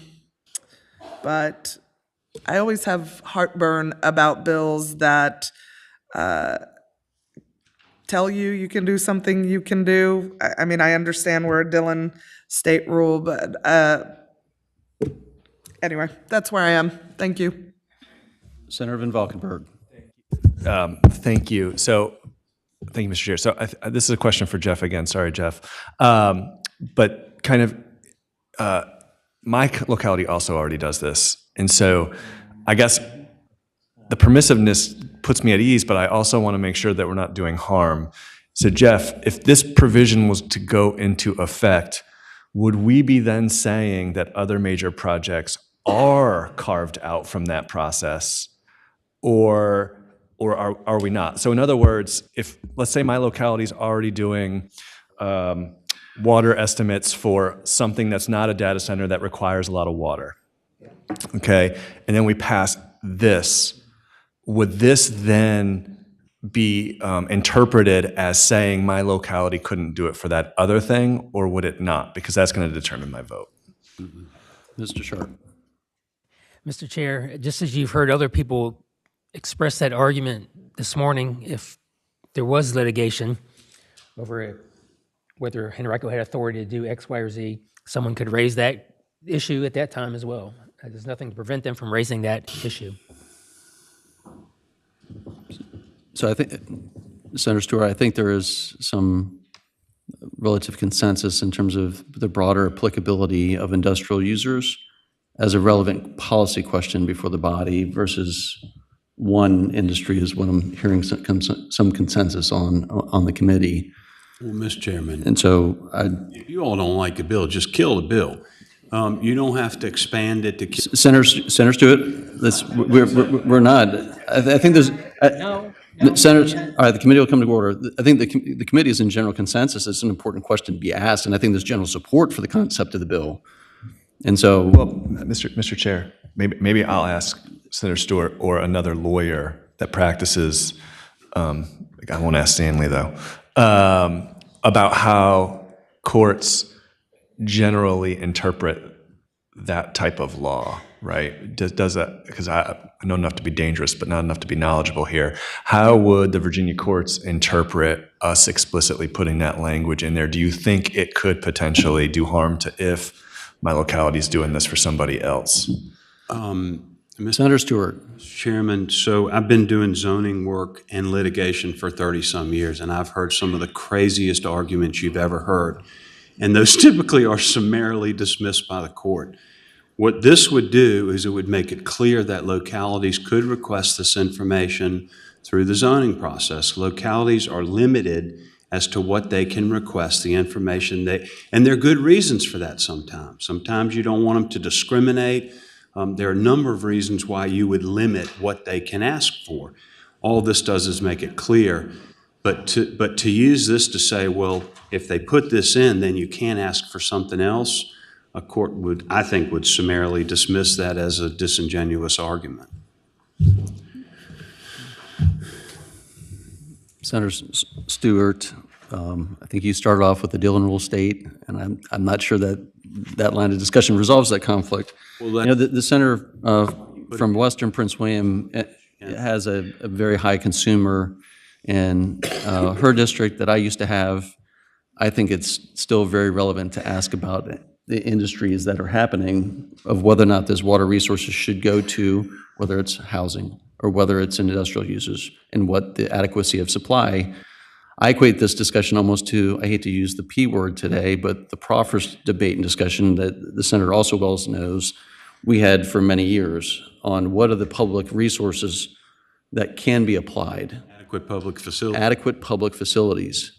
I always have heartburn about bills that tell you can do something you can do. I mean, I understand we're a Dillon state rule, but anyway, that's where I am. Thank you. Senator Van Valkenburg. Thank you. So, thank you, Mr. Chair. So this is a question for Jeff again. Sorry, Jeff. But kind of, my locality also already does this. And so I guess the permissiveness puts me at ease, but I also want to make sure that we're not doing harm. So Jeff, if this provision was to go into effect, would we be then saying that other major projects are carved out from that process, or are we not? So in other words, if, let's say my locality is already doing water estimates for something that's not a data center that requires a lot of water, okay, and then we pass this, would this then be interpreted as saying my locality couldn't do it for that other thing, or would it not? Because that's going to determine my vote. Mr. Sharp. Mr. Chair, just as you've heard other people express that argument this morning, if there was litigation over whether Henrico had authority to do X, Y, or Z, someone could raise that issue at that time as well. There's nothing to prevent them from raising that issue. So I think, Senator Stewart, I think there is some relative consensus in terms of the broader applicability of industrial users as a relevant policy question before the body versus one industry is what I'm hearing some consensus on the committee. Well, Mr. Chairman. And so if you all don't like the bill, just kill the bill. You don't have to expand it to. Senator Stewart, we're not. I think there's. Senators, all right, the committee will come to order. I think the committee is in general consensus. It's an important question to be asked, and I think there's general support for the concept of the bill. And so, well, Mr. Chair, maybe I'll ask Senator Stewart or another lawyer that practices. I won't ask Stanley though, about how courts generally interpret that type of law. Right? Does that, because I know enough to be dangerous, but not enough to be knowledgeable here. How would the Virginia courts interpret us explicitly putting that language in there? Do you think it could potentially do harm to if my locality is doing this for somebody else? Senator Stewart. Chairman, so I've been doing zoning work and litigation for 30-some years, and I've heard some of the craziest arguments you've ever heard. And those typically are summarily dismissed by the court. What this would do is it would make it clear that localities could request this information through the zoning process. Localities are limited as to what they can request, the information and there are good reasons for that sometimes. Sometimes you don't want them to discriminate. There are a number of reasons why you would limit what they can ask for. All this does is make it clear. But to use this to say, well, if they put this in, then you can't ask for something else, a court would, I think, would summarily dismiss that as a disingenuous argument. Senator Stewart, I think you started off with the Dillon Rule State, and I'm not sure that line of discussion resolves that conflict. Well, the senator from Western Prince William has a very high consumer, and her district that I used to have, I think it's still very relevant to ask about the industries that are happening, of whether or not those water resources should go to, whether it's housing or whether it's industrial uses, and what the adequacy of supply. I equate this discussion almost to, I hate to use the P word today, but the proffers debate and discussion that the senator also well knows we had for many years on what are the public resources that can be applied. Adequate public facilities. Adequate public facilities.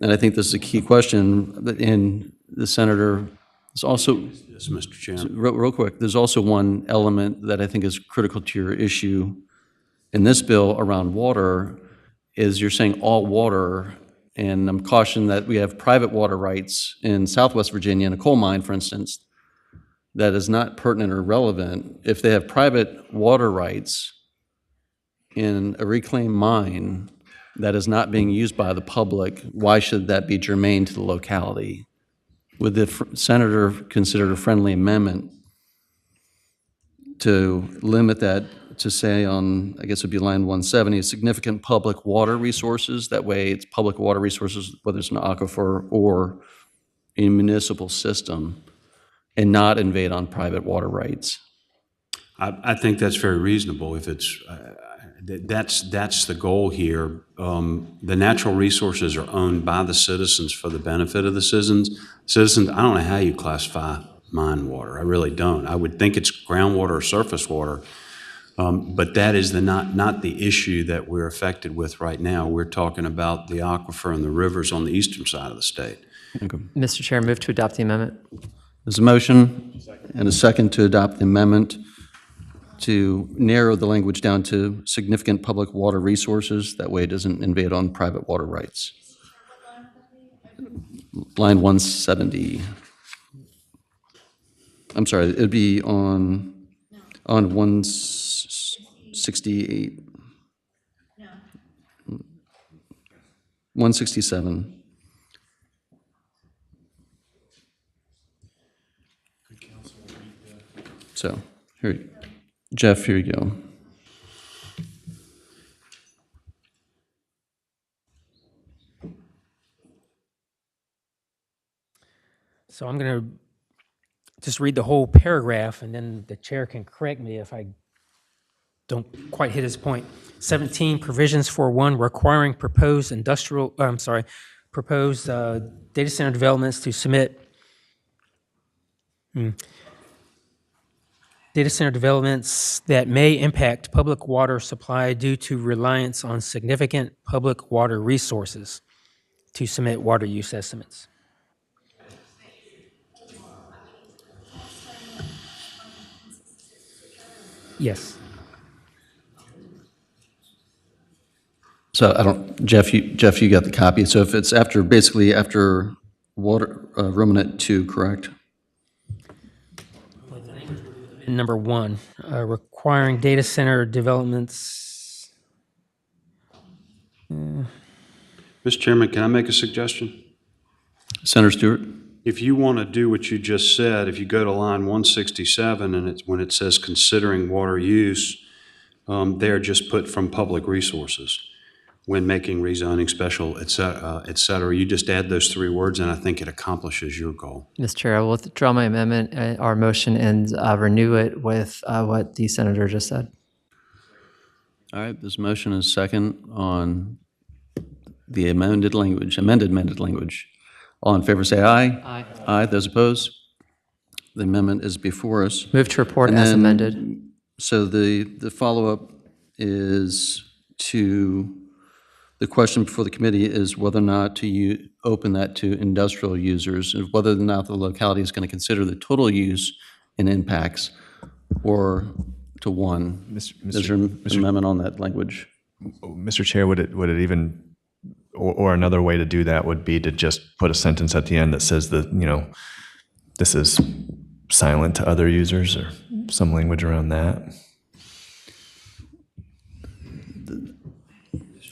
And I think this is a key question, and the senator is also, yes, Mr. Chairman. Real quick, there's also one element that I think is critical to your issue in this bill around water, is you're saying all water, and I'm cautioned that we have private water rights in Southwest Virginia in a coal mine, for instance, that is not pertinent or relevant. If they have private water rights in a reclaimed mine that is not being used by the public, why should that be germane to the locality? Would the senator consider a friendly amendment to limit that to say on, I guess it would be line 170, significant public water resources? That way it's public water resources, whether it's an aquifer or a municipal system, and not invade on private water rights. I think that's very reasonable. If it's that's the goal here. The natural resources are owned by the citizens for the benefit of the citizens. I don't know how you classify mine water. I really don't. I would think it's groundwater or surface water, but that is not the issue that we're affected with right now. We're talking about the aquifer and the rivers on the eastern side of the state. Mr. Chair, move to adopt the amendment. There's a motion and a second to adopt the amendment to narrow the language down to significant public water resources. That way it doesn't invade on private water rights. Line 170. I'm sorry, it'd be on 168. 167. So, here, Jeff, here you go. So I'm going to just read the whole paragraph, and then the chair can correct me if I don't quite hit his point. 17, provisions for one, requiring proposed data center developments to submit data center developments that may impact public water supply due to reliance on significant public water resources to submit water use estimates. Yes. So I don't, Jeff, you got the copy. So if it's after, basically after water, ruminant 2, correct? Number 1, requiring data center developments. Mr. Chairman, can I make a suggestion? Senator Stewart? If you want to do what you just said, if you go to line 167 and it's when it says considering water use, there just put from public resources when making rezoning special, et cetera. You just add those 3 words and I think it accomplishes your goal. Mr. Chair, I will withdraw my amendment, our motion, and renew it with what the senator just said. All right, this motion is second on the amended language. All in favor say aye. Aye. Aye. Those opposed? The amendment is before us. Move to report And as then- amended. So the follow-up is to, the question before the committee is whether or not to open that to industrial users, and whether or not the locality is going to consider the total use and impacts, or to one. Is there an amendment on that language? Mr. Chair, would it even, or another way to do that would be to just put a sentence at the end that says that, this is silent to other users, or some language around that?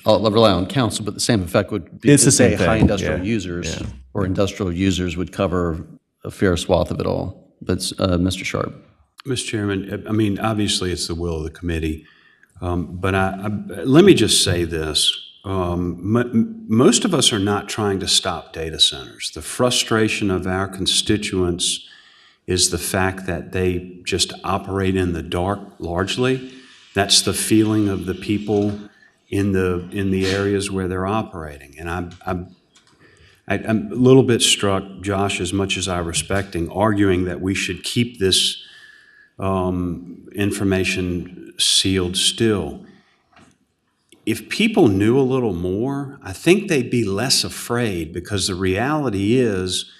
I'll rely on council, but the same effect would be It's to the same say high thing, industrial yeah, users, yeah. or industrial users would cover a fair swath of it all. But Mr. Sharp. Mr. Chairman, I mean, obviously it's the will of the committee, but let me just say this. Most of us are not trying to stop data centers. The frustration of our constituents is the fact that they just operate in the dark largely. That's the feeling of the people in the areas where they're operating. And I'm a little bit struck, Josh, as much as I respecting, arguing that we should keep this information sealed still. If people knew a little more, I think they'd be less afraid, because the reality is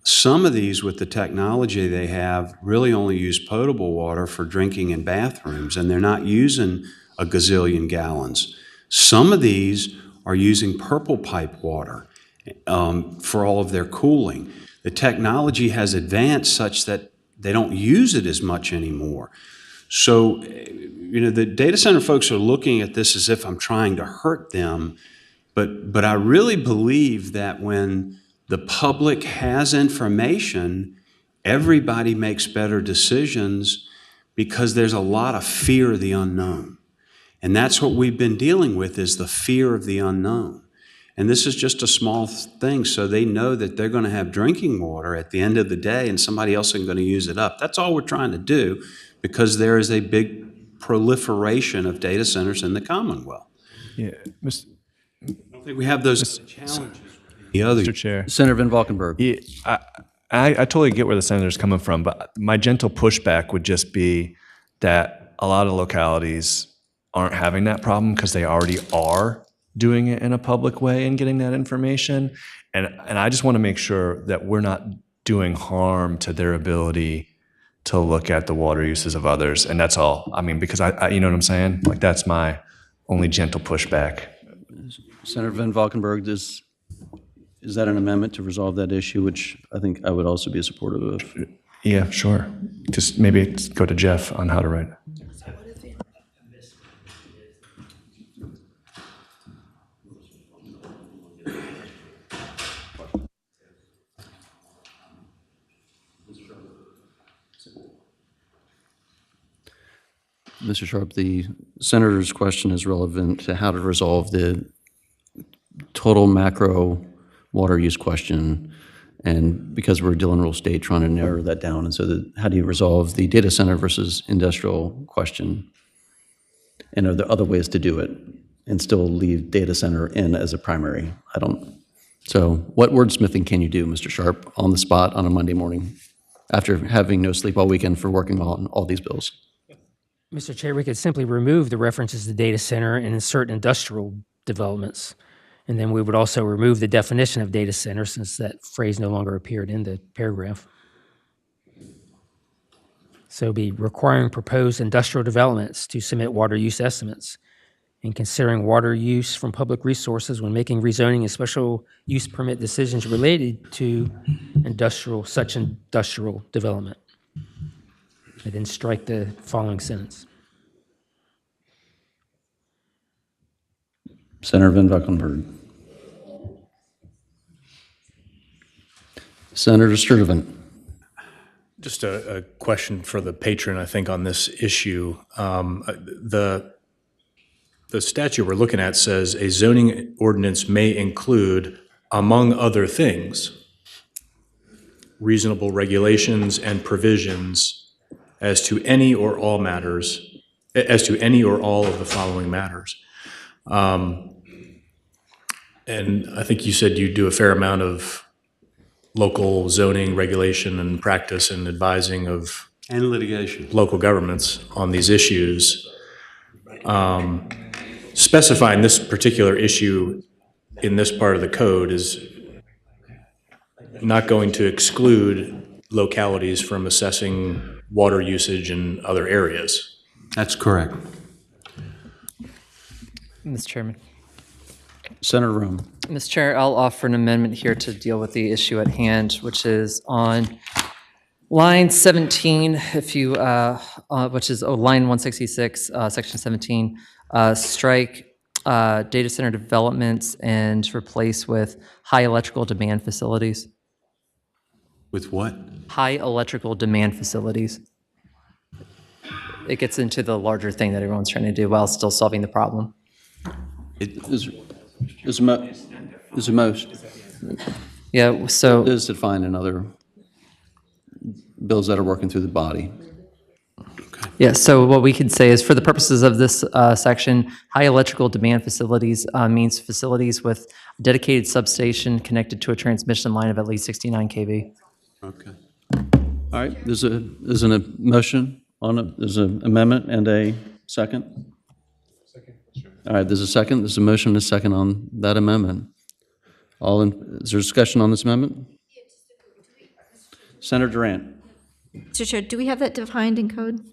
some of these, with the technology they have, really only use potable water for drinking in bathrooms, and they're not using a gazillion gallons. Some of these are using purple pipe water for all of their cooling. The technology has advanced such that they don't use it as much anymore. So, the data center folks are looking at this as if I'm trying to hurt them, but I really believe that when the public has information, everybody makes better decisions, because there's a lot of fear of the unknown. And that's what we've been dealing with, is the fear of the unknown. And this is just a small thing, so they know that they're going to have drinking water at the end of the day and somebody else is going to use it up. That's all we're trying to do, because there is a big proliferation of data centers in the Commonwealth. Yeah, I don't think we have those challenges. The other, Mr. Chair. Senator Van Valkenburg. Yeah, I totally get where the senator's coming from, but my gentle pushback would just be that a lot of localities aren't having that problem because they already are doing it in a public way and getting that information. And I just want to make sure that we're not doing harm to their ability to look at the water uses of others. And that's all. I mean, because I you know what I'm saying? Like, that's my only gentle pushback. Senator Van Valkenburg, is that an amendment to resolve that issue, which I think I would also be supportive of? Yeah, sure. Just maybe go to Jeff on how to write it. Mr. Sharp, the senator's question is relevant to how to resolve the total macro water use question. And because we're a Dillon Rule state, trying to narrow that down. And so how do you resolve the data center versus industrial question? And are there other ways to do it and still leave data center in as a primary? So what wordsmithing can you do, Mr. Sharp, on the spot on a Monday morning after having no sleep all weekend for working on all these bills? Mr. Chair, we could simply remove the references to data center and insert industrial developments. And then we would also remove the definition of data center since that phrase no longer appeared in the paragraph. So it'd be requiring proposed industrial developments to submit water use estimates and considering water use from public resources when making rezoning and special use permit decisions related to such industrial development. And then strike the following sentence. Senator Van Valkenburg. Senator Sturtevant. Just a question for the patron, I think, on this issue. The statute we're looking at says a zoning ordinance may include, among other things, reasonable regulations and provisions as to any or all of the following matters. And I think you said you do a fair amount of local zoning regulation and practice and advising of And litigation. local governments on these issues. Specifying this particular issue in this part of the code is not going to exclude localities from assessing water usage in other areas. That's correct. Mr. Chairman. Senator Rome. Mr. Chair, I'll offer an amendment here to deal with the issue at hand, which is on line 17, which is line 166, section 17, strike data center developments and replace with high electrical demand facilities. With what? High electrical demand facilities. It gets into the larger thing that everyone's trying to do while still solving the problem. Is most. Yeah, so. It is defined in other bills that are working through the body. Yeah, so what we could say is for the purposes of this section, high electrical demand facilities means facilities with dedicated substation connected to a transmission line of at least 69 kV. Okay. All right, there's a motion on it, there's an amendment and a second? All right, there's a second, there's a motion and a second on that amendment. Is there discussion on this amendment? Senator Durant. Mr. Chair, do we have that defined in code?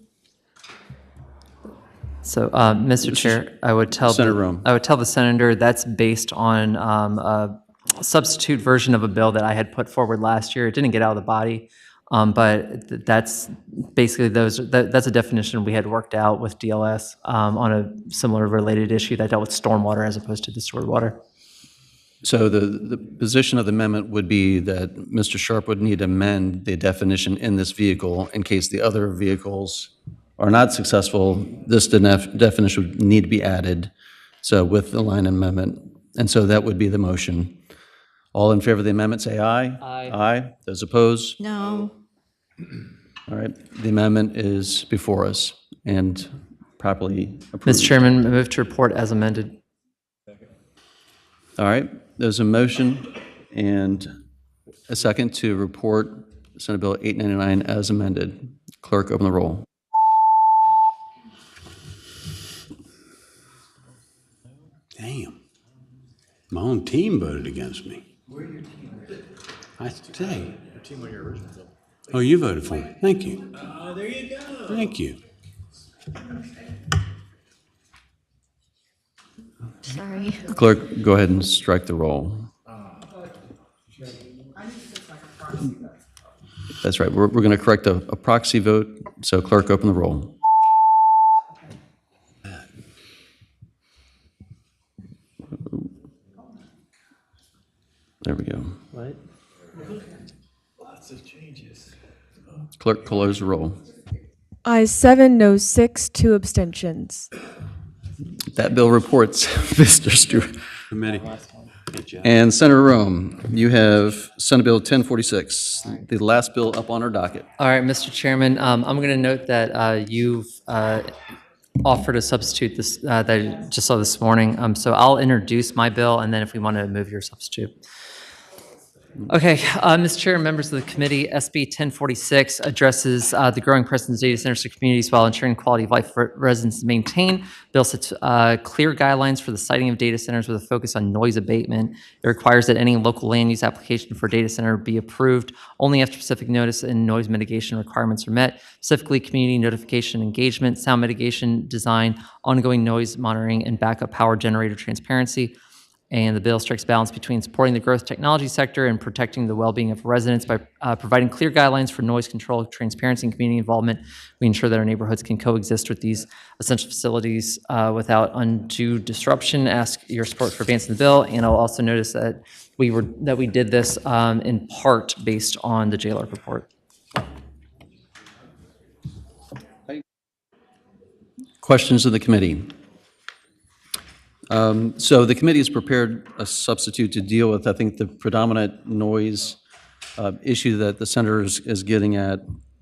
So, Mr. Chair, I would tell the senator that's based on a substitute version of a bill that I had put forward last year. It didn't get out of the body, but that's basically that's a definition we had worked out with DLS on a similar related issue that dealt with stormwater as opposed to the stored water. So the position of the amendment would be that Mr. Sharp would need to amend the definition in this vehicle in case the other vehicles are not successful. This definition would need to be added, so with the line amendment. And so that would be the motion. All in favor of the amendment, say aye. Aye. Aye. Those opposed? No. All right, the amendment is before us and properly approved. Mr. Chairman, I move to report as amended. All right, there's a motion and a second to report Senate Bill 899 as amended. Clerk, open the roll. Damn. My own team voted against me. I say, Oh, you voted for me. Thank you. There you go. Thank you. Sorry. Clerk, go ahead and strike the roll. That's right. We're going to correct a proxy vote. So clerk, open the roll. There we go. What? Lots of changes. Clerk, close the roll. Ayes 7, no 6, 2 abstentions. That bill reports, Mr. Stewart. Committee. And Senator Rome, you have Senate Bill 1046, the last bill up on our docket. All right, Mr. Chairman, I'm going to note that you've offered a substitute this, that I just saw this morning. So I'll introduce my bill, and then if we want to move your substitute. Okay, Mr. Chair, members of the committee, SB 1046 addresses the growing presence of data centers to communities while ensuring quality of life for residents is maintained. Bill sets clear guidelines for the siting of data centers with a focus on noise abatement. It requires that any local land use application for data center be approved only after specific notice and noise mitigation requirements are met, specifically community notification engagement, sound mitigation design, ongoing noise monitoring, and backup power generator transparency. And the bill strikes a balance between supporting the growth technology sector and protecting the well-being of residents by providing clear guidelines for noise control, transparency, and community involvement. We ensure that our neighborhoods can coexist with these essential facilities without undue disruption. Ask your support for advancing the bill, and I'll also notice that we did this in part based on the JLARC report. Questions of the committee? So the committee has prepared a substitute to deal with, I think, the predominant noise issue that the senator is getting at.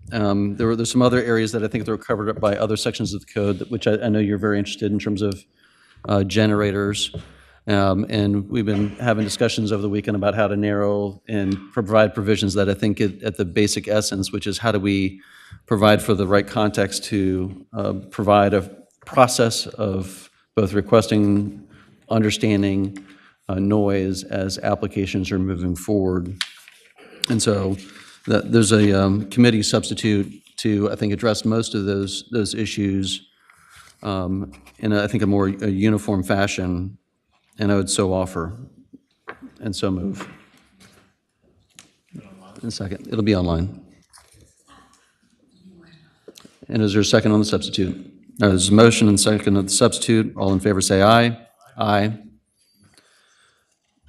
There's some other areas that I think they're covered up by other sections of the code, which I know you're very interested in terms of generators. And we've been having discussions over the weekend about how to narrow and provide provisions that I think at the basic essence, which is how do we provide for the right context to provide a process of both requesting, understanding noise as applications are moving forward. And so there's a committee substitute to, I think, address most of those issues in, I think, a more uniform fashion, and I would so offer and so move. In a second, it'll be online. And is there a second on the substitute? There's a motion and second of the substitute. All in favor say aye. Aye.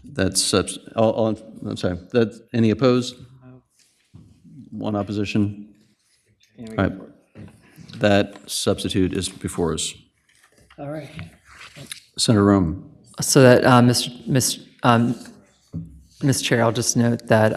That's, I'm sorry, any opposed? One opposition? All right. That substitute is before us. All right. Senator Rome. So that, Ms. Chair, I'll just note that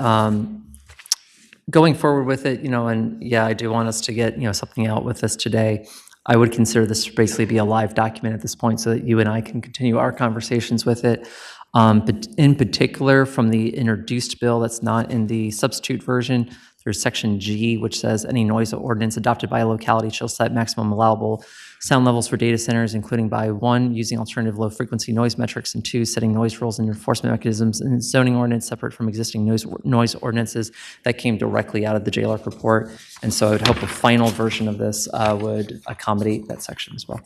going forward with it, and yeah, I do want us to get, something out with this today. I would consider this to basically be a live document at this point so that you and I can continue our conversations with it. But in particular, from the introduced bill that's not in the substitute version, there's section G, which says any noise ordinance adopted by a locality shall set maximum allowable sound levels for data centers, including by 1, using alternative low-frequency noise metrics, and 2, setting noise rules and enforcement mechanisms in zoning ordinance separate from existing noise ordinances. That came directly out of the JLARC report, and so I would hope a final version of this would accommodate that section as well.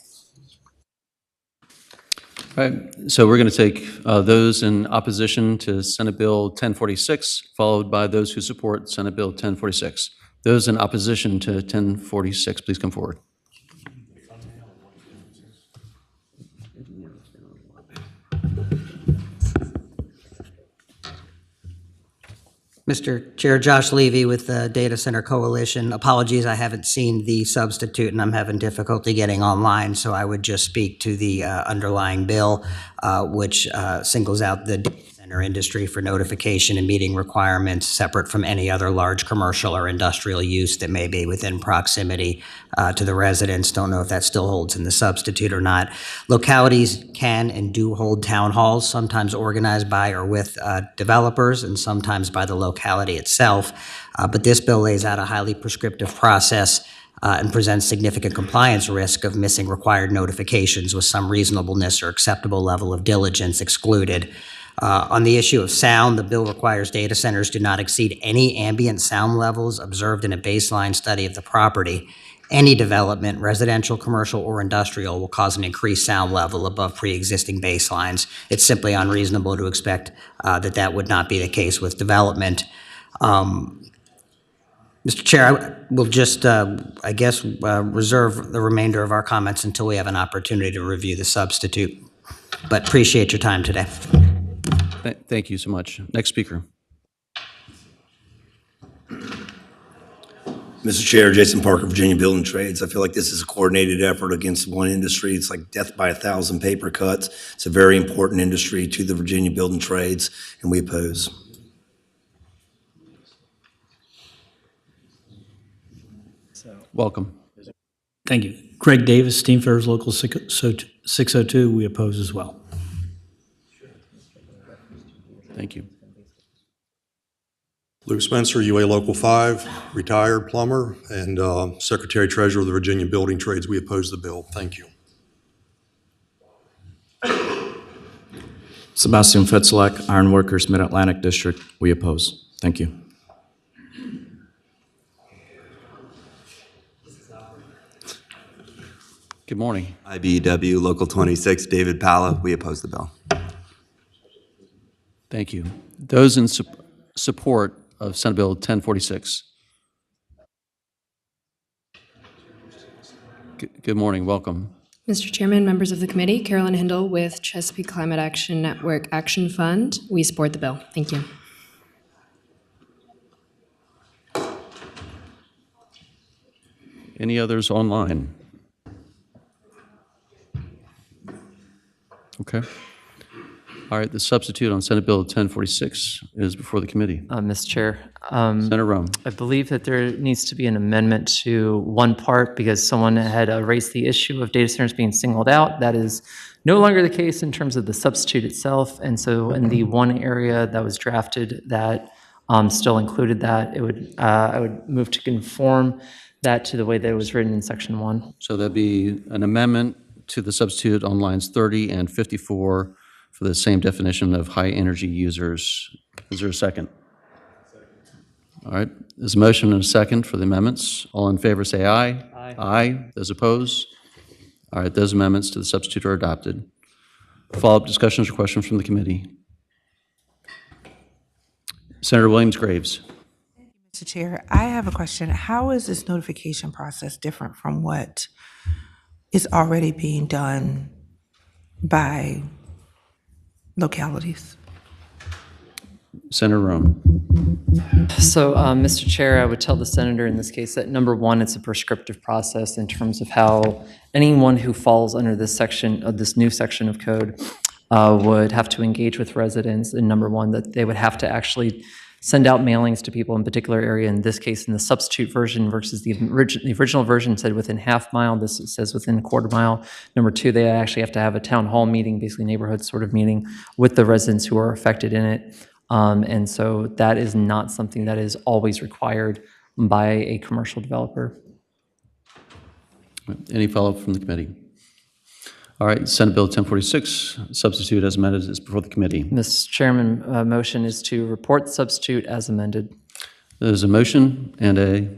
All right, so we're going to take those in opposition to Senate Bill 1046, followed by those who support Senate Bill 1046. Those in opposition to 1046, please come forward. Mr. Chair, Josh Levy with the Data Center Coalition. Apologies, I haven't seen the substitute and I'm having difficulty getting online, so I would just speak to the underlying bill, which singles out the data center industry for notification and meeting requirements separate from any other large commercial or industrial use that may be within proximity to the residents. Don't know if that still holds in the substitute or not. Localities can and do hold town halls, sometimes organized by or with developers and sometimes by the locality itself. But this bill lays out a highly prescriptive process and presents significant compliance risk of missing required notifications with some reasonableness or acceptable level of diligence excluded. On the issue of sound, the bill requires data centers do not exceed any ambient sound levels observed in a baseline study of the property. Any development, residential, commercial, or industrial, will cause an increased sound level above pre-existing baselines. It's simply unreasonable to expect that that would not be the case with development. Mr. Chair, I will just, I guess, reserve the remainder of our comments until we have an opportunity to review the substitute. But appreciate your time today. Thank you so much. Next speaker. Mr. Chair, Jason Parker, Virginia Building Trades. I feel like this is a coordinated effort against one industry. It's like death by 1,000 paper cuts. It's a very important industry to the Virginia Building Trades, and we oppose. Welcome. Thank you. Craig Davis, Steam Firs Local 602, we oppose as well. Thank you. Luke Spencer, UA Local 5, retired plumber, and Secretary Treasurer of the Virginia Building Trades. We oppose the bill. Thank you. Sebastian Fitzlek, Ironworkers, Mid-Atlantic District. We oppose. Thank you. Good morning. IBEW Local 26, David Palla. We oppose the bill. Thank you. Those in support of Senate Bill 1046. Good morning. Welcome. Mr. Chairman, members of the committee, Carolyn Hindle with Chesapeake Climate Action Network Action Fund. We support the bill. Thank you. Any others online? Okay. All right, the substitute on Senate Bill 1046 is before the committee. Mr. Chair. Senator Rome. I believe that there needs to be an amendment to one part because someone had raised the issue of data centers being singled out. That is no longer the case in terms of the substitute itself. And so in the one area that was drafted that still included that, I would move to conform that to the way that it was written in section 1. So that'd be an amendment to the substitute on lines 30 and 54 for the same definition of high energy users. Is there a second? All right, there's a motion and a second for the amendments. All in favor say aye. Aye. Aye. Those opposed? All right, those amendments to the substitute are adopted. Follow-up discussions or questions from the committee? Senator Williams-Graves. Mr. Chair, I have a question. How is this notification process different from what is already being done by localities? Senator Rome. So, Mr. Chair, I would tell the senator in this case that number one, it's a prescriptive process in terms of how anyone who falls under this section of this new section of code would have to engage with residents. And number one, that they would have to actually send out mailings to people in particular area. In this case, in the substitute version versus the original version said within half mile, this says within a quarter mile. Number two, they actually have to have a town hall meeting, basically neighborhood sort of meeting with the residents who are affected in it. And so that is not something that is always required by a commercial developer. Any follow-up from the committee? All right, Senate Bill 1046, substitute as amended, is before the committee. Mr. Chairman, motion is to report substitute as amended. There's a motion and a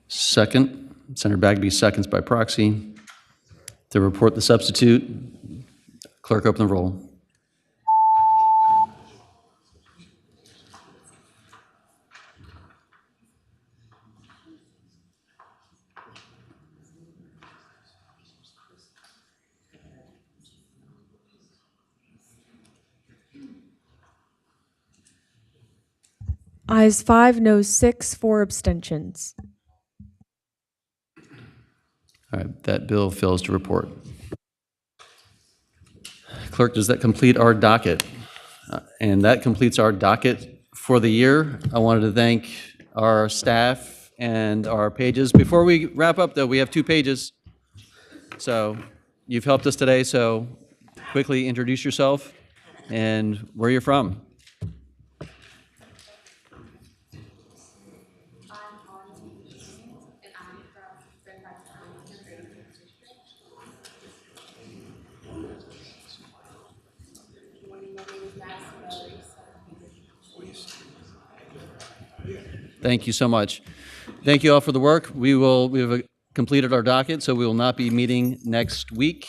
second. Senator Bagby seconds by proxy. To report the substitute, clerk open the roll. Ayes 5, noes 6, 4 abstentions. All right, that bill fails to report. Clerk, does that complete our docket? And that completes our docket for the year. I wanted to thank our staff and our pages. Before we wrap up, though, we have 2 pages. So you've helped us today, so quickly introduce yourself and where you're from. Thank you so much. Thank you all for the work. We have completed our docket, so we will not be meeting next week.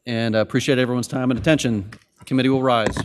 And I appreciate everyone's time and attention. Committee will rise.